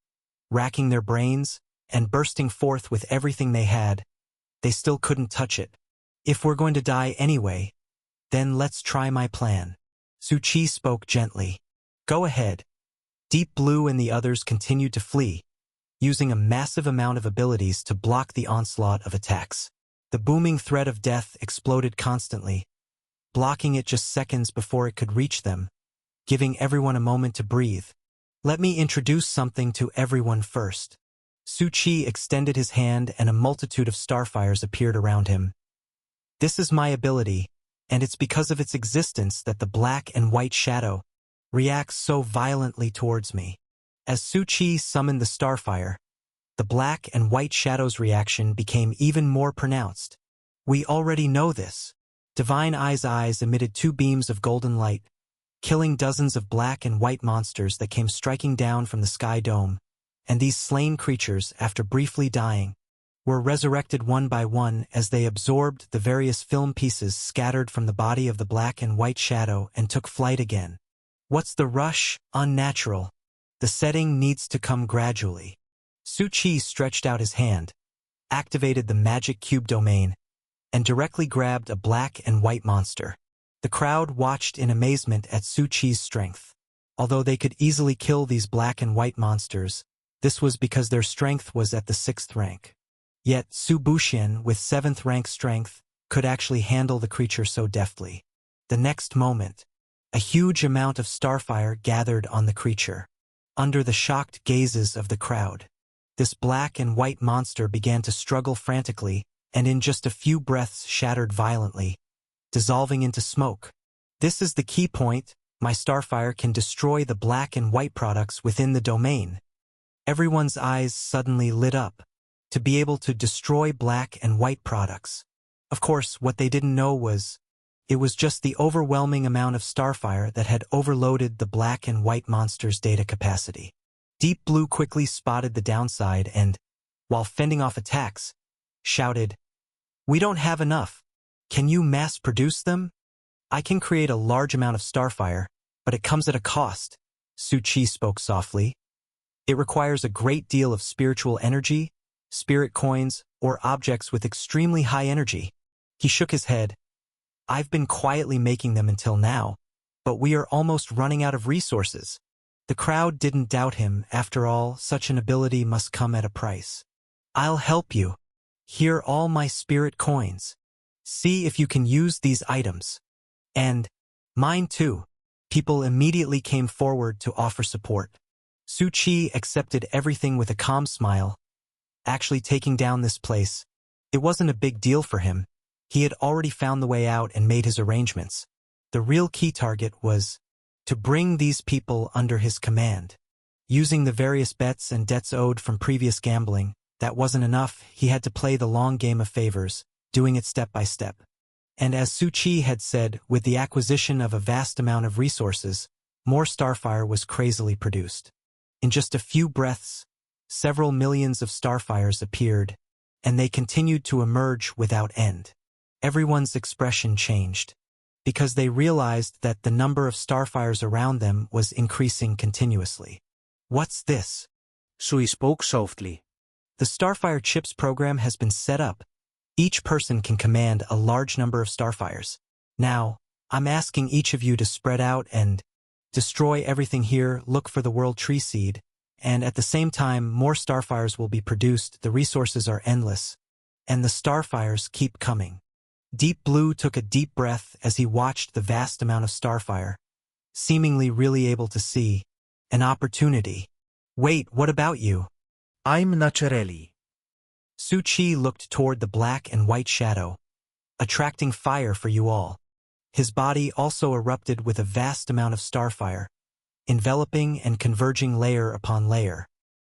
racking their brains, and bursting forth with everything they had, they still couldn't touch it. If we're going to die anyway, then let's try my plan. Su Qi spoke gently. Go ahead. Deep Blue and the others continued to flee, using a massive amount of abilities to block the onslaught of attacks. The booming threat of death exploded constantly, blocking it just seconds before it could reach them, giving everyone a moment to breathe. Let me introduce something to everyone first. Su Qi extended his hand and a multitude of starfires appeared around him. This is my ability, and it's because of its existence that the black and white shadow reacts so violently towards me. As Su Qi summoned the starfire, the black and white shadow's reaction became even more pronounced. We already know this. Divine Eye's eyes emitted 2 beams of golden light, killing dozens of black and white monsters that came striking down from the sky dome, and these slain creatures, after briefly dying, were resurrected one by one as they absorbed the various film pieces scattered from the body of the black and white shadow and took flight again. What's the rush? Unnatural. The setting needs to come gradually. Su Qi stretched out his hand, activated the magic cube domain, and directly grabbed a black and white monster. The crowd watched in amazement at Su Qi's strength. Although they could easily kill these black and white monsters, this was because their strength was at the 6th rank. Yet Su Buxian, with 7th rank strength, could actually handle the creature so deftly. The next moment, a huge amount of starfire gathered on the creature. Under the shocked gazes of the crowd, this black and white monster began to struggle frantically and in just a few breaths shattered violently, dissolving into smoke. This is the key point. My starfire can destroy the black and white products within the domain. Everyone's eyes suddenly lit up. To be able to destroy black and white products. Of course, what they didn't know was, it was just the overwhelming amount of starfire that had overloaded the black and white monster's data capacity. Deep Blue quickly spotted the downside and, while fending off attacks, shouted, "We don't have enough. Can you mass-produce them? I can create a large amount of starfire, but it comes at a cost." Su Qi spoke softly. It requires a great deal of spiritual energy, spirit coins, or objects with extremely high energy. He shook his head. I've been quietly making them until now, but we are almost running out of resources. The crowd didn't doubt him. After all, such an ability must come at a price. I'll help you. Here are all my spirit coins. See if you can use these items. And mine too. People immediately came forward to offer support. Su Qi accepted everything with a calm smile. Actually taking down this place, it wasn't a big deal for him. He had already found the way out and made his arrangements. The real key target was to bring these people under his command. Using the various bets and debts owed from previous gambling, that wasn't enough. He had to play the long game of favors, doing it step by step. And as Su Qi had said, with the acquisition of a vast amount of resources, more starfire was crazily produced. In just a few breaths, several millions of starfires appeared, and they continued to emerge without end. Everyone's expression changed, because they realized that the number of starfires around them was increasing continuously. What's this?
Sui spoke softly.
The Starfire Chips program has been set up. Each person can command a large number of starfires. Now, I'm asking each of you to spread out and destroy everything here, look for the World Tree Seed, and at the same time more starfires will be produced. The resources are endless, and the starfires keep coming. Deep Blue took a deep breath as he watched the vast amount of starfire, seemingly really able to see an opportunity. Wait, what about you?
I'm Nachereli.
Su Chi looked toward the black and white shadow, attracting fire for you all. His body also erupted with a vast amount of starfire, enveloping and converging layer upon layer.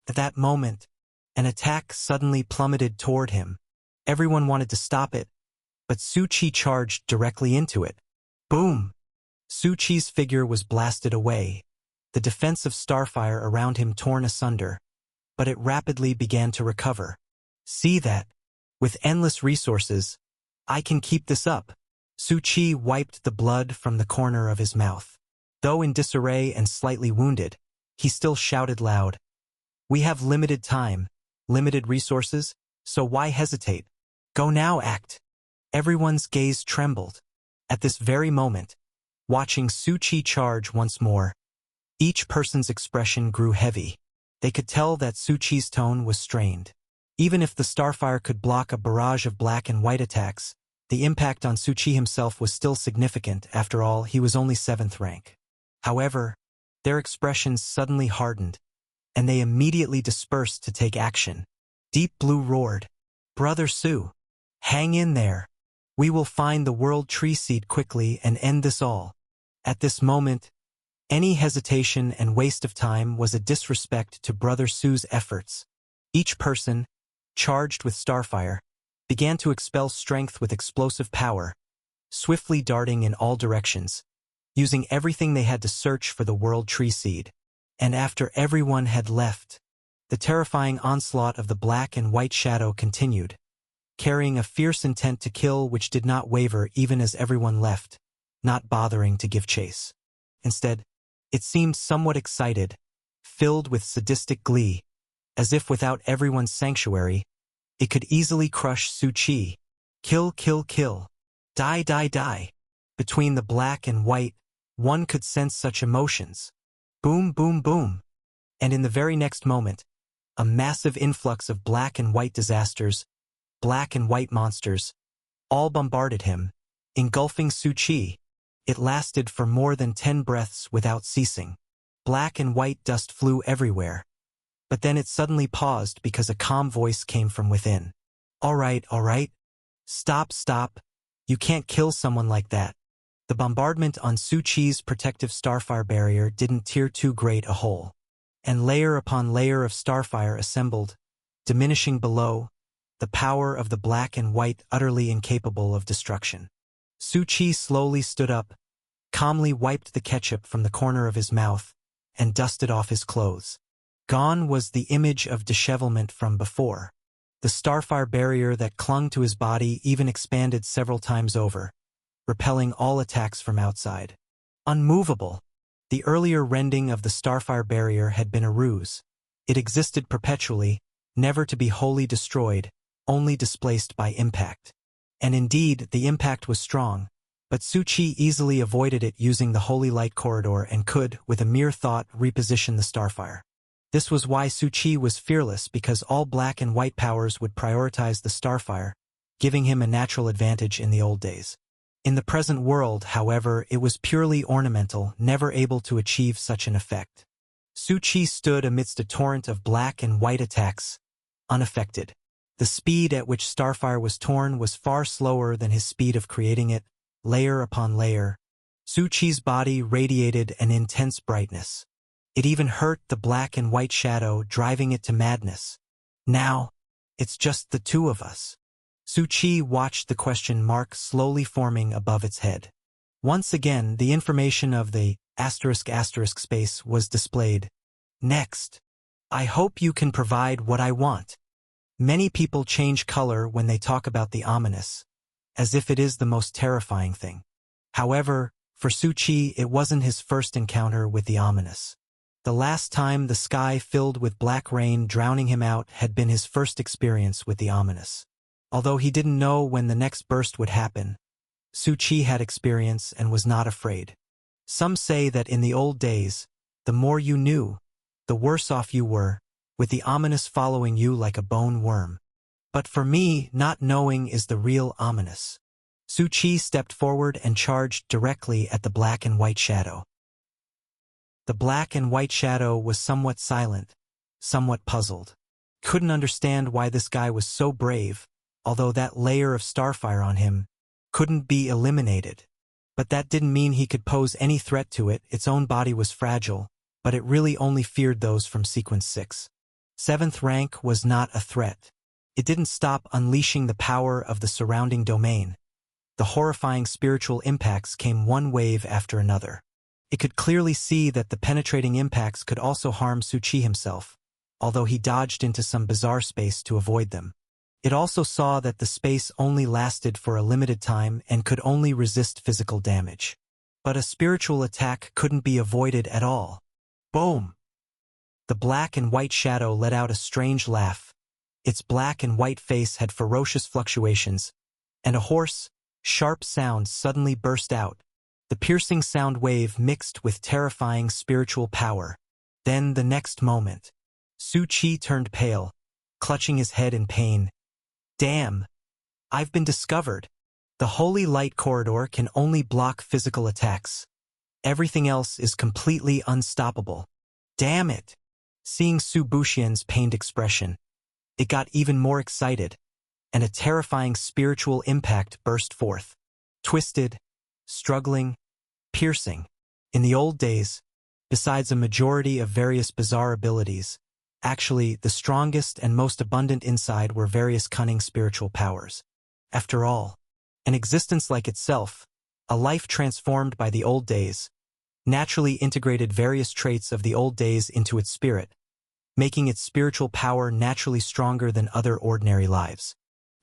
At that moment, an attack suddenly plummeted toward him. Everyone wanted to stop it, but Su Chi charged directly into it. Boom! Su Chi's figure was blasted away, the defense of starfire around him torn asunder, but it rapidly began to recover. See that? With endless resources, I can keep this up. Su Chi wiped the blood from the corner of his mouth. Though in disarray and slightly wounded, he still shouted loud. We have limited time, limited resources, so why hesitate? Go now, act. Everyone's gaze trembled. At this very moment, watching Su Chi charge once more, each person's expression grew heavy. They could tell that Su Chi's tone was strained. Even if the starfire could block a barrage of black and white attacks, the impact on Su Chi himself was still significant. After all, he was only 7th rank. However, their expressions suddenly hardened, and they immediately dispersed to take action. Deep Blue roared, Brother Su, hang in there. We will find the World Tree Seed quickly and end this all. At this moment, any hesitation and waste of time was a disrespect to Brother Su's efforts. Each person, charged with starfire, began to expel strength with explosive power, swiftly darting in all directions, using everything they had to search for the World Tree Seed. And after everyone had left, the terrifying onslaught of the black and white shadow continued, carrying a fierce intent to kill which did not waver even as everyone left, not bothering to give chase. Instead, it seemed somewhat excited, filled with sadistic glee, as if without everyone's sanctuary, it could easily crush Su Chi. Kill, kill, kill. Die, die, die. Between the black and white, one could sense such emotions. Boom, boom, boom. And in the very next moment, a massive influx of black and white disasters, black and white monsters, all bombarded him, engulfing Su Chi. It lasted for more than 10 breaths without ceasing. Black and white dust flew everywhere. But then it suddenly paused because a calm voice came from within. All right. Stop, stop. You can't kill someone like that. The bombardment on Su Chi's protective starfire barrier didn't tear too great a hole. And layer upon layer of starfire assembled, diminishing below, the power of the black and white utterly incapable of destruction. Su Chi slowly stood up, calmly wiped the ketchup from the corner of his mouth, and dusted off his clothes. Gone was the image of dishevelment from before. The starfire barrier that clung to his body even expanded several times over, repelling all attacks from outside. Unmovable. The earlier rending of the starfire barrier had been a ruse. It existed perpetually, never to be wholly destroyed, only displaced by impact. And indeed, the impact was strong, but Su Chi easily avoided it using the Holy Light Corridor and could, with a mere thought, reposition the starfire. This was why Su Chi was fearless, because all black and white powers would prioritize the starfire, giving him a natural advantage in the old days. In the present world, however, it was purely ornamental, never able to achieve such an effect. Su Chi stood amidst a torrent of black and white attacks, unaffected. The speed at which starfire was torn was far slower than his speed of creating it, layer upon layer. Su Chi's body radiated an intense brightness. It even hurt the black and white shadow, driving it to madness. Now, it's just the two of us. Su Chi watched the question mark slowly forming above its head. Once again, the information of the *** space was displayed. Next. I hope you can provide what I want. Many people change color when they talk about the ominous. as if it is the most terrifying thing. However, for Su Qi it wasn't his first encounter with the ominous. The last time the sky filled with black rain drowning him out had been his first experience with the ominous. Although he didn't know when the next burst would happen, Su Qi had experience and was not afraid. Some say that in the old days, the more you knew, the worse off you were, with the ominous following you like a bone worm. But for me, not knowing is the real ominous. Su Qi stepped forward and charged directly at the black and white shadow. The black and white shadow was somewhat silent, somewhat puzzled. Couldn't understand why this guy was so brave, although that layer of starfire on him couldn't be eliminated. But that didn't mean he could pose any threat to it. Its own body was fragile, but it really only feared those from Sequence 6. 7th rank was not a threat. It didn't stop unleashing the power of the surrounding domain. The horrifying spiritual impacts came one wave after another. It could clearly see that the penetrating impacts could also harm Su Qi himself, although he dodged into some bizarre space to avoid them. It also saw that the space only lasted for a limited time and could only resist physical damage. But a spiritual attack couldn't be avoided at all. Boom! The black and white shadow let out a strange laugh. Its black and white face had ferocious fluctuations, and a hoarse, sharp sound suddenly burst out. The piercing sound wave mixed with terrifying spiritual power. Then the next moment, Su Qi turned pale, clutching his head in pain. Damn! I've been discovered. The holy light corridor can only block physical attacks. Everything else is completely unstoppable. Damn it! Seeing Su Buxian's pained expression, it got even more excited, and a terrifying spiritual impact burst forth. Twisted, struggling, piercing. In the old days, besides a majority of various bizarre abilities, actually the strongest and most abundant inside were various cunning spiritual powers. After all, an existence like itself, a life transformed by the old days, naturally integrated various traits of the old days into its spirit, making its spiritual power naturally stronger than other ordinary lives.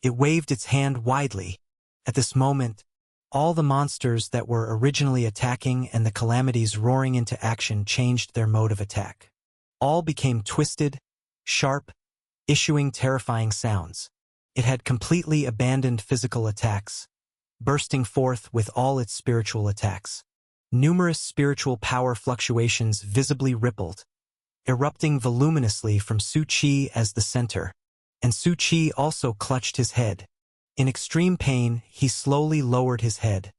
It waved its hand widely. At this moment, all the monsters that were originally attacking and the calamities roaring into action changed their mode of attack. All became twisted, sharp, issuing terrifying sounds. It had completely abandoned physical attacks, bursting forth with all its spiritual attacks. Numerous spiritual power fluctuations visibly rippled, erupting voluminously from Su Qi as the center, and Su Qi also clutched his head. In extreme pain, he slowly lowered his head,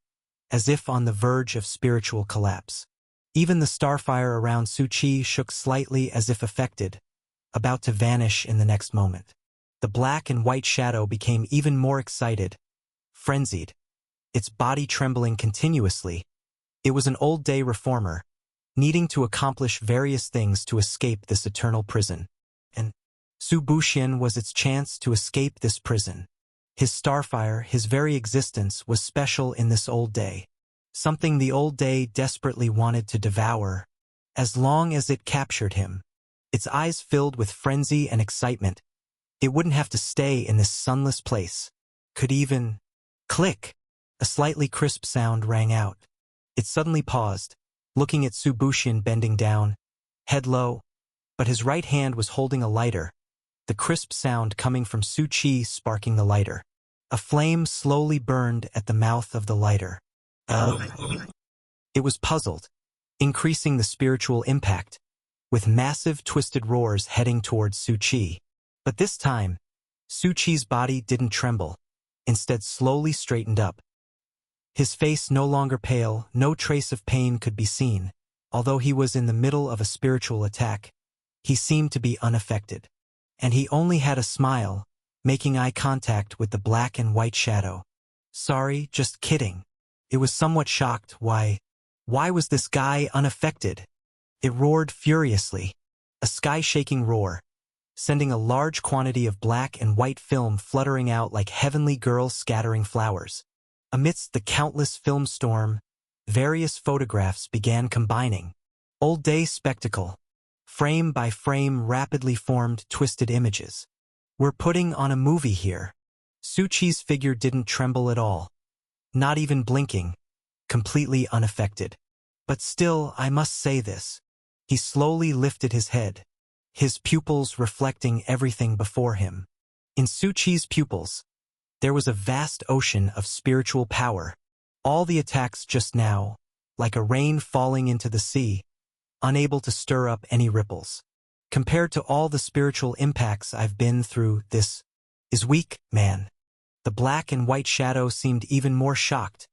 as if on the verge of spiritual collapse. Even the starfire around Su Qi shook slightly as if affected, about to vanish in the next moment. The black and white shadow became even more excited, frenzied, its body trembling continuously. It was an old-day reformer, needing to accomplish various things to escape this eternal prison. And Su Buxian was its chance to escape this prison. His starfire, his very existence, was special in this old day. Something the old day desperately wanted to devour, as long as it captured him. Its eyes filled with frenzy and excitement. It wouldn't have to stay in this sunless place. Could even... Click! A slightly crisp sound rang out. It suddenly paused, looking at Su Buxian bending down, head low, but his right hand was holding a lighter, the crisp sound coming from Su Qi sparking the lighter. A flame slowly burned at the mouth of the lighter. It was puzzled, increasing the spiritual impact, with massive twisted roars heading towards Su Qi. But this time, Su Qi's body didn't tremble, instead slowly straightened up. His face no longer pale, no trace of pain could be seen. Although he was in the middle of a spiritual attack, he seemed to be unaffected. And he only had a smile, making eye contact with the black and white shadow. Sorry, just kidding. It was somewhat shocked. Why was this guy unaffected? It roared furiously, a sky-shaking roar, sending a large quantity of black and white film fluttering out like heavenly girls scattering flowers. Amidst the countless film storm, various photographs began combining. Old-day spectacle. Frame by frame rapidly formed twisted images. We're putting on a movie here. Su Chi's figure didn't tremble at all, not even blinking, completely unaffected. But still, I must say this. He slowly lifted his head, his pupils reflecting everything before him. In Su Chi's pupils, there was a vast ocean of spiritual power. All the attacks just now, like a rain falling into the sea, unable to stir up any ripples. Compared to all the spiritual impacts I've been through, this is weak, man. The black and white shadow seemed even more shocked.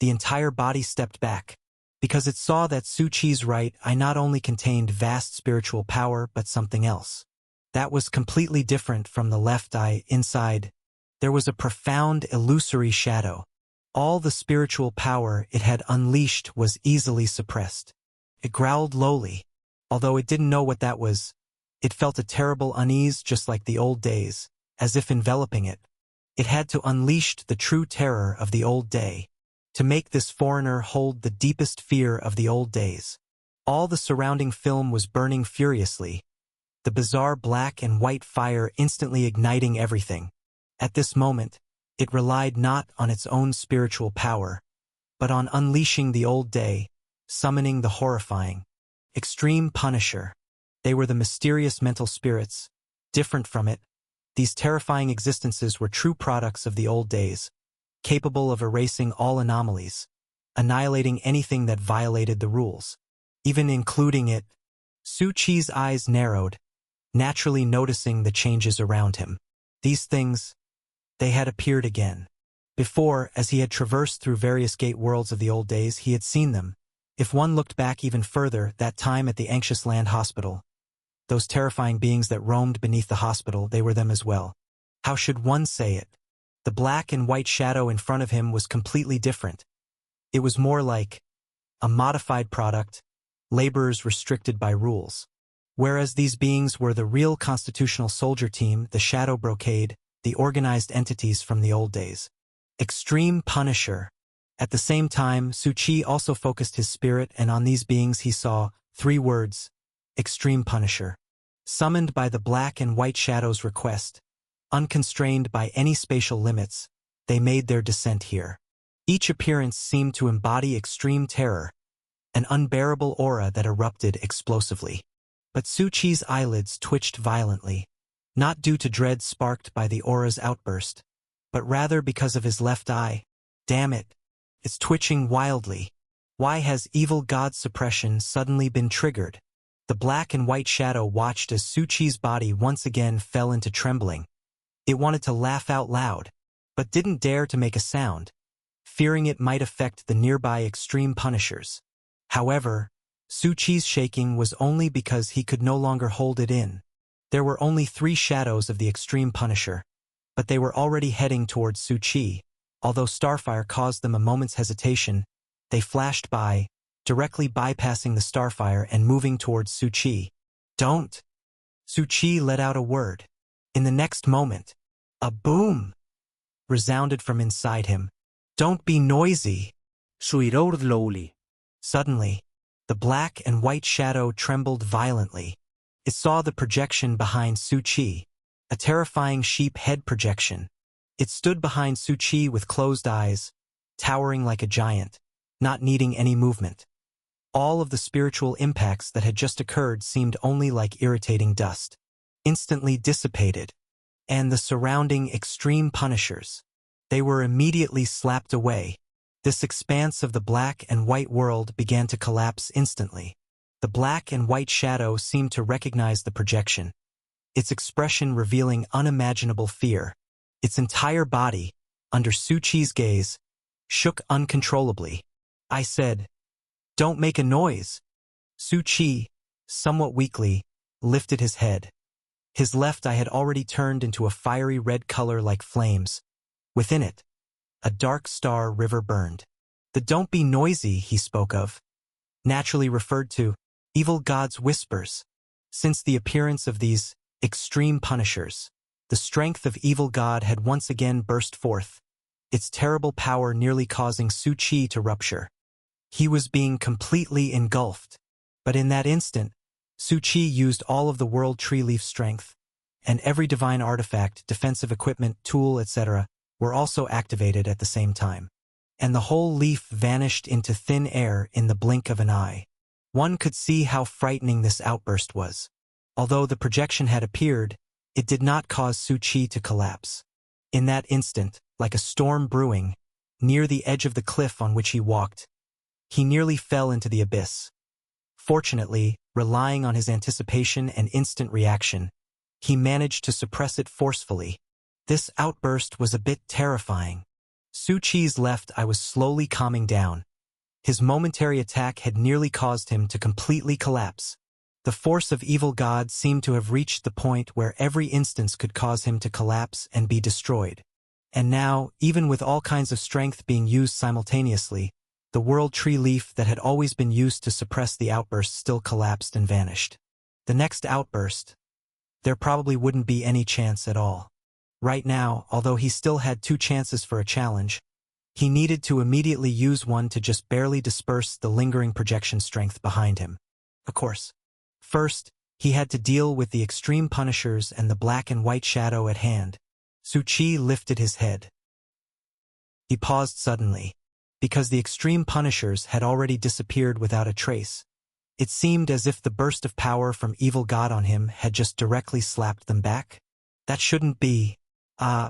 The entire body stepped back, because it saw that Su Chi's right eye not only contained vast spiritual power but something else. That was completely different from the left eye. Inside, there was a profound, illusory shadow. All the spiritual power it had unleashed was easily suppressed. It growled lowly. Although it didn't know what that was, it felt a terrible unease just like the old days, as if enveloping it. It had to unleash the true terror of the old day, to make this foreigner hold the deepest fear of the old days. All the surrounding film was burning furiously, the bizarre black and white fire instantly igniting everything. At this moment, it relied not on its own spiritual power, but on unleashing the old day, summoning the horrifying, extreme Punisher. They were the mysterious mental spirits. Different from it, these terrifying existences were true products of the old days, capable of erasing all anomalies, annihilating anything that violated the rules, even including it. Su Chi's eyes narrowed, naturally noticing the changes around him. These things, they had appeared again. Before, as he had traversed through various gate worlds of the old days, he had seen them. If one looked back even further, that time at the Anxious Land Hospital, those terrifying beings that roamed beneath the hospital, they were them as well. How should one say it? The black and white shadow in front of him was completely different. It was more like a modified product, laborers restricted by rules. Whereas these beings were the real constitutional soldier team, the Shadow Brocade, the organized entities from the old days. Extreme Punisher. At the same time, Su Chi also focused his spirit, and on these beings he saw 3 words: Extreme Punisher. Summoned by the black and white shadow's request, unconstrained by any spatial limits, they made their descent here. Each appearance seemed to embody extreme terror, an unbearable aura that erupted explosively. But Su Chi's eyelids twitched violently, not due to dread sparked by the aura's outburst, but rather because of his left eye. Damn it, it's twitching wildly. Why has evil god suppression suddenly been triggered? The black and white shadow watched as Su Chi's body once again fell into trembling. It wanted to laugh out loud, but didn't dare to make a sound, fearing it might affect the nearby extreme punishers. However, Su Chi's shaking was only because he could no longer hold it in. There were only 3 shadows of the extreme punisher, but they were already heading towards Su Chi. Although Starfire caused them a moment's hesitation, they flashed by, directly bypassing the Starfire and moving towards Su Chi. Don't! Su Chi let out a word. In the next moment, a boom resounded from inside him. Don't be noisy!
Sui roared lowly.
Suddenly, the black and white shadow trembled violently. It saw the projection behind Su Chi, a terrifying sheep head projection. It stood behind Su Chi with closed eyes, towering like a giant, not needing any movement. All of the spiritual impacts that had just occurred seemed only like irritating dust, instantly dissipated, and the surrounding extreme punishers, they were immediately slapped away. This expanse of the black and white world began to collapse instantly. The black and white shadow seemed to recognize the projection, its expression revealing unimaginable fear. Its entire body, under Su Chi's gaze, shook uncontrollably. I said, "Don't make a noise." Su Chi, somewhat weakly, lifted his head. His left eye had already turned into a fiery red color like flames. Within it, a dark star river burned. The "don't be noisy" he spoke of, naturally referred to evil god's whispers. Since the appearance of these extreme punishers, the strength of evil god had once again burst forth, its terrible power nearly causing Su Chi to rupture. He was being completely engulfed. But in that instant, Su Chi used all of the world tree leaf strength, and every divine artifact, defensive equipment, tool, etc., were also activated at the same time, and the whole leaf vanished into thin air in the blink of an eye. One could see how frightening this outburst was. Although the projection had appeared, it did not cause Su Qi to collapse. In that instant, like a storm brewing, near the edge of the cliff on which he walked, he nearly fell into the abyss. Fortunately, relying on his anticipation and instant reaction, he managed to suppress it forcefully. This outburst was a bit terrifying. Su Qi's left eye was slowly calming down. His momentary attack had nearly caused him to completely collapse. The force of Evil God seemed to have reached the point where every instance could cause him to collapse and be destroyed. And now, even with all kinds of strength being used simultaneously, the World Tree leaf that had always been used to suppress the outburst still collapsed and vanished. The next outburst, there probably wouldn't be any chance at all. Right now, although he still had 2 chances for a challenge, he needed to immediately use one to just barely disperse the lingering projection strength behind him. Of course. First, he had to deal with the extreme punishers and the black and white shadow at hand. Su Qi lifted his head. He paused suddenly, because the extreme punishers had already disappeared without a trace. It seemed as if the burst of power from Evil God on him had just directly slapped them back. That shouldn't be.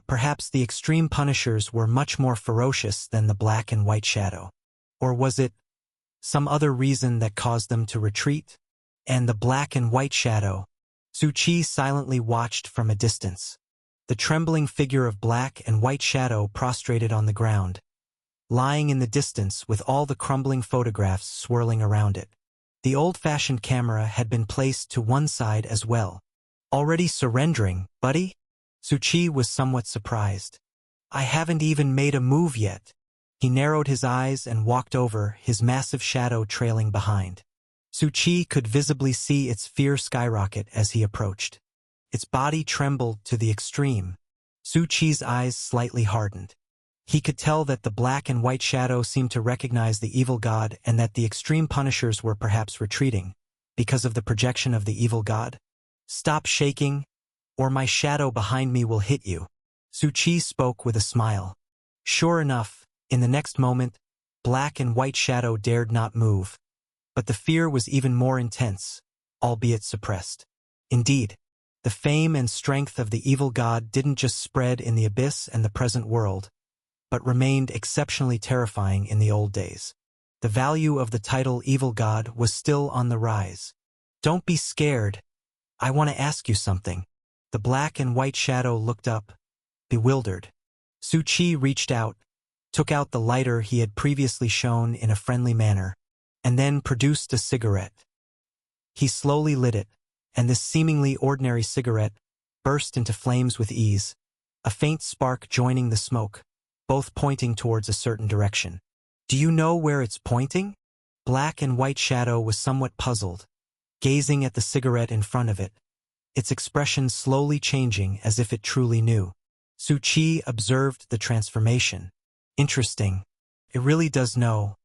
Perhaps the extreme punishers were much more ferocious than the black and white shadow. Or was it some other reason that caused them to retreat? And the black and white shadow. Su Qi silently watched from a distance. The trembling figure of black and white shadow prostrated on the ground, lying in the distance with all the crumbling photographs swirling around it. The old-fashioned camera had been placed to one side as well. Already surrendering, buddy? Su Qi was somewhat surprised. I haven't even made a move yet. He narrowed his eyes and walked over, his massive shadow trailing behind. Su Qi could visibly see its fear skyrocket as he approached. Its body trembled to the extreme. Su Qi's eyes slightly hardened. He could tell that the black and white shadow seemed to recognize the Evil God and that the extreme punishers were perhaps retreating, because of the projection of the Evil God. Stop shaking, or my shadow behind me will hit you. Su Qi spoke with a smile. Sure enough, in the next moment, black and white shadow dared not move. But the fear was even more intense, albeit suppressed. Indeed, the fame and strength of the Evil God didn't just spread in the abyss and the present world, but remained exceptionally terrifying in the old days. The value of the title Evil God was still on the rise. Don't be scared. I want to ask you something. The black and white shadow looked up, bewildered. Su Qi reached out, took out the lighter he had previously shown in a friendly manner, and then produced a cigarette. He slowly lit it, and this seemingly ordinary cigarette burst into flames with ease, a faint spark joining the smoke, both pointing towards a certain direction. Do you know where it's pointing? Black and white shadow was somewhat puzzled, gazing at the cigarette in front of it, its expression slowly changing as if it truly knew. Su Qi observed the transformation. Interesting. It really does know.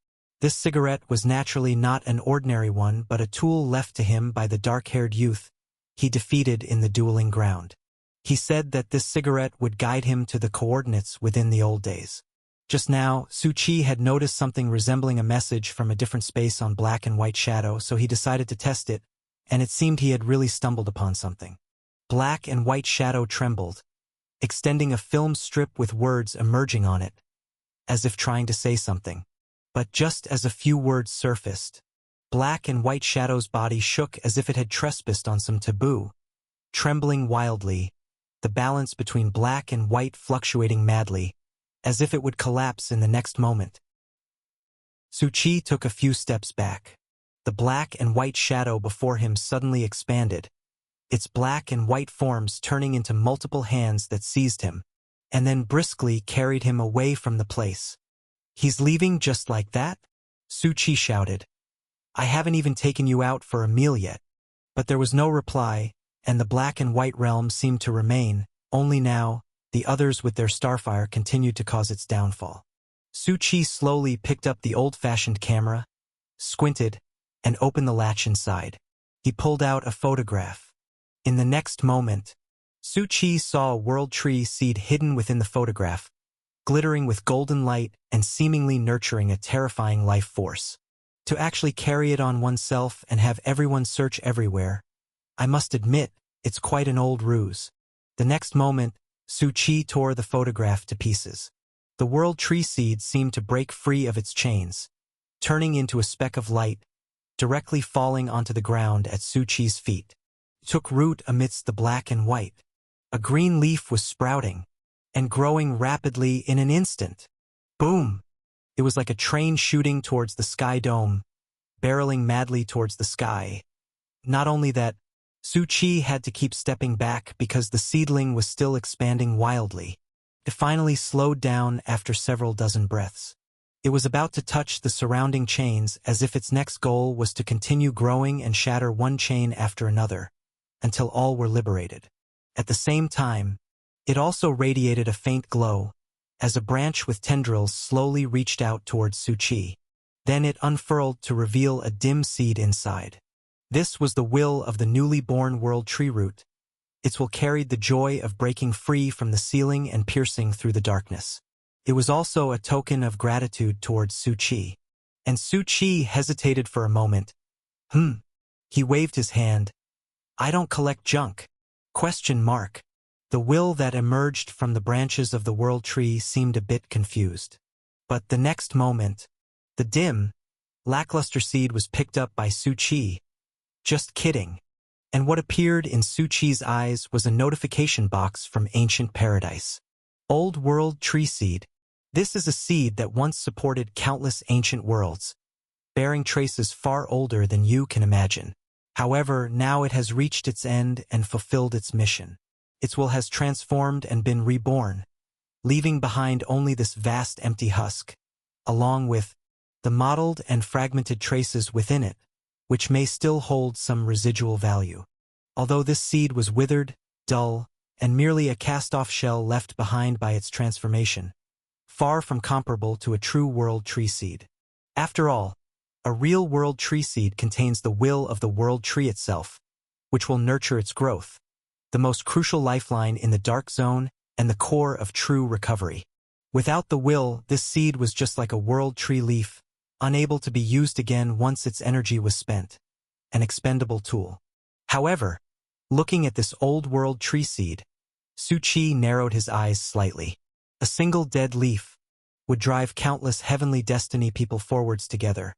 This cigarette was naturally not an ordinary one but a tool left to him by the dark-haired youth he defeated in the dueling ground. He said that this cigarette would guide him to the coordinates within the old days. Just now, Su Qi had noticed something resembling a message from a different space on black and white shadow, so he decided to test it, and it seemed he had really stumbled upon something. Black and white shadow trembled, extending a film strip with words emerging on it, as if trying to say something. But just as a few words surfaced, black and white shadow's body shook as if it had trespassed on some taboo. Trembling wildly, the balance between black and white fluctuating madly, as if it would collapse in the next moment. Su Qi took a few steps back. The black and white shadow before him suddenly expanded, its black and white forms turning into multiple hands that seized him, and then briskly carried him away from the place. He's leaving just like that? Su Qi shouted. I haven't even taken you out for a meal yet. But there was no reply, and the black and white realm seemed to remain, only now, the others with their starfire continued to cause its downfall. Su Qi slowly picked up the old-fashioned camera, squinted, and opened the latch inside. He pulled out a photograph. In the next moment, Su Qi saw a world tree seed hidden within the photograph, glittering with golden light and seemingly nurturing a terrifying life force. To actually carry it on oneself and have everyone search everywhere, I must admit, it's quite an old ruse. The next moment, Su Qi tore the photograph to pieces. The World Tree Seed seemed to break free of its chains, turning into a speck of light, directly falling onto the ground at Su Qi's feet. It took root amidst the black and white. A green leaf was sprouting and growing rapidly in an instant. Boom! It was like a train shooting towards the sky dome, barreling madly towards the sky. Not only that, Su Qi had to keep stepping back because the seedling was still expanding wildly. It finally slowed down after several dozen breaths. It was about to touch the surrounding chains as if its next goal was to continue growing and shatter one chain after another, until all were liberated. At the same time, it also radiated a faint glow, as a branch with tendrils slowly reached out towards Su Qi. Then it unfurled to reveal a dim seed inside. This was the will of the newly born World Tree Root. Its will carried the joy of breaking free from the sealing and piercing through the darkness. It was also a token of gratitude towards Su Qi. And Su Qi hesitated for a moment. He waved his hand. I don't collect junk. ? The will that emerged from the branches of the World Tree seemed a bit confused. But the next moment, the dim, lackluster seed was picked up by Su Qi. Just kidding. And what appeared in Su Qi's eyes was a notification box from Ancient Paradise. Old World Tree Seed. This is a seed that once supported countless ancient worlds, bearing traces far older than you can imagine. However, now it has reached its end and fulfilled its mission. Its will has transformed and been reborn, leaving behind only this vast empty husk, along with the mottled and fragmented traces within it, which may still hold some residual value. Although this seed was withered, dull, and merely a cast-off shell left behind by its transformation, far from comparable to a true World Tree Seed. After all, a real World Tree Seed contains the will of the World Tree itself, which will nurture its growth, the most crucial lifeline in the dark zone and the core of true recovery. Without the will, this seed was just like a World Tree leaf, unable to be used again once its energy was spent, an expendable tool. However, looking at this old World Tree Seed, Su Qi narrowed his eyes slightly. A single dead leaf would drive countless heavenly destiny people forwards together,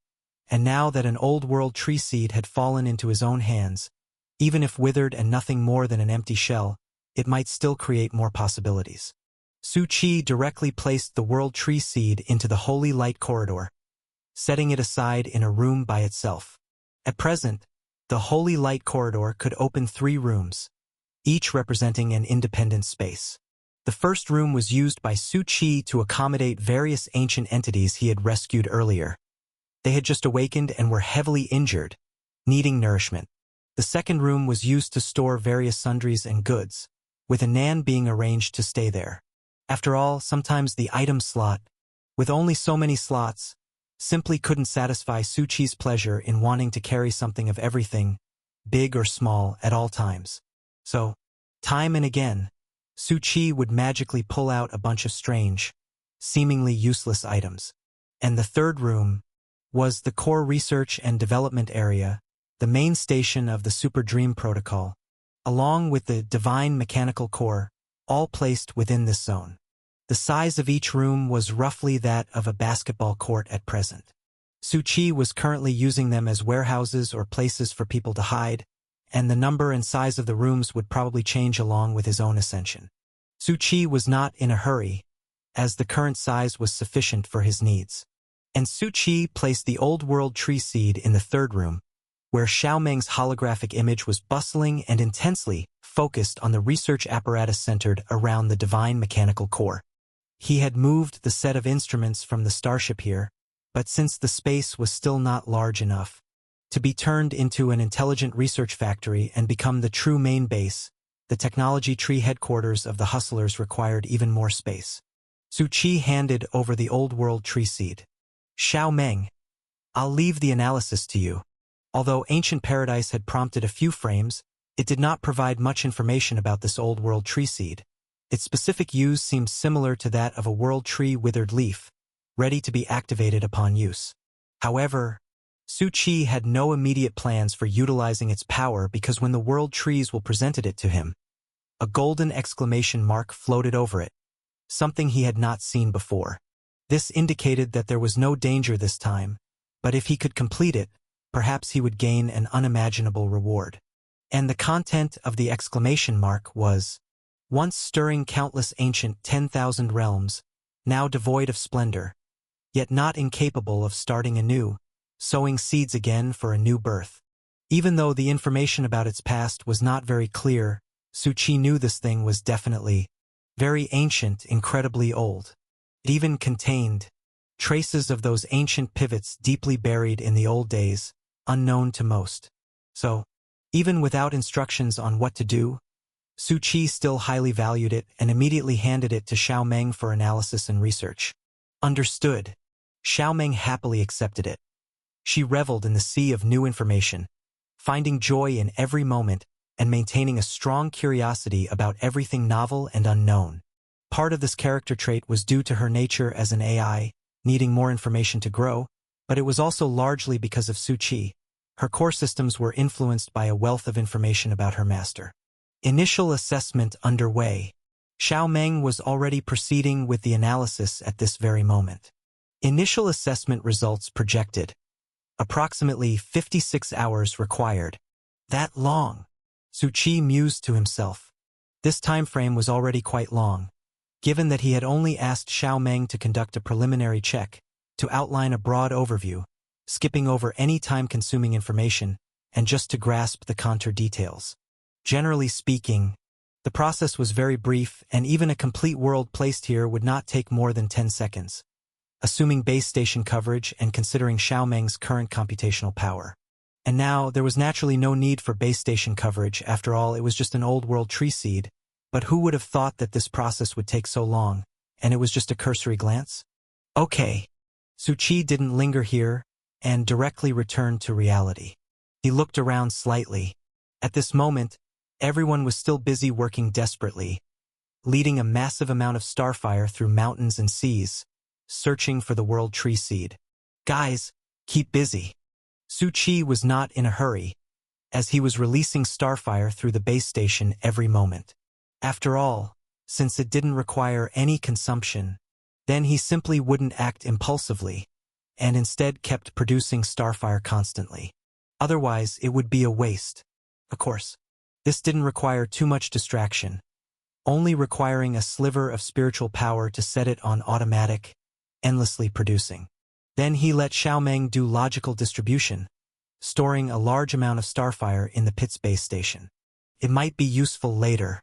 and now that an old World Tree Seed had fallen into his own hands, even if withered and nothing more than an empty shell, it might still create more possibilities. Su Qi directly placed the World Tree Seed into the Holy Light Corridor, setting it aside in a room by itself. At present, the Holy Light Corridor could open 3 rooms, each representing an independent space. The first room was used by Su Qi to accommodate various ancient entities he had rescued earlier. They had just awakened and were heavily injured, needing nourishment. The second room was used to store various sundries and goods, with a Nan being arranged to stay there. After all, sometimes the item slot, with only so many slots, simply couldn't satisfy Su Qi's pleasure in wanting to carry something of everything, big or small, at all times. So, time and again, Su Qi would magically pull out a bunch of strange, seemingly useless items. And the third room was the core research and development area, the main station of the Super Dream Protocol, along with the Divine Mechanical Core, all placed within this zone. The size of each room was roughly that of a basketball court at present. Su Qi was currently using them as warehouses or places for people to hide, and the number and size of the rooms would probably change along with his own ascension. Su Qi was not in a hurry, as the current size was sufficient for his needs. And Su Qi placed the Old World Tree Seed in the third room, where Xiaomeng's holographic image was bustling and intensely focused on the research apparatus centered around the Divine Mechanical Core. He had moved the set of instruments from the starship here, but since the space was still not large enough to be turned into an intelligent research factory and become the true main base, the technology tree headquarters of the Hustlers required even more space. Su Qi handed over the Old World Tree Seed. Xiaomeng, I'll leave the analysis to you. Although Ancient Paradise had prompted a few frames, it did not provide much information about this Old World Tree Seed. Its specific use seemed similar to that of a world tree withered leaf, ready to be activated upon use. However, Su Chi had no immediate plans for utilizing its power because when the world trees presented it to him, a golden exclamation mark floated over it, something he had not seen before. This indicated that there was no danger this time, but if he could complete it, perhaps he would gain an unimaginable reward. And the content of the exclamation mark was, once stirring countless ancient 10,000 realms, now devoid of splendor, yet not incapable of starting anew, sowing seeds again for a new birth. Even though the information about its past was not very clear, Su Chi knew this thing was definitely very ancient, incredibly old. It even contained traces of those ancient pivots deeply buried in the old days, unknown to most. So, even without instructions on what to do, Su Chi still highly valued it and immediately handed it to Xiao Meng for analysis and research. Understood. Xiao Meng happily accepted it. She reveled in the sea of new information, finding joy in every moment and maintaining a strong curiosity about everything novel and unknown. Part of this character trait was due to her nature as an AI, needing more information to grow, but it was also largely because of Su Chi. Her core systems were influenced by a wealth of information about her master. Initial assessment underway. Xiao Meng was already proceeding with the analysis at this very moment. Initial assessment results projected. Approximately 56 hours required. That long? Su Chi mused to himself. This time frame was already quite long, given that he had only asked Xiao Meng to conduct a preliminary check, to outline a broad overview, skipping over any time-consuming information, and just to grasp the contour details. Generally speaking, the process was very brief, and even a complete world placed here would not take more than 10 seconds, assuming base station coverage and considering Xiao Meng's current computational power. And now, there was naturally no need for base station coverage. After all, it was just an old world tree seed. But who would have thought that this process would take so long, and it was just a cursory glance? Okay. Su Chi didn't linger here, and directly returned to reality. He looked around slightly. At this moment, everyone was still busy working desperately, leading a massive amount of starfire through mountains and seas, searching for the world tree seed. Guys, keep busy. Su Chi was not in a hurry, as he was releasing starfire through the base station every moment. After all, since it didn't require any consumption, then he simply wouldn't act impulsively, and instead kept producing starfire constantly. Otherwise, it would be a waste. Of course, this didn't require too much distraction, only requiring a sliver of spiritual power to set it on automatic, endlessly producing. Then he let Xiao Meng do logical distribution, storing a large amount of starfire in the pit's base station. It might be useful later.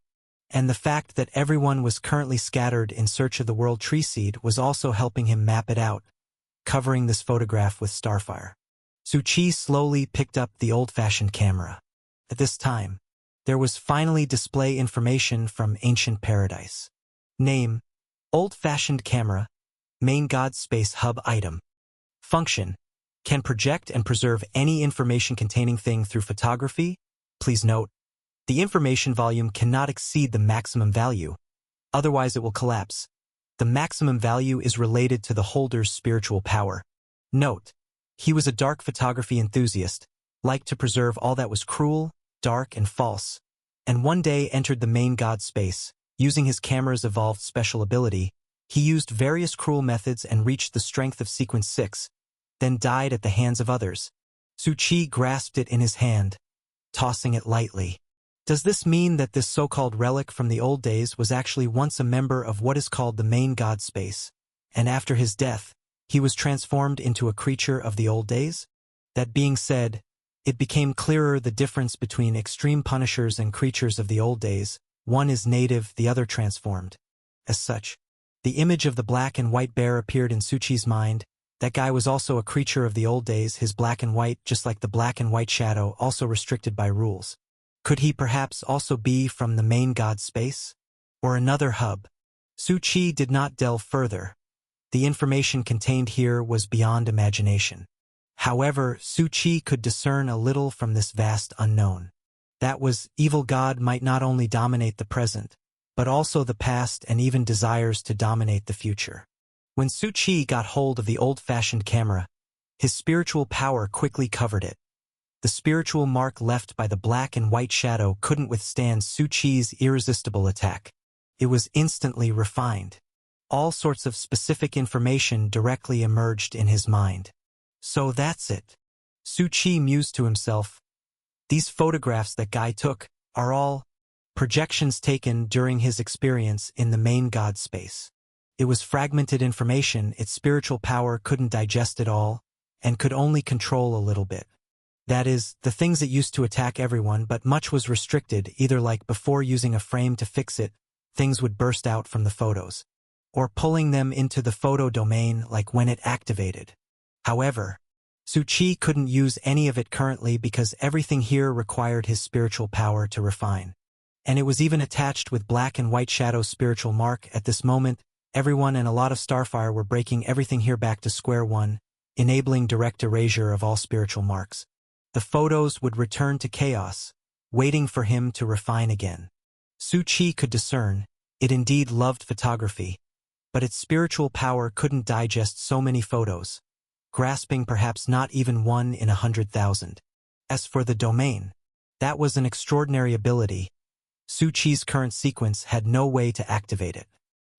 And the fact that everyone was currently scattered in search of the world tree seed was also helping him map it out, covering this photograph with starfire. Su Chi slowly picked up the old-fashioned camera. At this time, there was finally display information from Ancient Paradise. Name: Old-fashioned camera. Main God Space Hub item. Function: can project and preserve any information containing thing through photography. Please note, the information volume cannot exceed the maximum value, otherwise it will collapse. The maximum value is related to the holder's spiritual power. Note, he was a dark photography enthusiast, liked to preserve all that was cruel, dark, and false, and one day entered the main God space. Using his camera's evolved special ability, he used various cruel methods and reached the strength of Sequence 6, then died at the hands of others. Su Chi grasped it in his hand, tossing it lightly. Does this mean that this so-called relic from the old days was actually once a member of what is called the main God space, and after his death, he was transformed into a creature of the old days? That being said, it became clearer the difference between extreme punishers and creatures of the old days. One is native, the other transformed. As such, the image of the black and white bear appeared in Su Chi's mind. That guy was also a creature of the old days, his black and white, just like the black and white shadow, also restricted by rules. Could he perhaps also be from the main God space? Or another hub? Su Chi did not delve further. The information contained here was beyond imagination. However, Su Chi could discern a little from this vast unknown. That was, evil God might not only dominate the present, but also the past and even desires to dominate the future. When Su Chi got hold of the old-fashioned camera, his spiritual power quickly covered it. The spiritual mark left by the black and white shadow couldn't withstand Su Chi's irresistible attack. It was instantly refined. All sorts of specific information directly emerged in his mind. So that's it. Su Chi mused to himself. These photographs that Guy took are all projections taken during his experience in the main God space. It was fragmented information, its spiritual power couldn't digest it all, and could only control a little bit. That is, the things that used to attack everyone, but much was restricted, either like before using a frame to fix it, things would burst out from the photos, or pulling them into the photo domain like when it activated. However, Su Chi couldn't use any of it currently because everything here required his spiritual power to refine. And it was even attached with black and white shadow's spiritual mark. At this moment, everyone and a lot of Starfire were breaking everything here back to square one, enabling direct erasure of all spiritual marks. The photos would return to chaos, waiting for him to refine again. Su Chi could discern, it indeed loved photography, but its spiritual power couldn't digest so many photos, grasping perhaps not even 1 in 100,000. As for the domain, that was an extraordinary ability. Su Chi's current sequence had no way to activate it.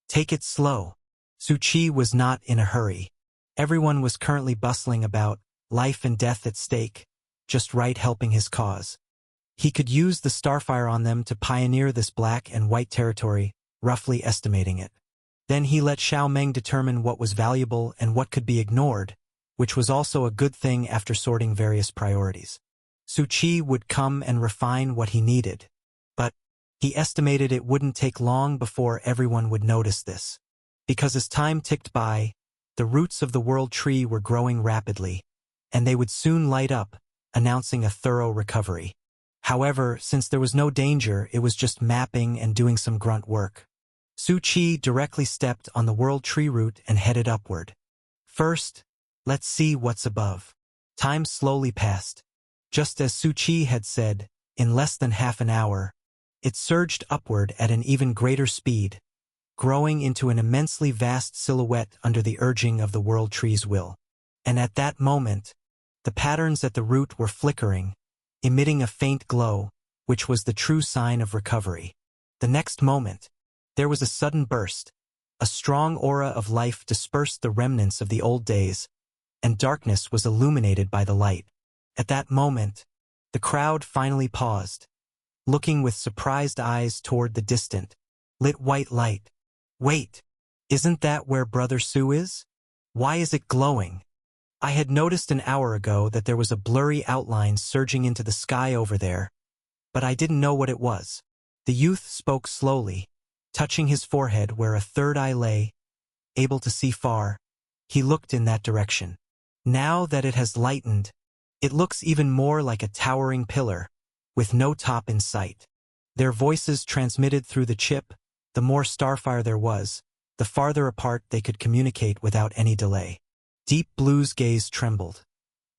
Take it slow. Su Chi was not in a hurry. Everyone was currently bustling about, life and death at stake, just right helping his cause. He could use the Starfire on them to pioneer this black and white territory, roughly estimating it. Then he let Xiao Meng determine what was valuable and what could be ignored, which was also a good thing after sorting various priorities. Su Chi would come and refine what he needed, but he estimated it wouldn't take long before everyone would notice this. Because as time ticked by, the roots of the world tree were growing rapidly, and they would soon light up, announcing a thorough recovery. However, since there was no danger, it was just mapping and doing some grunt work. Su Chi directly stepped on the world tree root and headed upward. First, let's see what's above. Time slowly passed. Just as Su Chi had said, in less than half an hour, it surged upward at an even greater speed, growing into an immensely vast silhouette under the urging of the world tree's will. And at that moment, the patterns at the root were flickering, emitting a faint glow, which was the true sign of recovery. The next moment, there was a sudden burst. A strong aura of life dispersed the remnants of the old days, and darkness was illuminated by the light. At that moment, the crowd finally paused, looking with surprised eyes toward the distant, lit white light. Wait, isn't that where Brother Su is? Why is it glowing? I had noticed an hour ago that there was a blurry outline surging into the sky over there, but I didn't know what it was. The youth spoke slowly, touching his forehead where a third eye lay. Able to see far, he looked in that direction. Now that it has lightened, it looks even more like a towering pillar, with no top in sight. Their voices transmitted through the chip. The more Starfire there was, the farther apart they could communicate without any delay. Deep Blue's gaze trembled.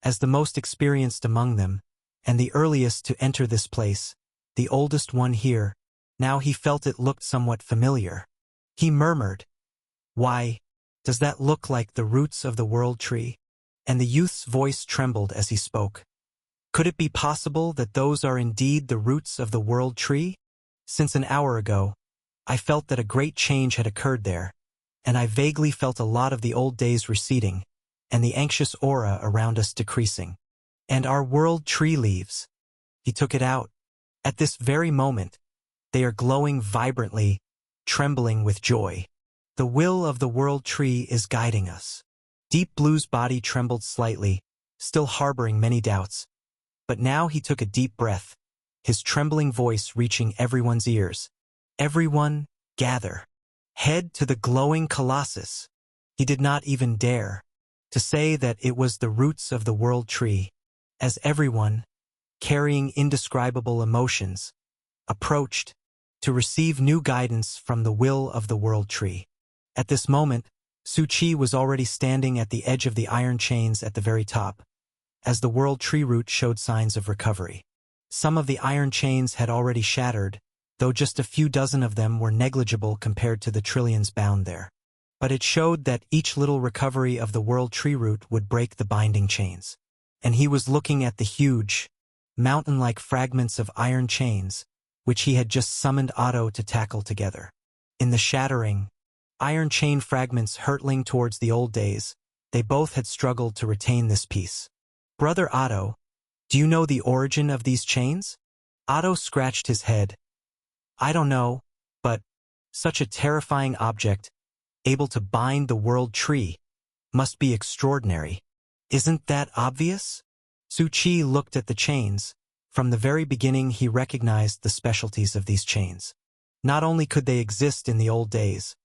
As the most experienced among them, and the earliest to enter this place, the oldest one here, now he felt it looked somewhat familiar. He murmured, "Why, does that look like the roots of the world tree?" And the youth's voice trembled as he spoke. Could it be possible that those are indeed the roots of the world tree? Since an hour ago, I felt that a great change had occurred there, and I vaguely felt a lot of the old days receding, and the anxious aura around us decreasing. And our world tree leaves. He took it out. At this very moment, they are glowing vibrantly, trembling with joy. The will of the world tree is guiding us. Deep Blue's body trembled slightly, still harboring many doubts. But now he took a deep breath, his trembling voice reaching everyone's ears. Everyone, gather. Head to the glowing colossus. He did not even dare to say that it was the roots of the world tree, as everyone, carrying indescribable emotions, approached to receive new guidance from the will of the world tree. At this moment, Su Chi was already standing at the edge of the iron chains at the very top, as the world tree root showed signs of recovery. Some of the iron chains had already shattered, though just a few dozen of them were negligible compared to the trillions bound there. But it showed that each little recovery of the world tree root would break the binding chains. And he was looking at the huge, mountain-like fragments of iron chains, which he had just summoned Otto to tackle together. In the shattering, iron chain fragments hurtling towards the old days, they both had struggled to retain this peace. "Brother Otto, do you know the origin of these chains?" Otto scratched his head. "I don't know, but such a terrifying object, able to bind the world tree, must be extraordinary. Isn't that obvious?" Su Chi looked at the chains. From the very beginning he recognized the specialties of these chains. Not only could they exist in the old days,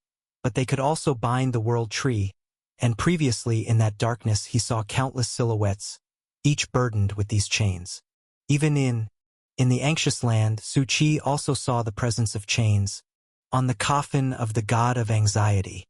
but they could also bind the world tree, and previously in that darkness he saw countless silhouettes, each burdened with these chains. Even in the anxious land, Su Chi also saw the presence of chains, on the coffin of the god of anxiety.